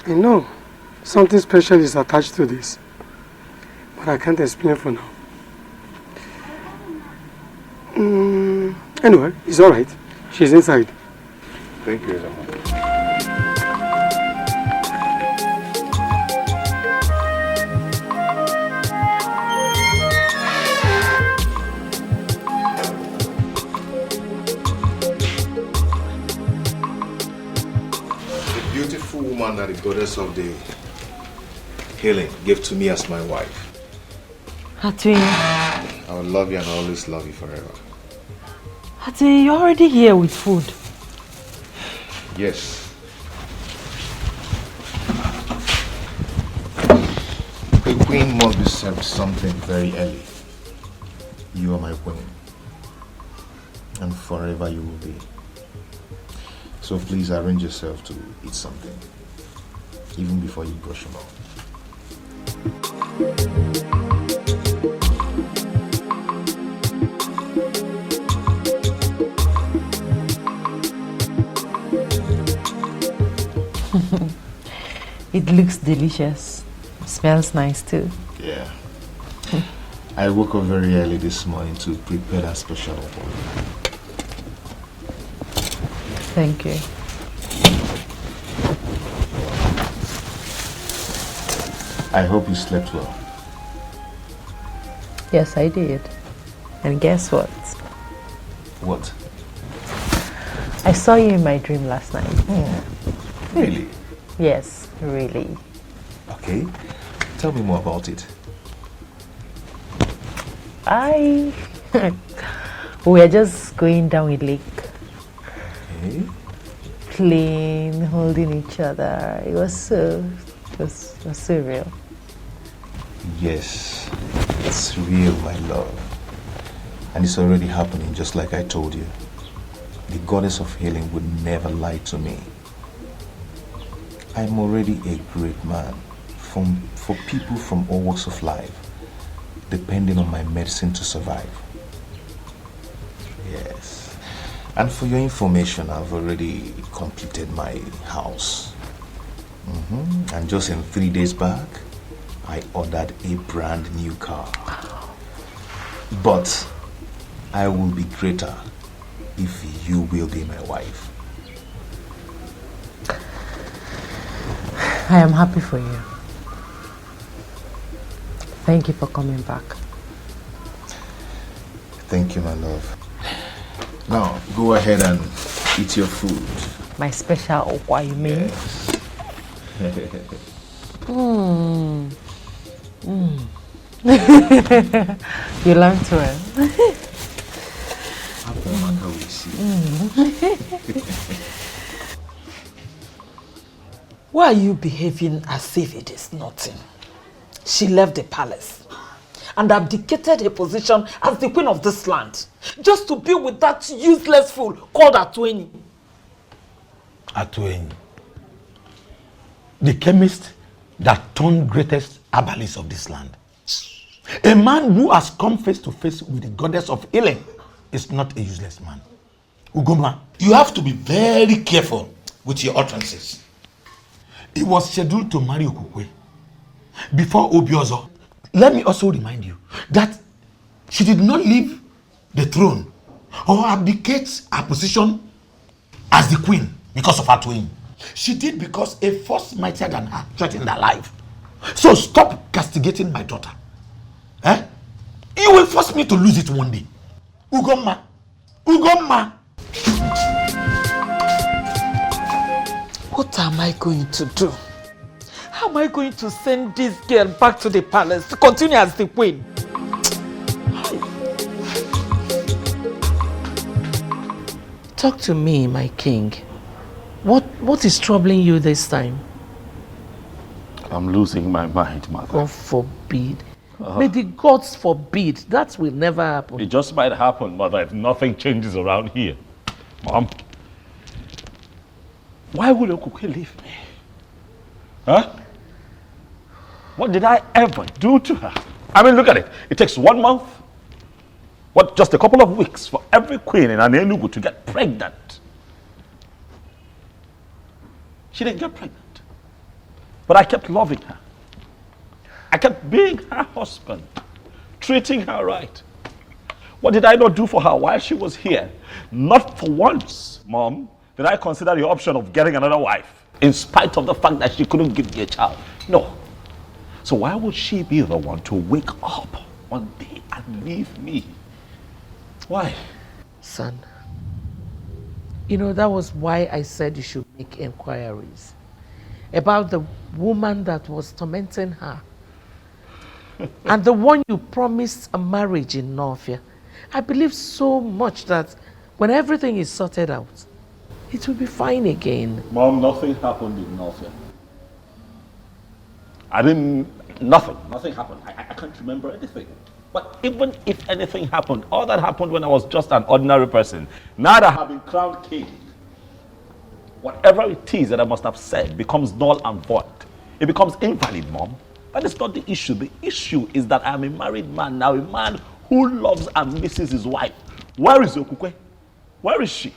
I know something special is attached to this, but I can't explain for now. Anyway, it's alright. She's inside. Thank you, Ezemo. Beautiful woman that the goddess of the healing gave to me as my wife. Atwi, I will love you and always love you forever. Atwi, you're already here with food. Yes. The queen must be served something very early. You are my queen. And forever you will be. So please arrange yourself to eat something, even before you brush your mouth. It looks delicious. Smells nice too. Yeah. I woke up very early this morning to prepare that special one. Thank you. I hope you slept well. Yes, I did. And guess what? What? I saw you in my dream last night. Really? Yes, really. Okay. Tell me more about it. We were just going down a lake. Okay. Playing, holding each other. It was so real. Yes, it's real, my love. And it's already happening, just like I told you. The goddess of healing would never lie to me. I'm already a great man for people from all walks of life, depending on my medicine to survive. Yes. And for your information, I've already completed my house. And just in 3 days back, I ordered a brand new car. But I will be greater if you will be my wife. I am happy for you. Thank you for coming back. Thank you, my love. Now, go ahead and eat your food. My special okwa, you mean? Yes. You learned well. Why are you behaving as if it is nothing? She left the palace and abdicated her position as the queen of this land just to be with that useless fool called Atueni. Atueni. The chemist that turned greatest herbalist of this land. A man who has come face to face with the goddess of healing is not a useless man. Ugoma, you have to be very careful with your utterances. He was scheduled to marry Okukwe before Obiozo. Let me also remind you that she did not leave the throne or abdicate her position as the queen because of her twin. She did because a force mightier than her threatened her life. So stop castigating my daughter. Eh? You will force me to lose it one day. Ugoma. Ugoma. What am I going to do? How am I going to send this girl back to the palace to continue as the queen? Talk to me, my king. What is troubling you this time? I'm losing my mind, mother. God forbid. May the gods forbid. That will never happen. It just might happen, mother, if nothing changes around here. Mom, why would Okuke leave me? Huh? What did I ever do to her? I mean, look at it. It takes 1 month, just a couple of weeks for every queen in Enugu to get pregnant. She didn't get pregnant. But I kept loving her. I kept being her husband, treating her right. What did I not do for her while she was here? Not for once, Mom, did I consider the option of getting another wife, in spite of the fact that she couldn't give me a child. No. So why would she be the one to wake up one day and leave me? Why? Son, you know, that was why I said you should make inquiries about the woman that was tormenting her and the one you promised a marriage in Northia. I believe so much that when everything is sorted out, it will be fine again. Mom, nothing happened in Northia. Nothing happened. I can't remember anything. But even if anything happened, all that happened when I was just an ordinary person. Now that I have been crowned king, whatever it is that I must have said becomes null and void. It becomes invalid, Mom. That is not the issue. The issue is that I'm a married man now, a man who loves and misses his wife. Where is Okukwe? Where is she?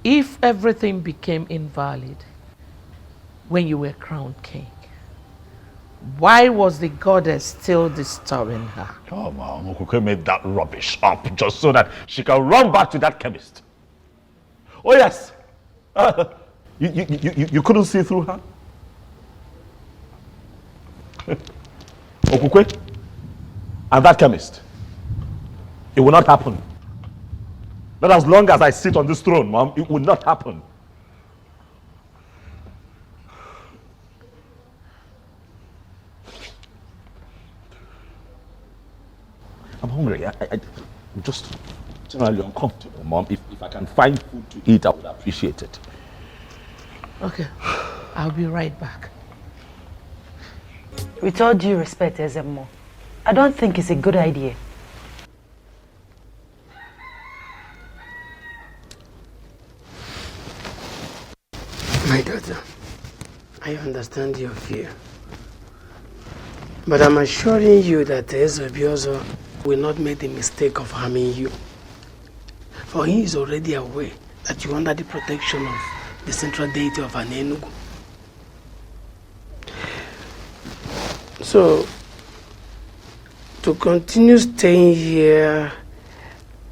If everything became invalid when you were crowned king, why was the goddess still disturbing her? Oh, Mom, Okukwe made that rubbish up just so that she can run back to that chemist. Oh, yes. You couldn't see through her? Okukwe and that chemist. It will not happen. Not as long as I sit on this throne, Mom. It will not happen. I'm hungry. I'm just generally uncomfortable, Mom. If I can find food to eat, I would appreciate it. Okay, I'll be right back. With all due respect, Ezemo, I don't think it's a good idea. My daughter, I understand your fear. But I'm assuring you that Ezebiozo will not make the mistake of harming you. For he is already aware that you are under the protection of the central deity of Enugu. So, to continue staying here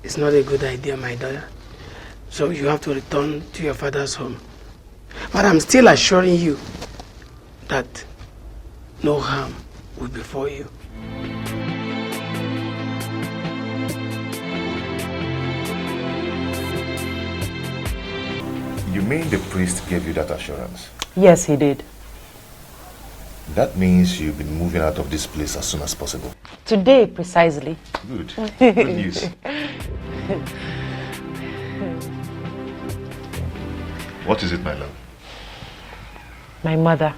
is not a good idea, my daughter. So you have to return to your father's home. But I'm still assuring you that no harm will befall you. You mean the priest gave you that assurance? Yes, he did. That means you'll be moving out of this place as soon as possible. Today, precisely. Good. Good news. What is it, my love? My mother.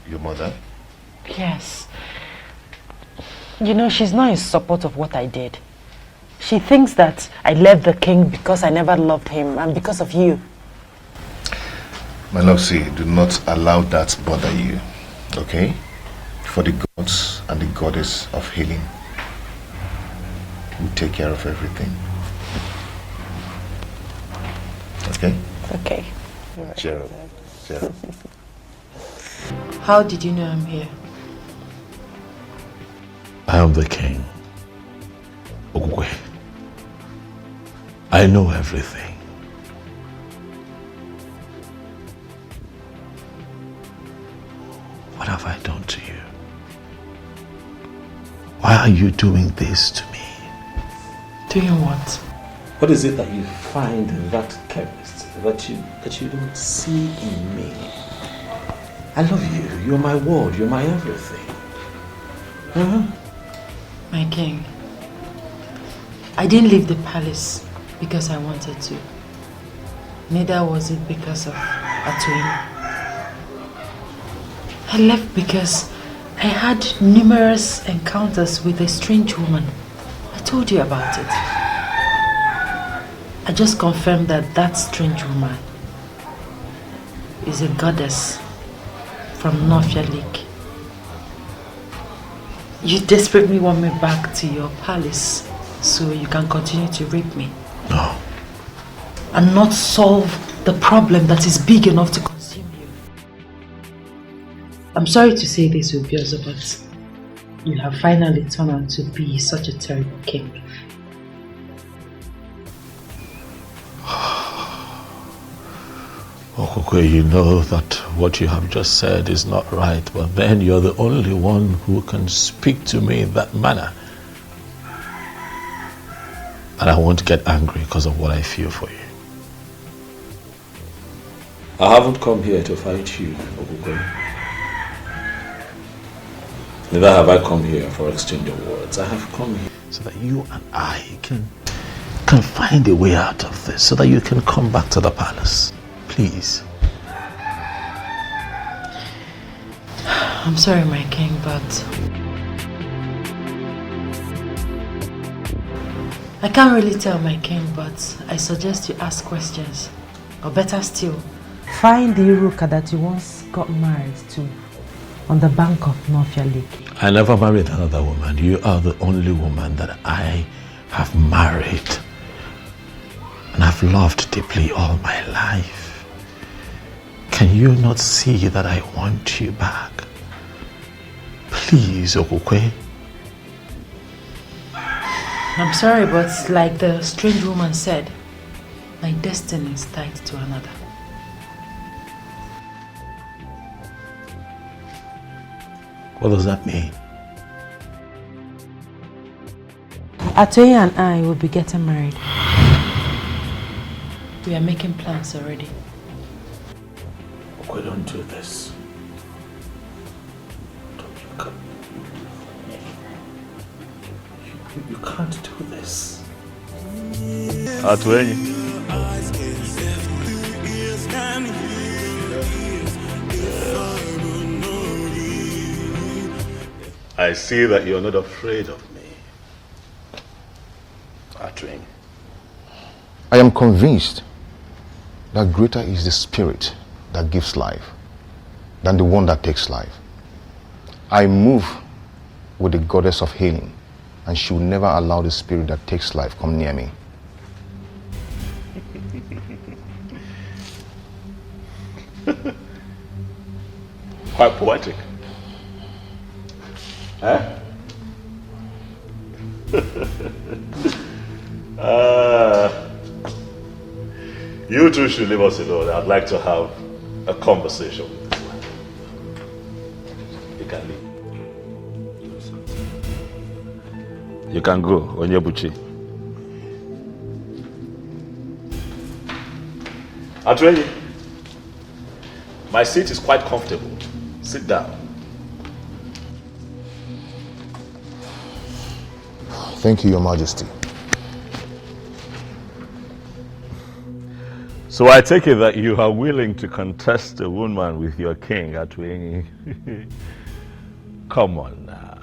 Your mother? Yes. You know, she's not in support of what I did. She thinks that I left the king because I never loved him and because of you. My love, see, do not allow that bother you, okay? For the gods and the goddess of healing will take care of everything. Okay? Okay. Gerald. Gerald. How did you know I'm here? I am the king. Ogwe. I know everything. What have I done to you? Why are you doing this to me? Doing what? What is it that you find in that chemist that you don't see in me? I love you. You're my world. You're my everything. My king, I didn't leave the palace because I wanted to. Neither was it because of Atoyin. I left because I had numerous encounters with a strange woman. I told you about it. I just confirmed that that strange woman is a goddess from Nofia Lake. You desperately want me back to your palace so you can continue to rape me. No. And not solve the problem that is big enough to consume you. I'm sorry to say this, Ubiozo, but you have finally turned out to be such a terrible king. Okokwe, you know that what you have just said is not right, but then you're the only one who can speak to me in that manner. And I won't get angry because of what I feel for you. I haven't come here to fight you, Okokwe. Neither have I come here for exchange of words. I have come here so that you and I can find a way out of this, so that you can come back to the palace. Please. I'm sorry, my king, but I can't really tell, my king, but I suggest you ask questions. Or better still, find the Iruka that you once got married to on the bank of Nofia Lake. I never married another woman. You are the only woman that I have married. And I've loved deeply all my life. Can you not see that I want you back? Please, Okokwe. I'm sorry, but like the strange woman said, my destiny is tied to another. What does that mean? Atoye and I will be getting married. We are making plans already. Okay, don't do this. You can't do this. Atoye. I see that you're not afraid of me. Atoye. I am convinced that greater is the spirit that gives life than the one that takes life. I move with the goddess of healing, and she will never allow the spirit that takes life come near me. Quite poetic. Huh? You two should leave us alone. I'd like to have a conversation with this man. You can leave. You can go, Onyebuchi. Atoye, my seat is quite comfortable. Sit down. Thank you, Your Majesty. So I take it that you are willing to contest a woman with your king at Ini. Come on now.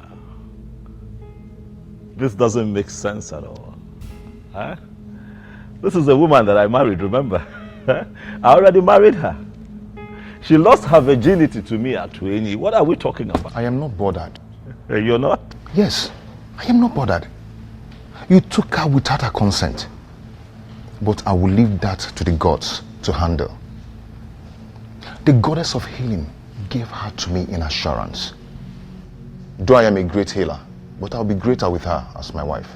This doesn't make sense at all. Huh? This is a woman that I married, remember? I already married her. She lost her virginity to me at Ini. What are we talking about? I am not bothered. You're not? Yes, I am not bothered. You took her without her consent. But I will leave that to the gods to handle. The goddess of healing gave her to me in assurance. Though I am a great healer, but I'll be greater with her as my wife.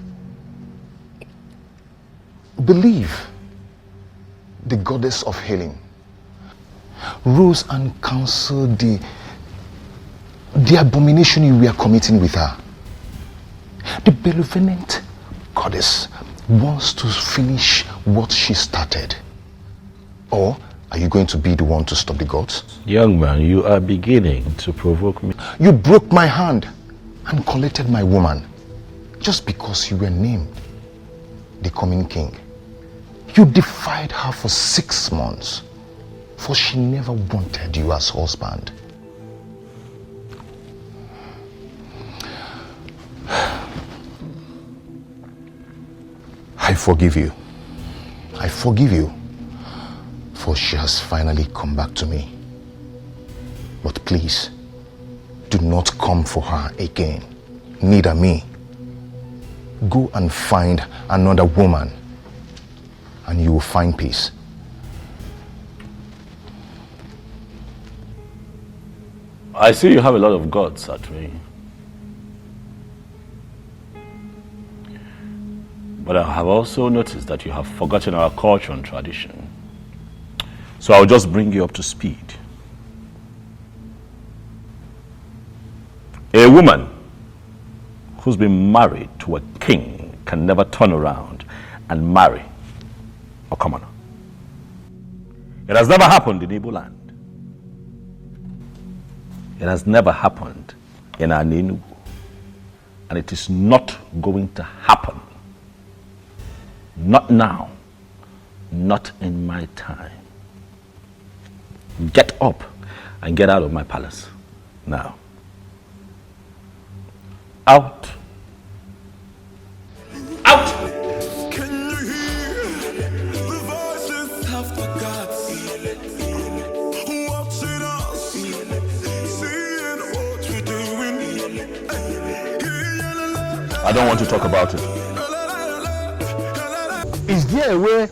Believe the goddess of healing rose and counseled the abomination you were committing with her. The benevolent goddess wants to finish what she started. Or are you going to be the one to stop the gods? Young man, you are beginning to provoke me. You broke my hand and collected my woman just because you were named the coming king. You defied her for 6 months, for she never wanted you as husband. I forgive you. I forgive you, for she has finally come back to me. But please, do not come for her again, neither me. Go and find another woman, and you will find peace. I see you have a lot of gods at me. But I have also noticed that you have forgotten our culture and tradition. So I'll just bring you up to speed. A woman who's been married to a king can never turn around and marry a commoner. It has never happened in Igbo land. It has never happened in Enugu. And it is not going to happen. Not now. Not in my time. Get up and get out of my palace now. Out. Out. Can you hear the voices of the gods watching us, seeing what we're doing? I don't want to talk about it. Is there a way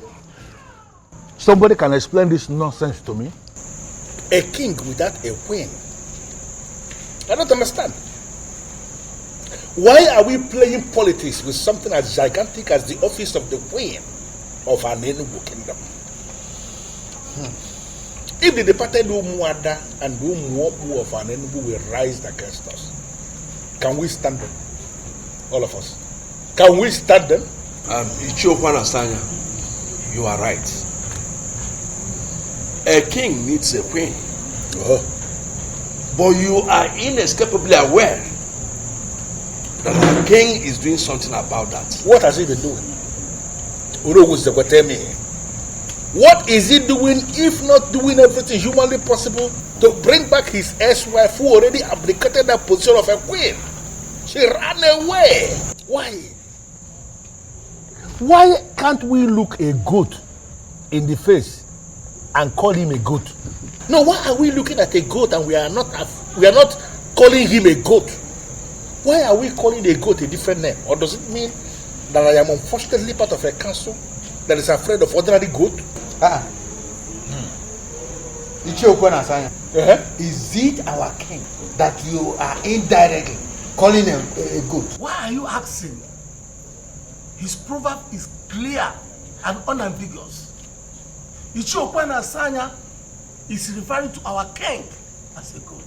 somebody can explain this nonsense to me? A king without a queen? I don't understand. Why are we playing politics with something as gigantic as the office of the queen of an Enugu kingdom? If the departed Umuada and Umuobu of an Enugu will rise against us, can we stand them? All of us. Can we stand them? Ichokwana Sanya, you are right. A king needs a queen. But you are inescapably aware that the king is doing something about that. What has he been doing? What is he doing if not doing everything humanly possible to bring back his ex-wife who already abdicated that position of a queen? She ran away. Why? Why can't we look a goat in the face and call him a goat? No, why are we looking at a goat and we are not calling him a goat? Why are we calling a goat a different name? Or does it mean that I am unfortunately part of a council that is afraid of ordinary goat? Is it our king that you are indirectly calling a goat? Why are you asking? His proverb is clear and unambiguous. Ichiokwana Sanya is referring to our king as a goat.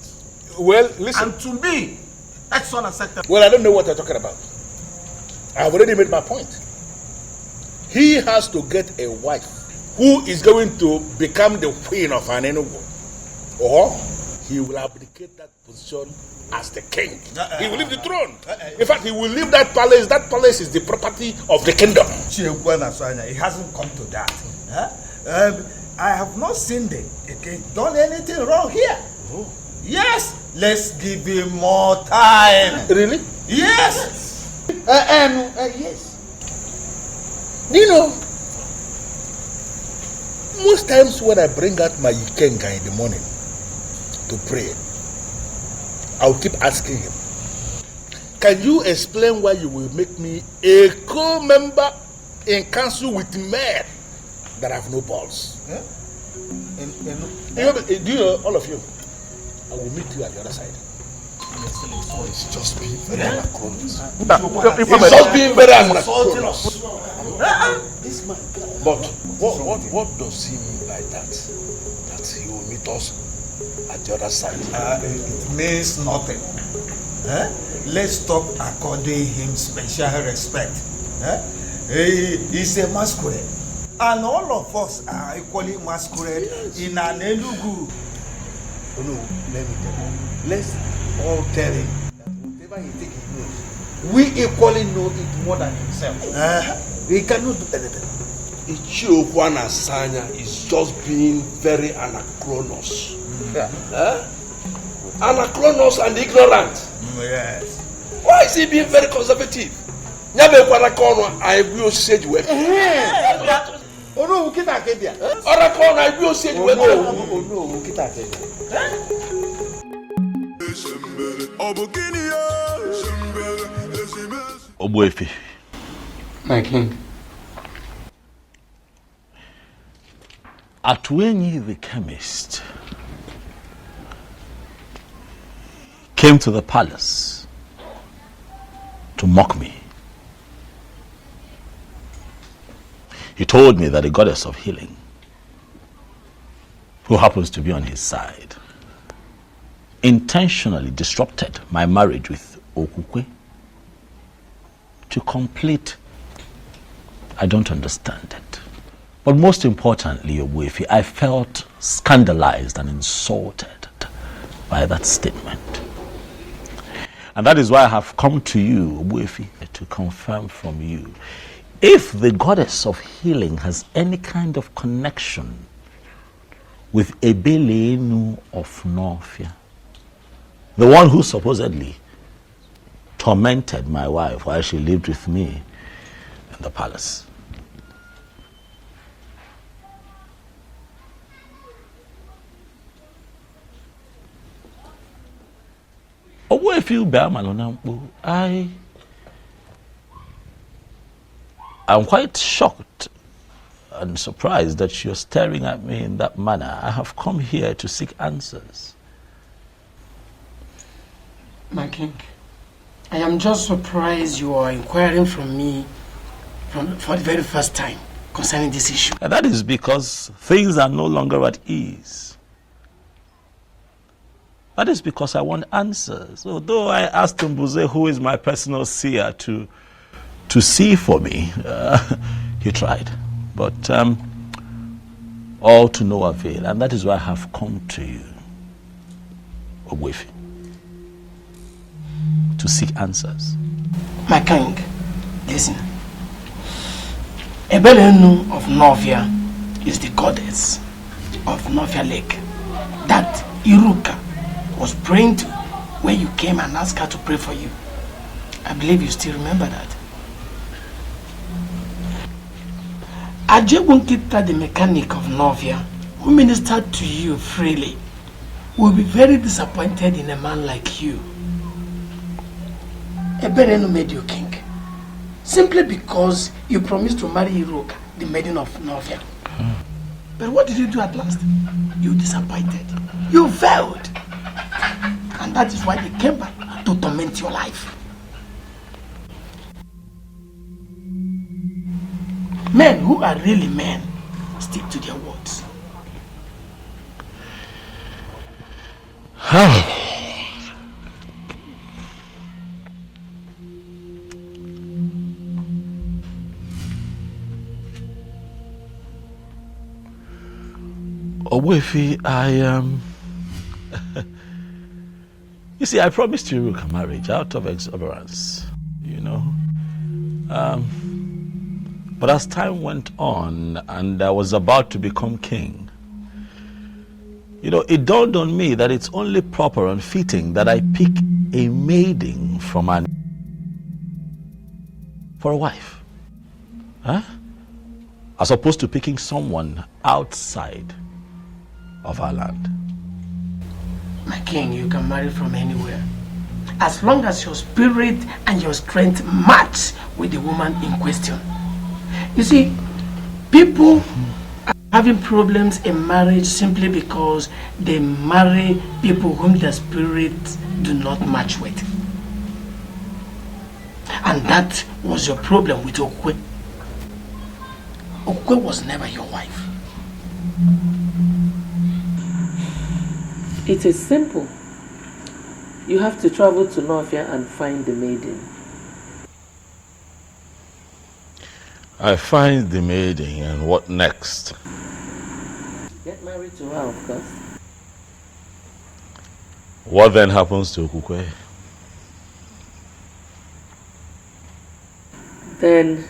Well, listen. And to me, that's unacceptable. Well, I don't know what you're talking about. I've already made my point. He has to get a wife who is going to become the queen of an Enugu. Or he will abdicate that position as the king. He will leave the throne. In fact, he will leave that palace. That palace is the property of the kingdom. It hasn't come to that. I have not seen the king done anything wrong here. Oh. Yes, let's give him more time. Really? Yes. Yes. You know, most times when I bring out my Ikenga in the morning to pray, I'll keep asking him, can you explain why you will make me a co-member in council with men that have no balls? Huh? Do you know, all of you, I will meet you at the other side. It's just being very anachronous. It's just being very anachronous. But what does he mean by that? That he will meet us at the other side? It means nothing. Let's stop according him special respect. He's a masquerade. And all of us are equally masquerade in an Elugu. Oh no, let me tell you. Let's all tell him that whatever he thinks he knows, we equally know it more than himself. He cannot do anything. Ichiokwana Sanya is just being very anachronous. Anachronous and ignorant. Yes. Why is he being very conservative? I will say you. Oh no, kita kebia. Ora kon I will say you. Oh no, kita kebia. Obuefi. My king. Atwenyi the chemist came to the palace to mock me. He told me that the goddess of healing, who happens to be on his side, intentionally disrupted my marriage with Okukwe to complete. I don't understand it. But most importantly, Obuefi, I felt scandalized and insulted by that statement. And that is why I have come to you, Obuefi, to confirm from you if the goddess of healing has any kind of connection with Ebelenu of Norfia, the one who supposedly tormented my wife while she lived with me in the palace. If you bear I am quite shocked and surprised that you're staring at me in that manner. I have come here to seek answers. My king, I am just surprised you are inquiring from me for the very first time concerning this issue. And that is because things are no longer at ease. That is because I want answers. Although I asked Mbuze, who is my personal seer, to see for me, he tried. But all to no avail. And that is why I have come to you, Ogwefi, to seek answers. My king, listen. Ebelenu of Novia is the goddess of Novia Lake. That Iruka was praying to when you came and asked her to pray for you. I believe you still remember that. Ajebunkita, the mechanic of Novia, who ministered to you freely, will be very disappointed in a man like you. Eberenu made you king, simply because you promised to marry Iroka, the maiden of Novia. But what did you do at last? You disappointed. You failed. And that is why they came back to torment your life. Men who are really men stick to their words. Ogwefi, I am You see, I promised you a marriage out of exuberance, you know. But as time went on and I was about to become king, you know, it dawned on me that it's only proper and fitting that I pick a maiden from an for a wife. Huh? As opposed to picking someone outside of our land. My king, you can marry from anywhere. As long as your spirit and your strength match with the woman in question. You see, people are having problems in marriage simply because they marry people whom their spirits do not match with. And that was your problem with Okwe. Okwe was never your wife. It is simple. You have to travel to Nofia and find the maiden. I find the maiden, and what next? Get married to her, of course. What then happens to Okukwe? Then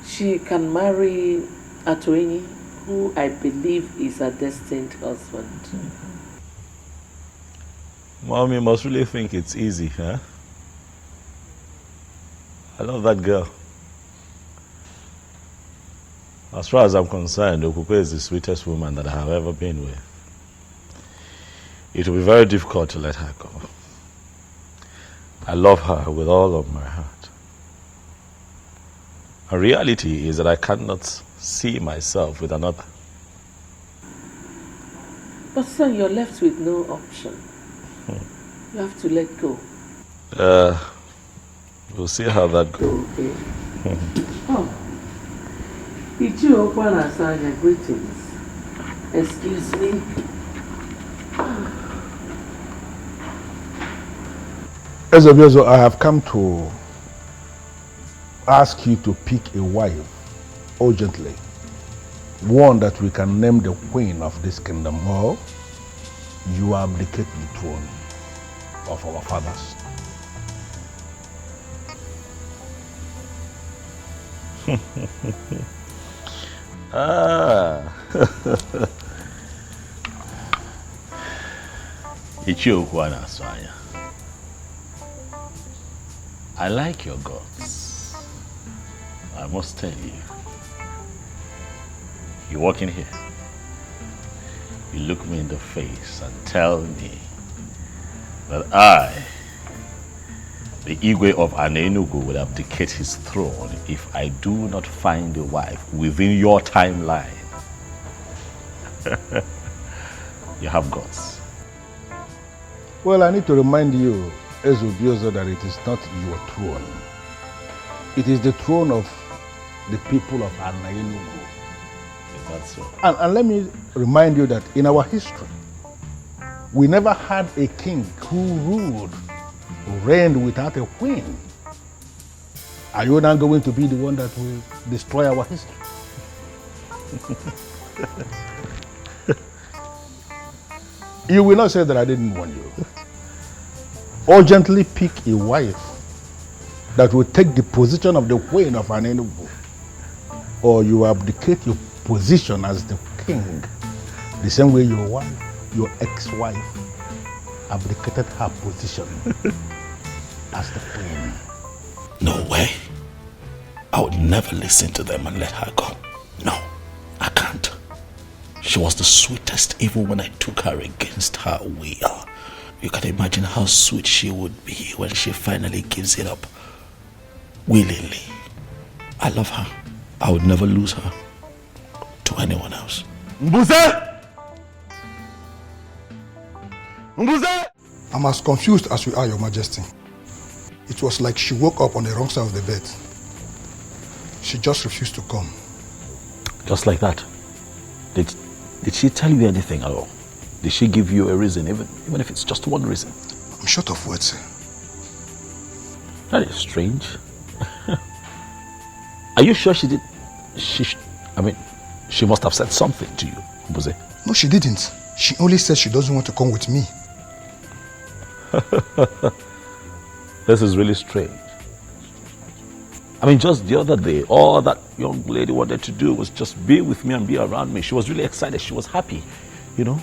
she can marry Atoini, who I believe is her destined husband. Mommy must really think it's easy, huh? I love that girl. As far as I'm concerned, Okukwe is the sweetest woman that I have ever been with. It will be very difficult to let her go. I love her with all of my heart. The reality is that I cannot see myself with another. But son, you're left with no option. You have to let go. We'll see how that goes. Okay. Oh. Ichi Okwana Asanya, greetings. Excuse me. Ezobiozo, I have come to ask you to pick a wife urgently. One that we can name the queen of this kingdom, or you abdicate the throne of our fathers. Ichiokwana Asanya. I like your guts. I must tell you. You walk in here. You look me in the face and tell me that I, the Igwe of Anenugu, will abdicate his throne if I do not find a wife within your timeline. You have guts. Well, I need to remind you, Ezobiozo, that it is not your throne. It is the throne of the people of Anenugu. Is that so? And let me remind you that in our history, we never had a king who reigned without a queen. Are you now going to be the one that will destroy our history? You will not say that I didn't warn you. Urgently pick a wife that will take the position of the queen of Anenugu, or you abdicate your position as the king, the same way your wife, your ex-wife, abdicated her position as the queen. No way. I would never listen to them and let her go. No, I can't. She was the sweetest even when I took her against her will. You can imagine how sweet she would be when she finally gives it up willingly. I love her. I would never lose her to anyone else. Mbuze! Mbuze! I'm as confused as you are, Your Majesty. It was like she woke up on the wrong side of the bed. She just refused to come. Just like that? Did she tell you anything at all? Did she give you a reason, even if it's just one reason? I'm short of words, sir. That is strange. Are you sure she did? She must have said something to you, Mbuze. No, she didn't. She only said she doesn't want to come with me. This is really strange. I mean, just the other day, all that young lady wanted to do was just be with me and be around me. She was really excited. She was happy, you know,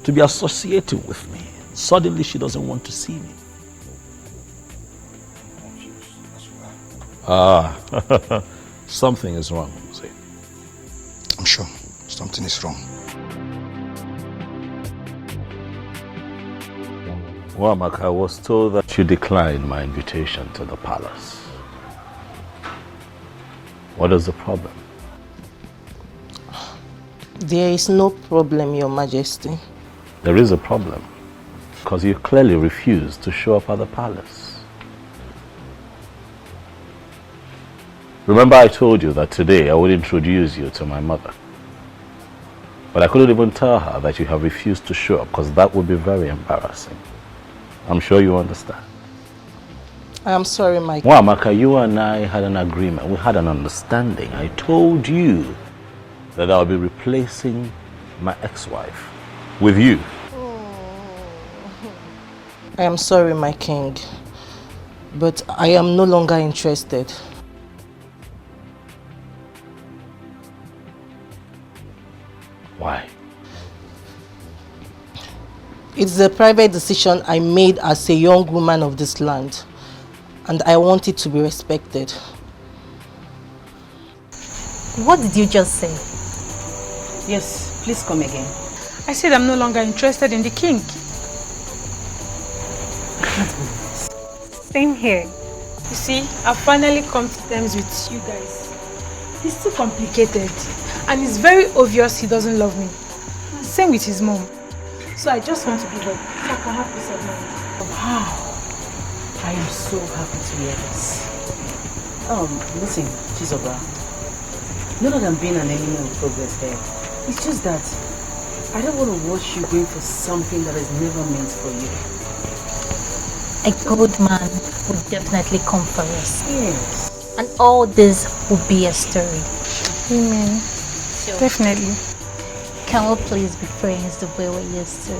to be associated with me. Suddenly, she doesn't want to see me. Something is wrong, see. I'm sure something is wrong. Well, Mark, I was told that you declined my invitation to the palace. What is the problem? There is no problem, Your Majesty. There is a problem, because you clearly refused to show up at the palace. Remember I told you that today I would introduce you to my mother. But I couldn't even tell her that you have refused to show up, because that would be very embarrassing. I'm sure you understand. I am sorry, my... Well, Amaka, you and I had an agreement. We had an understanding. I told you that I'll be replacing my ex-wife with you. I am sorry, my king. But I am no longer interested. Why? It's a private decision I made as a young woman of this land. And I want it to be respected. What did you just say? Yes, please come again. I said I'm no longer interested in the king. Same here. You see, I've finally come to terms with you guys. He's too complicated. And it's very obvious he doesn't love me. Same with his mom. So I just want to give up so I can have peace of mind. Wow. I am so happy to hear this. Listen, Chizoba. Not that I'm being an enemy of progress there. It's just that I don't want to watch you going for something that is never meant for you. A good man would definitely come for us. Yes. And all this will be a story. Amen. So, definitely. Can we please be friends the way we used to?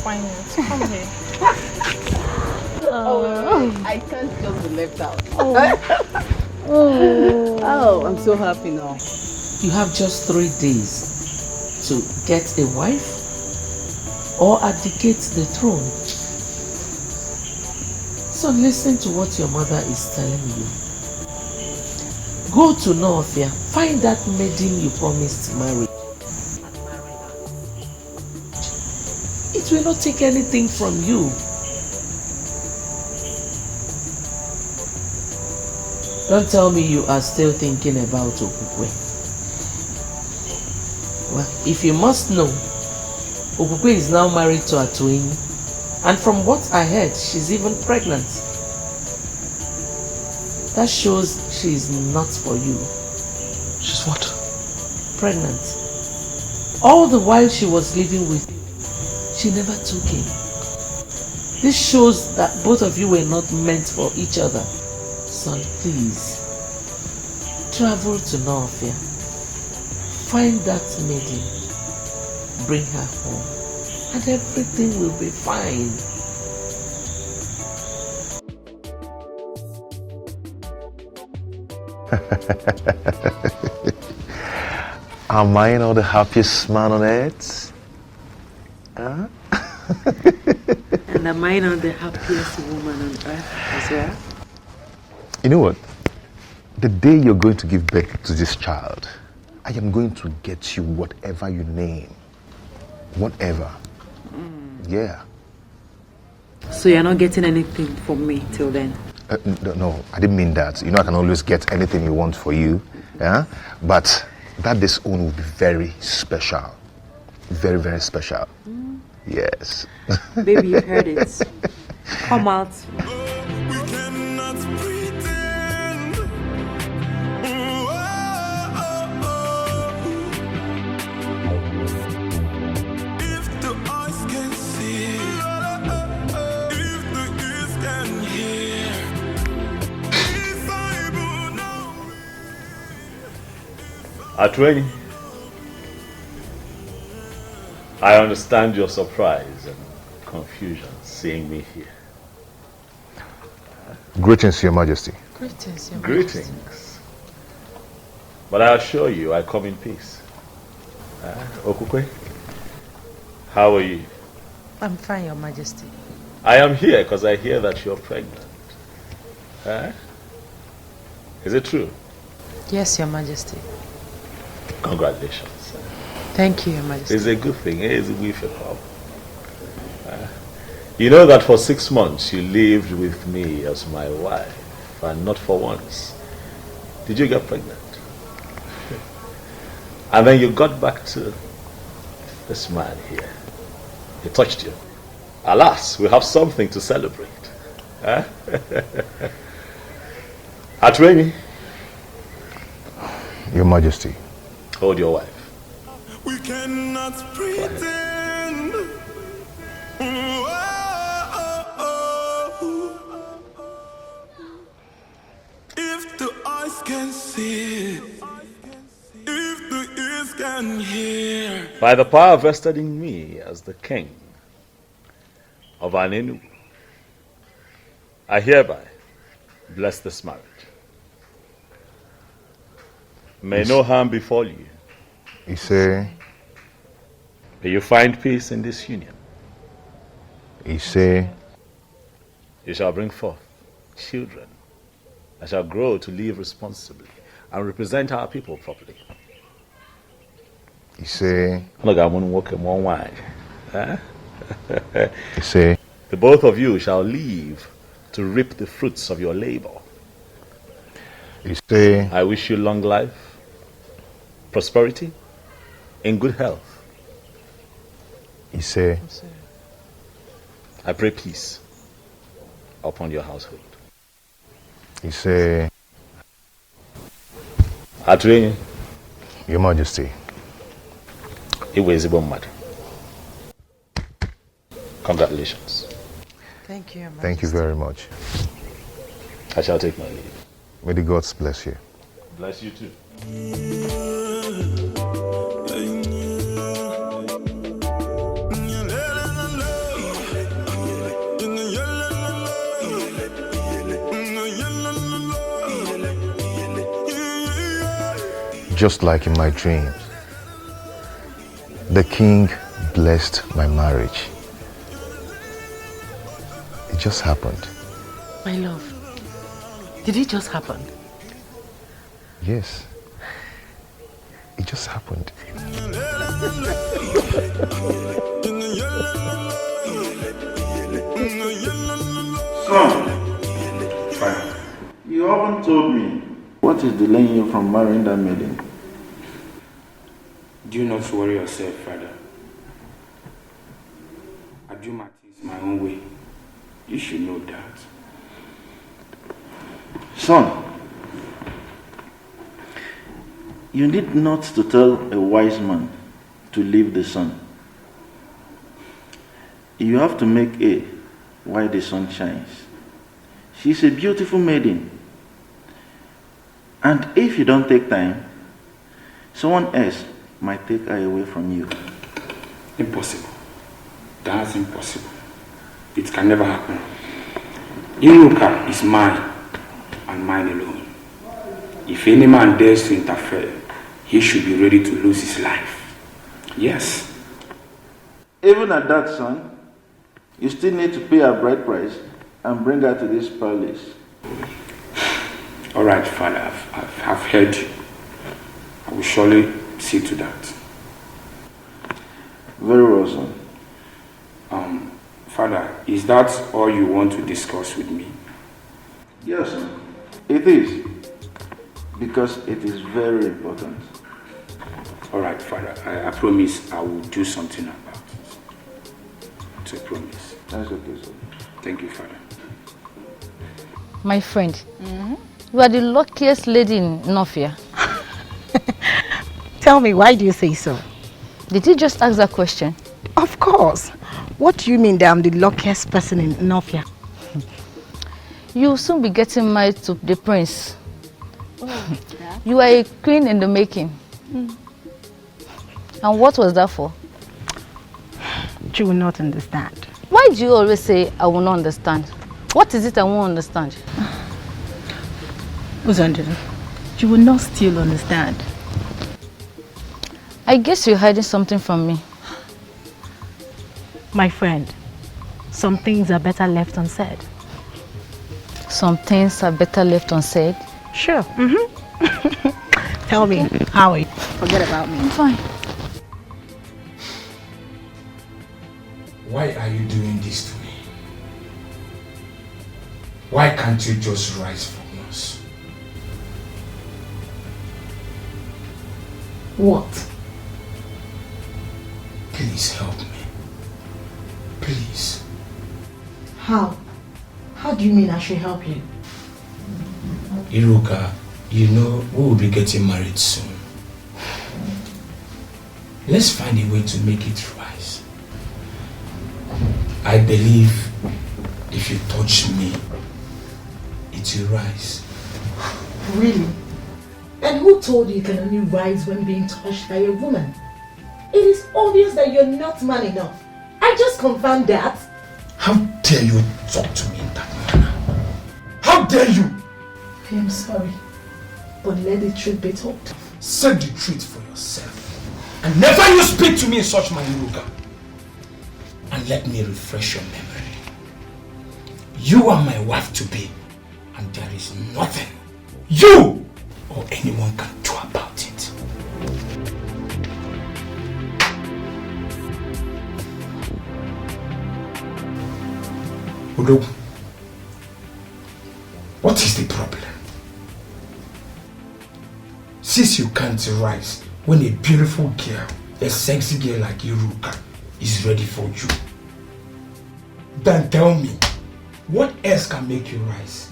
Why not? Come here. I can't just be left out. Oh, I'm so happy now. You have just 3 days to get a wife or abdicate the throne. So listen to what your mother is telling you. Go to Northia, find that maiden you promised to marry. It will not take anything from you. Don't tell me you are still thinking about Okukwe. Well, if you must know, Okukwe is now married to Atuin, and from what I heard, she's even pregnant. That shows she is not for you. She's what? Pregnant. All the while she was living with you, she never took him. This shows that both of you were not meant for each other. Son, please, travel to Northia. Find that maiden. Bring her home. And everything will be fine. Am I not the happiest man on earth? Huh? And am I not the happiest woman on earth as well? You know what? The day you're going to give birth to this child, I am going to get you whatever you name. Whatever. Yeah. So you're not getting anything from me till then? No, I didn't mean that. You know, I can always get anything you want for you. Yeah? But that disown will be very special. Very, very special. Yes. Baby, you heard it. Come out. Atway, I understand your surprise and confusion seeing me here. Greetings, Your Majesty. Greetings, Your Majesty. Greetings. But I assure you, I come in peace. Okukwe, how are you? I'm fine, Your Majesty. I am here because I hear that you're pregnant. Is it true? Yes, Your Majesty. Congratulations. Thank you, Your Majesty. It's a good thing. It's a good thing. You know that for 6 months you lived with me as my wife, and not for once did you get pregnant. And then you got back to this man here. He touched you. Alas, we have something to celebrate. Atwemi. Your Majesty. Hold your wife. We cannot pretend. If the eyes can see, if the ears can hear. By the power vested in me as the king of Anenu, I hereby bless this marriage. May no harm befall you. He say. May you find peace in this union. He say. You shall bring forth children that shall grow to live responsibly and represent our people properly. He say. Look, I'm going to walk in one way. He say. The both of you shall live to reap the fruits of your labor. He say. I wish you long life, prosperity, in good health. He say. I pray peace upon your household. He say. Atwemi. Your Majesty. It was a bomb matter. Congratulations. Thank you, Your Majesty. Thank you very much. I shall take my leave. May the gods bless you. Bless you too. Just like in my dreams, the king blessed my marriage. It just happened. My love, did it just happen? Yes. It just happened. Son, you haven't told me what is delaying you from marrying that maiden. Do not worry yourself, Father. I do my things my own way. You should know that. Son, you need not to tell a wise man to leave the sun. You have to make hay while the sun shines. She's a beautiful maiden. And if you don't take time, someone else might take her away from you. Impossible. That's impossible. It can never happen. Inuka is mine and mine alone. If any man dares to interfere, he should be ready to lose his life. Yes. Even at that, son, you still need to pay her bride price and bring her to this palace. All right, Father, I've heard you. I will surely see to that. Very well, son. Father, is that all you want to discuss with me? Yes, son. It is. Because it is very important. All right, Father, I promise I will do something about it. It's a promise. That's okay, sir. Thank you, Father. My friend, you are the luckiest lady in Nofia. Tell me, why do you say so? Did you just ask that question? Of course. What do you mean that I'm the luckiest person in Nofia? You'll soon be getting married to the prince. You are a queen in the making. And what was that for? You will not understand. Why do you always say I will not understand? What is it I won't understand? Uzandra, you will not still understand. I guess you're hiding something from me. My friend, some things are better left unsaid. Some things are better left unsaid? Sure. Tell me, how are you? Forget about me. I'm fine. Why are you doing this to me? Why can't you just rise from us? What? Please help me. Please. How? How do you mean I should help you? Iruka, you know we will be getting married soon. Let's find a way to make it rise. I believe if you touch me, it will rise. Really? And who told you can only rise when being touched by a woman? It is obvious that you're not man enough. I just confirmed that. How dare you talk to me in that manner? How dare you? I am sorry, but let the truth be told. Say the truth for yourself. And never you speak to me in such manner, Iruka. And let me refresh your memory. You are my wife to be, and there is nothing you or anyone can do about it. Udo, what is the problem? Since you can't rise when a beautiful girl, a sexy girl like Iruka is ready for you, then tell me, what else can make you rise?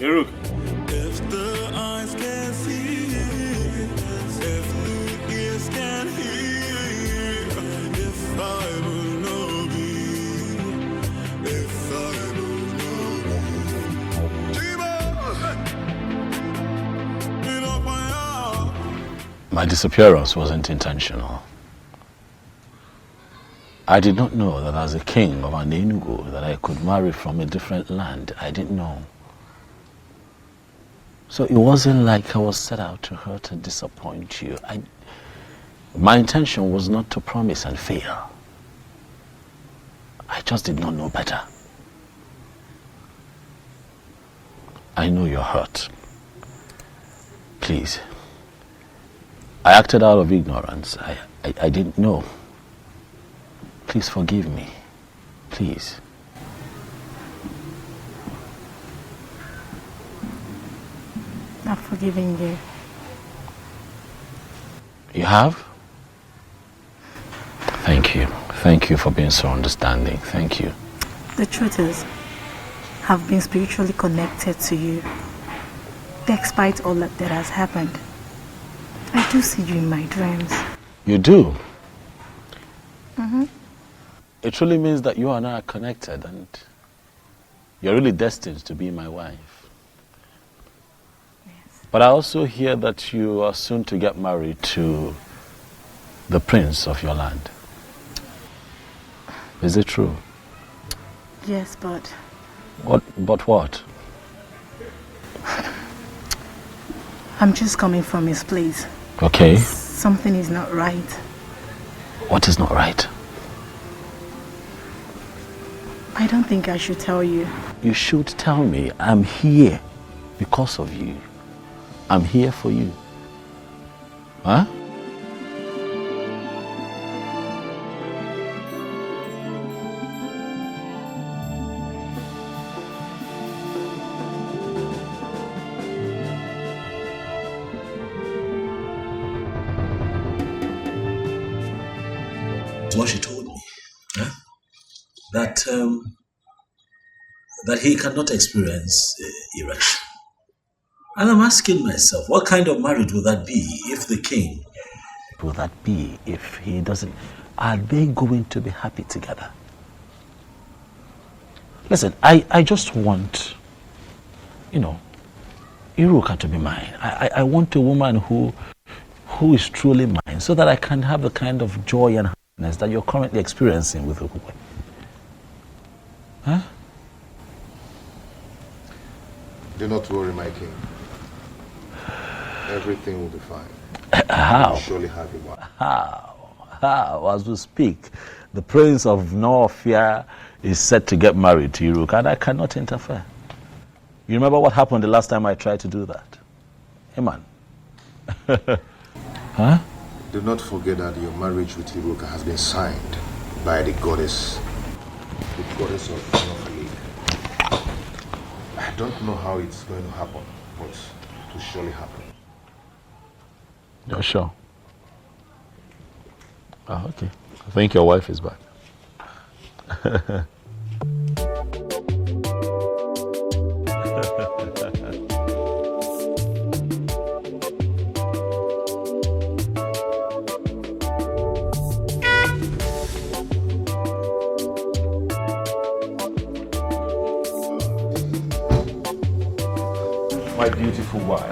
If the eyes can see, if the ears can hear, if I will not be, if I will not be. My disappearance wasn't intentional. I did not know that as a king of an Enugu that I could marry from a different land. I didn't know. So it wasn't like I was set out to hurt and disappoint you. My intention was not to promise and fail. I just did not know better. I know you're hurt. Please. I acted out of ignorance. I didn't know. Please forgive me. Please. I've forgiven you. You have? Thank you. Thank you for being so understanding. Thank you. The truth is, I've been spiritually connected to you. Despite all that has happened, I do see you in my dreams. You do? Mm-hmm. It truly means that you and I are connected and you're really destined to be my wife. But I also hear that you are soon to get married to the prince of your land. Is it true? Yes, but... But what? I'm just coming from his place. Okay. Something is not right. What is not right? I don't think I should tell you. You should tell me. I'm here because of you. I'm here for you. Huh? about what she told me. Huh? That he cannot experience erection. And I'm asking myself, what kind of marriage would that be if the king... Will that be if he doesn't... Are they going to be happy together? Listen, I just want, Iruka to be mine. I want a woman who is truly mine, so that I can have the kind of joy and happiness that you're currently experiencing with Ukwe. Huh? Do not worry, my king. Everything will be fine. How? You will surely have a wife. How? As we speak, the prince of Norfia is set to get married to Iruka, and I cannot interfere. You remember what happened the last time I tried to do that? Hey, man. Huh? Do not forget that your marriage with Iruka has been signed by the goddess of Norfolk. I don't know how it's going to happen, but it will surely happen. You're sure? Oh, okay. I think your wife is back. My beautiful wife.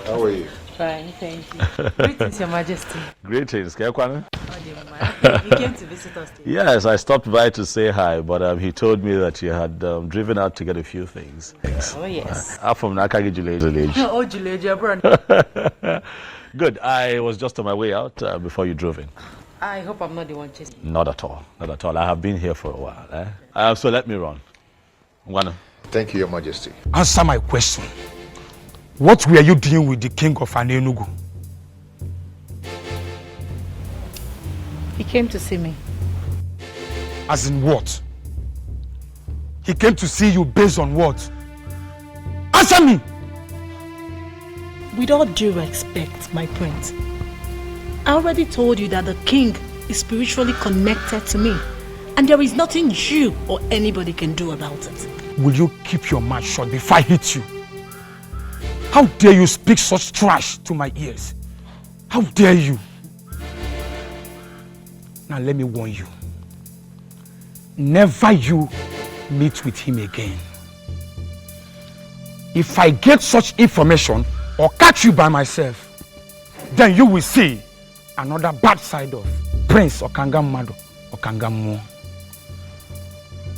How are you? Fine, thank you. Greetings, Your Majesty. Greetings, Kekwane. You came to visit us today. Yes, I stopped by to say hi, but he told me that you had driven out to get a few things. Oh, yes. I'm from Nakagi Village. Oh, Juleja, brother. Good. I was just on my way out before you drove in. I hope I'm not the one chasing. Not at all. Not at all. I have been here for a while. So let me run. Thank you, Your Majesty. Answer my question. What were you doing with the king of Anenugu? He came to see me. As in what? He came to see you based on what? Answer me! With all due respect, my prince, I already told you that the king is spiritually connected to me, and there is nothing you or anybody can do about it. Will you keep your mouth shut before I hit you? How dare you speak such trash to my ears? How dare you? Now let me warn you. Never you meet with him again. If I get such information or catch you by myself, then you will see another bad side of Prince Okangamado Okangamu.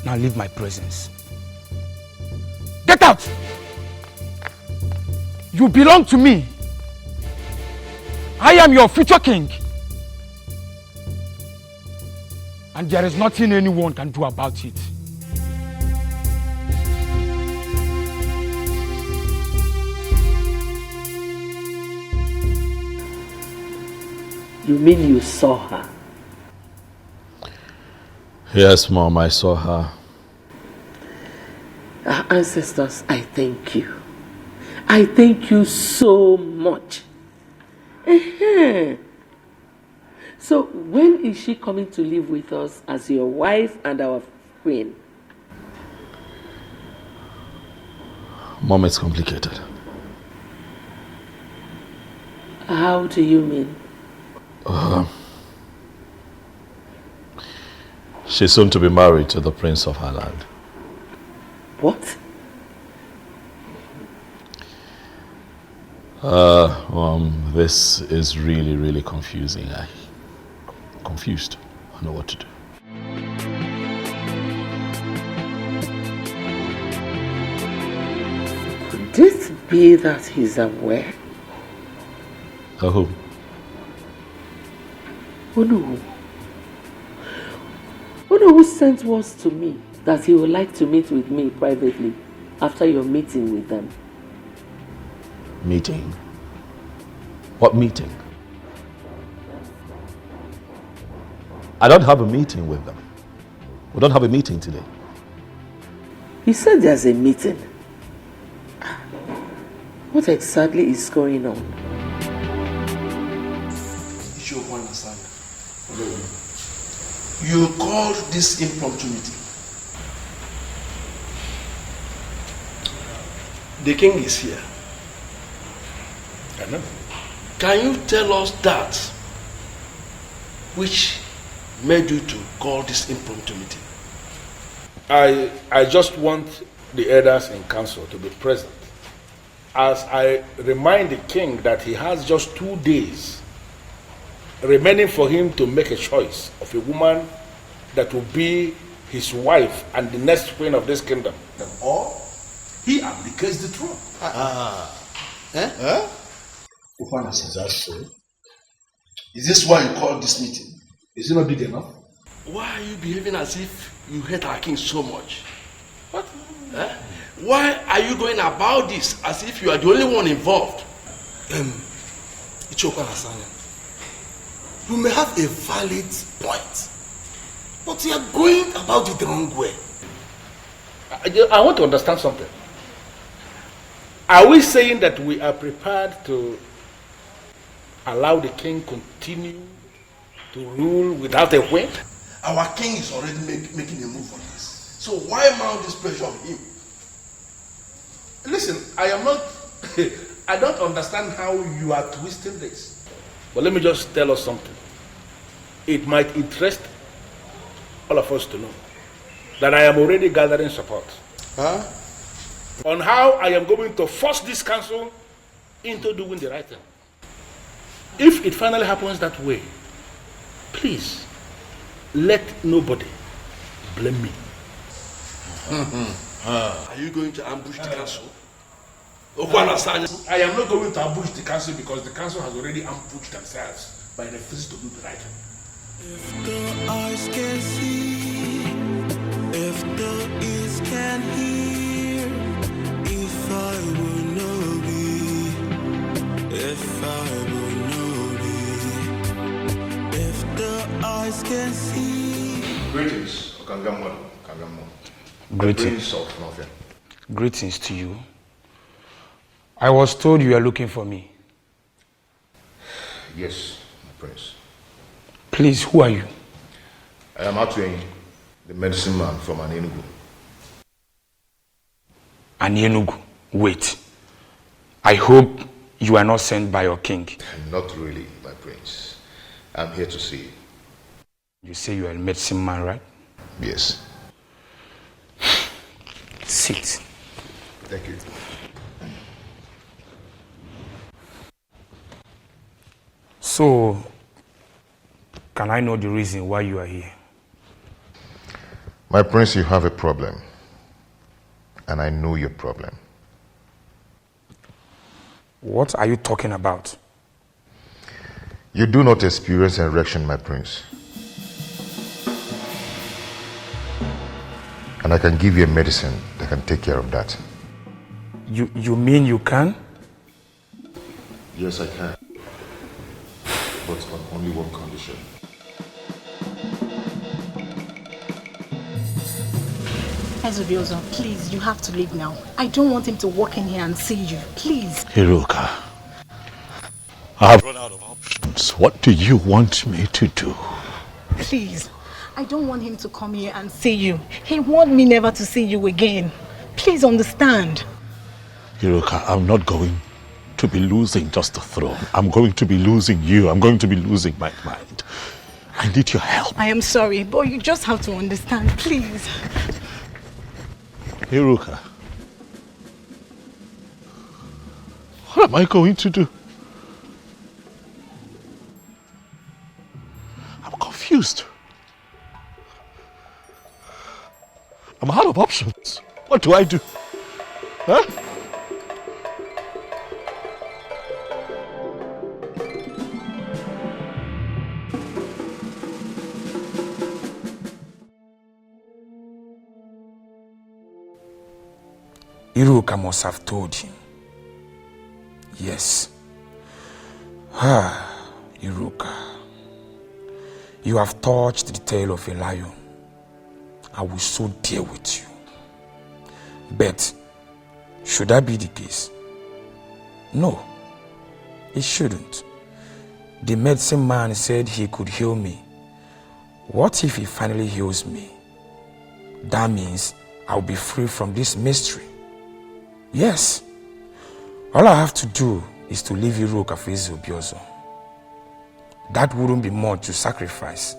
Now leave my presence. Get out! You belong to me. I am your future king. And there is nothing anyone can do about it. You mean you saw her? Yes, Mom, I saw her. Our ancestors, I thank you. I thank you so much. So when is she coming to live with us as your wife and our queen? Mom, it's complicated. How do you mean? She's soon to be married to the prince of her land. What? This is really, really confusing. I'm confused. I don't know what to do. Could this be that he's aware? Who? Who who sent words to me that he would like to meet with me privately after your meeting with them? Meeting? What meeting? I don't have a meeting with them. We don't have a meeting today. He said there's a meeting. What exactly is going on? You called this impromptu meeting. The king is here. I know. Can you tell us that which made you to call this impromptu meeting? I just want the elders in council to be present as I remind the king that he has just 2 days remaining for him to make a choice of a woman that will be his wife and the next queen of this kingdom. Or he abdicates the throne. Is that so? Is this why you called this meeting? Is it not big enough? Why are you behaving as if you hate our king so much? What? Why are you going about this as if you are the only one involved? You may have a valid point, but you are going about it the wrong way. I want to understand something. Are we saying that we are prepared to allow the king continue to rule without a queen? Our king is already making a move on this. So why mount this pressure on him? Listen, I am not... I don't understand how you are twisting this. But let me just tell us something. It might interest all of us to know that I am already gathering support on how I am going to force this council into doing the right thing. If it finally happens that way, please let nobody blame me. Are you going to ambush the council? I am not going to ambush the council because the council has already ambushed themselves by refusing to do the right thing. If the eyes can see, if the ears can hear, if I will know be, if I will know be, if the eyes can see. Greetings, Okangamo. Greetings. Greetings to you. I was told you are looking for me. Yes, my prince. Please, who are you? I am Atweng, the medicine man from Enugu. Enugu? Wait. I hope you are not sent by your king. Not really, my prince. I'm here to see you. You say you are a medicine man, right? Yes. Sit. Thank you. So, can I know the reason why you are here? My prince, you have a problem. And I know your problem. What are you talking about? You do not experience erection, my prince. And I can give you a medicine that can take care of that. You mean you can? Yes, I can. But on only one condition. Ezebiozo, please, you have to leave now. I don't want him to walk in here and see you. Please. Hiroka, I have run out of options. What do you want me to do? Please. I don't want him to come here and see you. He wants me never to see you again. Please understand. Hiroka, I'm not going to be losing just the throne. I'm going to be losing you. I'm going to be losing my mind. I need your help. I am sorry, but you just have to understand, please. Hiroka, what am I going to do? I'm confused. I'm out of options. What do I do? Huh? Iruka must have told him. Yes. Iruka. You have touched the tail of a lion. I will so deal with you. But should that be the case? No, it shouldn't. The medicine man said he could heal me What if he finally heals me? That means I'll be free from this mystery. Yes. All I have to do is to leave Iruka for Obiozo. That wouldn't be much to sacrifice.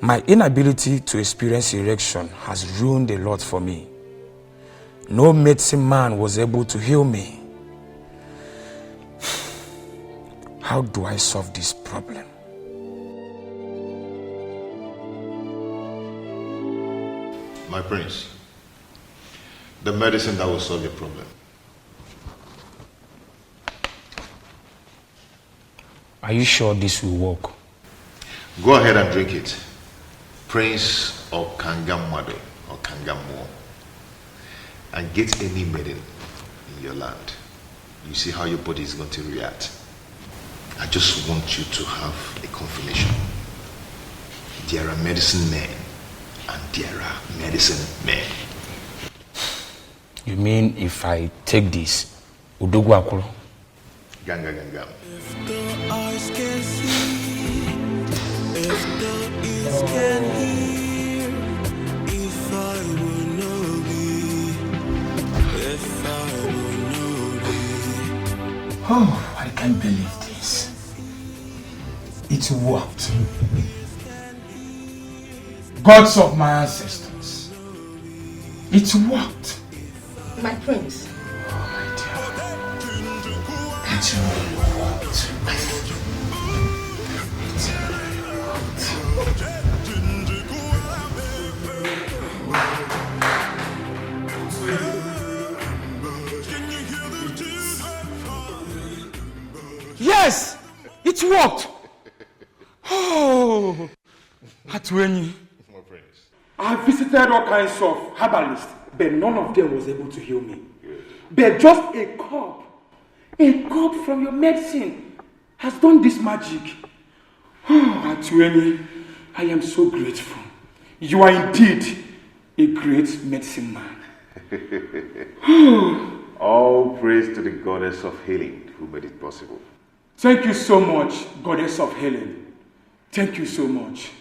My inability to experience erection has ruined a lot for me. No medicine man was able to heal me. How do I solve this problem? My prince, the medicine that will solve your problem. Are you sure this will work? Go ahead and drink it. Prince or Kangamado or Kangamo. And get any maiden in your land. You see how your body is going to react. I just want you to have a confirmation. There are medicine men and there are medicine men. You mean if I take this, Udogu Akuro? Ganga Ganga. If the eyes can see, if the ears can hear, if I will know thee, if I will know thee. Oh, I can't believe this. It worked. Gods of my ancestors. It worked. My prince. Oh, my dear. It really worked. Yes! It worked! Oh! Atweni. I visited all kinds of herbalists, but none of them was able to heal me. But just a cup from your medicine has done this magic. Oh, Atweni, I am so grateful. You are indeed a great medicine man. All praise to the goddess of healing who made it possible. Thank you so much, goddess of healing. Thank you so much.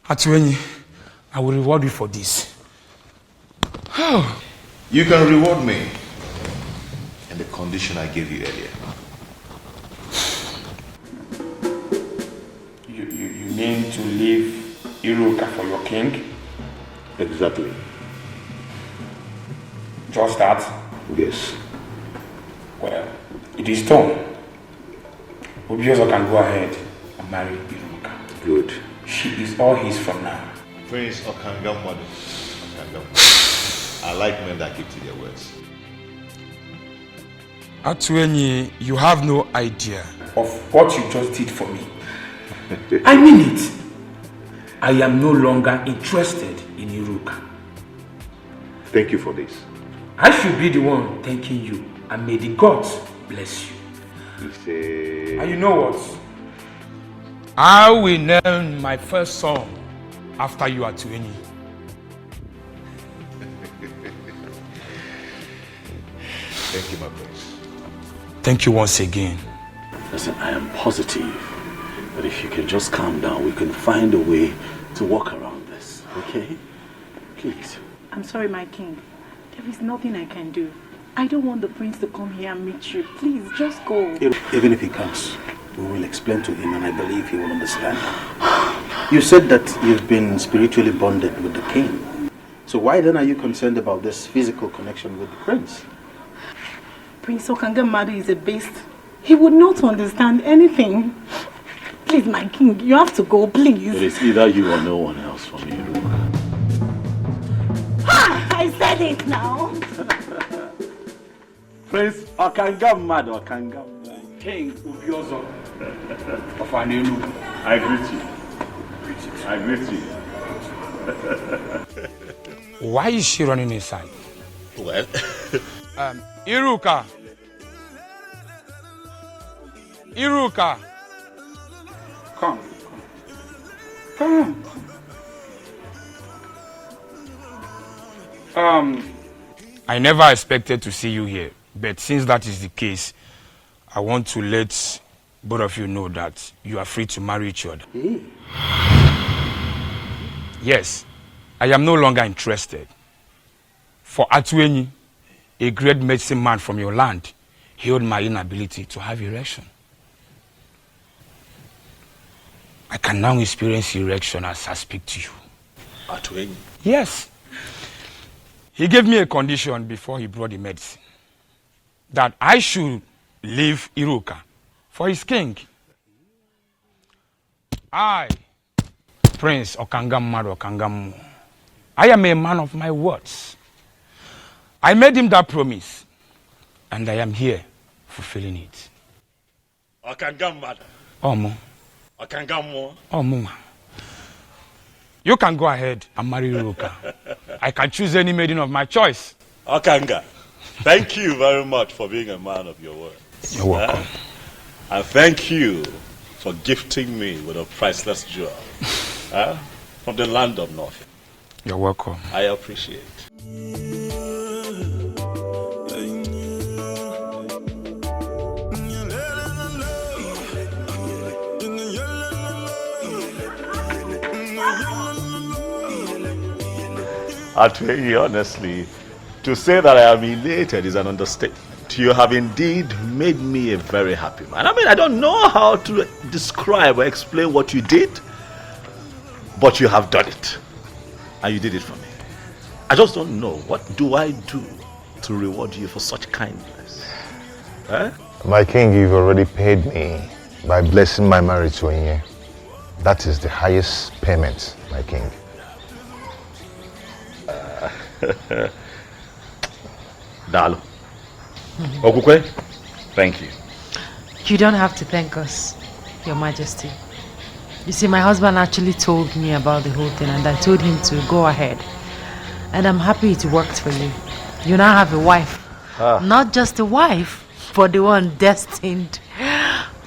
Atweni, I will reward you for this. You can reward me in the condition I gave you earlier. You mean to leave Iruka for your king? Exactly. Just that? Yes. Well, it is done. Obiozo can go ahead and marry Iruka. Good. She is all his from now. Prince Okangamwadu. I like men that keep to their words. Atweni, you have no idea of what you just did for me. I mean it. I am no longer interested in Iruka. Thank you for this. I should be the one thanking you, and may the gods bless you. And you know what? I will name my first son after you, Atweni. Thank you, my prince. Thank you once again. Listen, I am positive that if you can just calm down, we can find a way to walk around this, okay? Please. I'm sorry, my king. There is nothing I can do. I don't want the prince to come here and meet you. Please, just go. Even if he comes, we will explain to him and I believe he will understand. You said that you've been spiritually bonded with the king. So why then are you concerned about this physical connection with the prince? Prince Okangamadu is a beast. He would not understand anything. Please, my king, you have to go, please. It is either you or no one else for me, Iruka. I said it now. Prince Okangamadu, Okangamadu. King Obiozo of Anelu. I greet you. I greet you. Why is she running inside? Well, Iruka. Iruka. Come. Come. I never expected to see you here, but since that is the case, I want to let both of you know that you are free to marry each other. Hey. Yes, I am no longer interested. For Atueni, a great medicine man from your land, healed my inability to have erection. I can now experience erection as I speak to you. Atueni? Yes. He gave me a condition before he brought the medicine. That I should leave Iruka for his king. I, Prince Okangam Okangamu, I am a man of my words. I made him that promise, and I am here fulfilling it. Okangam Omo. Okangam Omo. You can go ahead and marry Iruka. I can choose any maiden of my choice. Okanga, thank you very much for being a man of your word. You're welcome. And thank you for gifting me with a priceless jewel from the land of North. You're welcome. I appreciate. Atueni, honestly, to say that I am elated is an understatement. You have indeed made me a very happy man. I mean, I don't know how to describe or explain what you did, but you have done it. And you did it for me. I just don't know, what do I do to reward you for such kindness? My king, you've already paid me by blessing my marriage to Ini. That is the highest payment, my king. Dalo. Okukwe, thank you. You don't have to thank us, Your Majesty. You see, my husband actually told me about the whole thing, and I told him to go ahead. And I'm happy it worked for you. You now have a wife. Not just a wife, but the one destined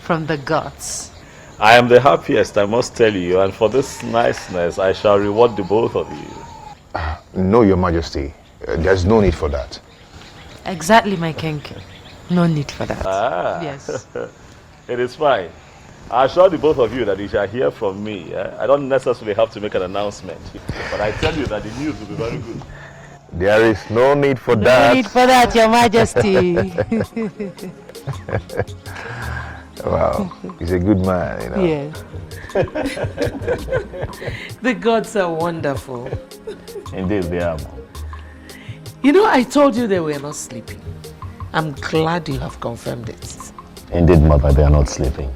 from the gods. I am the happiest, I must tell you, and for this niceness, I shall reward the both of you. No, Your Majesty. There's no need for that. Exactly, my king. No need for that. Yes. It is fine. I assure the both of you that you shall hear from me. I don't necessarily have to make an announcement, but I tell you that the news will be very good. There is no need for that. No need for that, Your Majesty. Wow, he's a good man, you know. Yes. The gods are wonderful. Indeed, they are. You know, I told you they were not sleeping. I'm glad you have confirmed it. Indeed, Mother, they are not sleeping.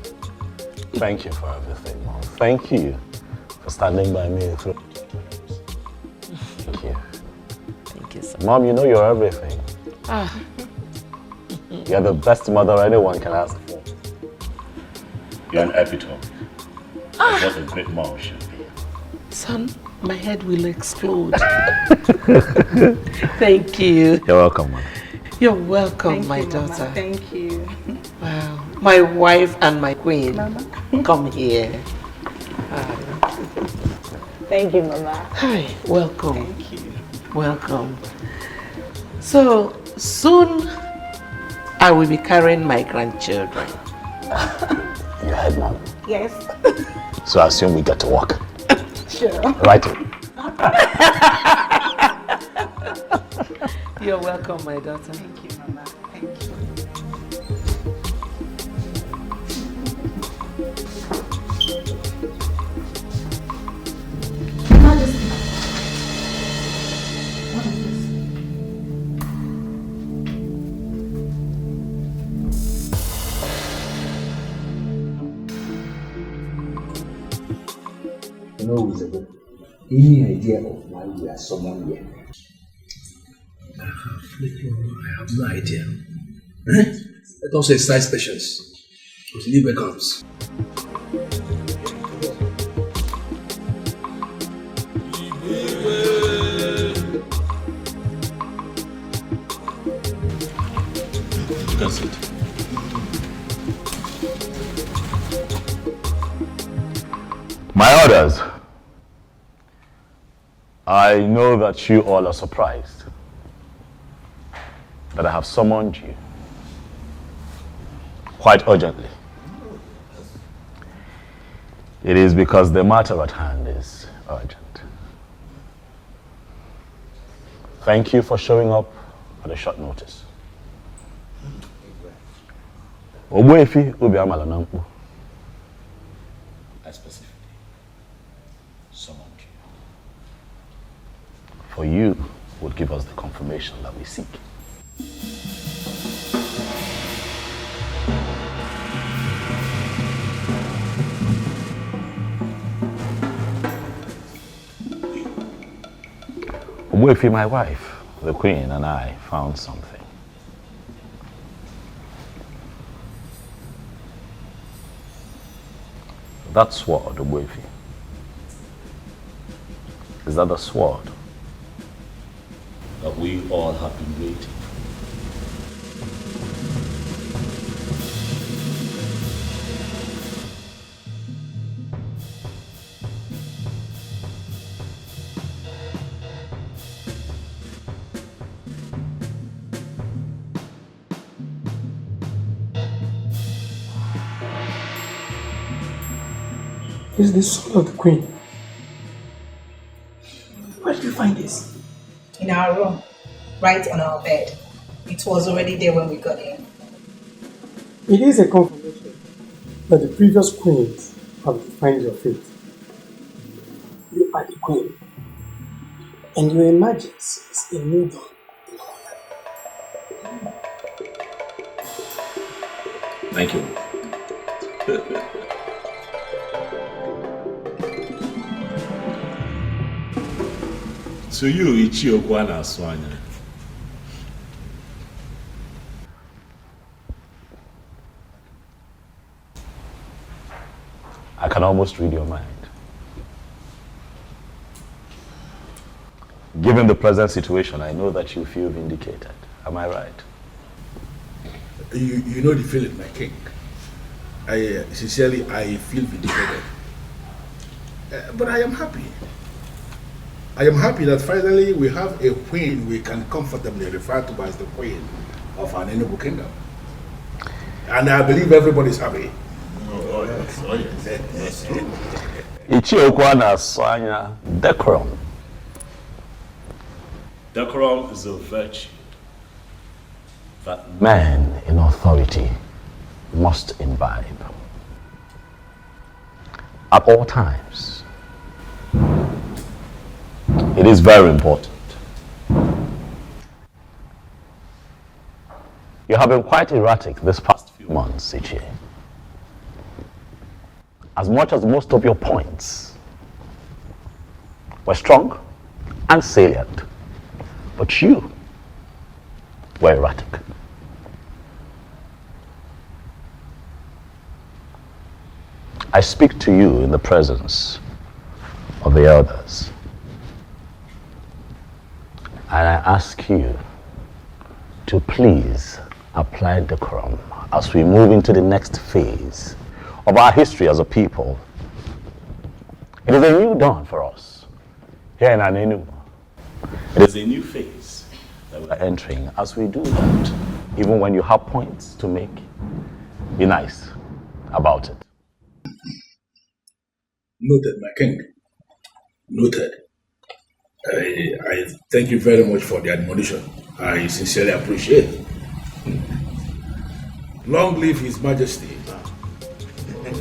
Thank you for everything, Mom. Thank you for standing by me through. Thank you. Thank you, sir. Mom, you know you're everything. You're the best mother anyone can ask for. You're an epitome. What a great mom should be. Son, my head will explode. Thank you. You're welcome, Mom. You're welcome, Thank my you, daughter. Mama. Thank you. Wow. My wife and my queen. Mama. Come here. Thank you, Mama. Hi, welcome. Thank you. Welcome. So, soon I will be carrying my grandchildren. Your head, Mom. Yes. So I assume we get to walk. Sure. Right. You're welcome, my daughter. Thank you, Mama. Thank you. Majesty. What is this? No, Isabel. Any idea of why we are summoned here? I have no idea. Let us exercise patience until Libre comes. You can sit. My orders. I know that you all are surprised that I have summoned you quite urgently. It is because the matter at hand is urgent. Thank you for showing up at a short notice. Ogbuefi Obi Amala na Nkpo. I specifically summoned you. For you would give us the confirmation that we seek. Ogbuefi, my wife, the Queen, and I found something. That sword, Ogbuefi, is that the sword that we all have been waiting? This is the sword of the Queen. Where did you find this? In our room, right on our bed. It was already there when we got in. It is a confirmation that the previous queens have defined your fate. You are the queen, and your emergence is a new dawn. Thank you. So you, Ichiokwa na Swanya. I can almost read your mind. Given the present situation, I know that you feel vindicated. Am I right? You know the feeling, my king. I sincerely feel vindicated. But I am happy. I am happy that finally we have a queen we can comfortably refer to as the queen of our Enugu kingdom. And I believe everybody's happy. Oh yes, oh yes. Ichiokwa na Swanya, decorum. Decorum is a virtue that Man in authority must imbibe. At all times. It is very important. You have been quite erratic this past few months, Ichie. As much as most of your points were strong and salient, but you were erratic. I speak to you in the presence of the elders. And I ask you to please apply decorum as we move into the next phase of our history as a people. It is a new dawn for us here in Anenu. It is a new phase that we are entering. As we do that, even when you have points to make, be nice about it. Noted, my king. Noted. I thank you very much for the admonition. I sincerely appreciate it. Long live His Majesty,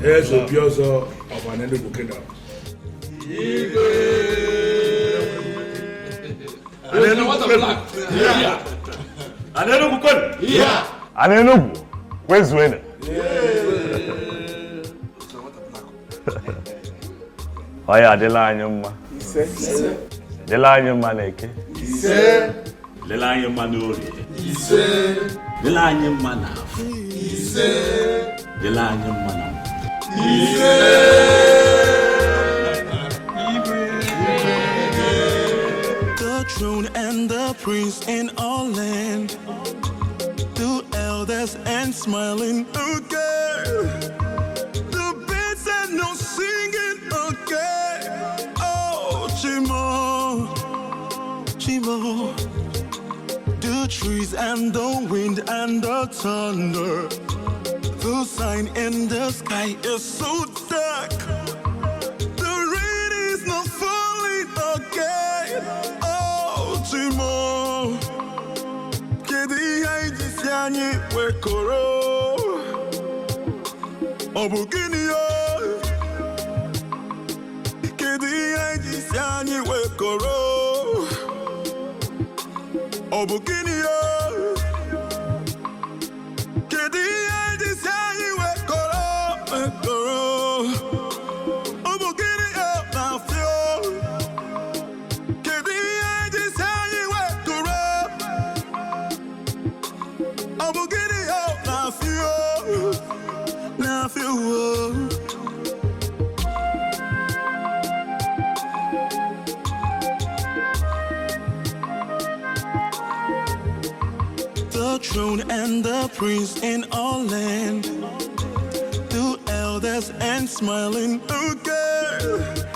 Heirs of Biozo of an Enugu Kingdom. Anenugu, where's winning? Oya, adela anyuma. Adela anyuma neke. Adela anyuma n'ori. Adela anyuma n'afọ. Adela anyuma n'afọ. The throne and the prince in all land, the elders and smiling again. The birds and no singing again. Oh, Chimo, Chimo. The trees and the wind and the thunder. The sign in the sky is so dark. The rain is not falling again. Oh, Chimo. anyị wekọrọ ọ bụ gịnị ya kedu ihe anyị si anyị wekọrọ ọ bụ gịnị ya kedu ihe anyị si anyị wekọrọ ọ bụ gịnị ya na-afịọ kedu ihe anyị si anyị wekọrọ ọ bụ gịnị ya na-afịọ The throne and the prince in all land, 2 elders and smiling again.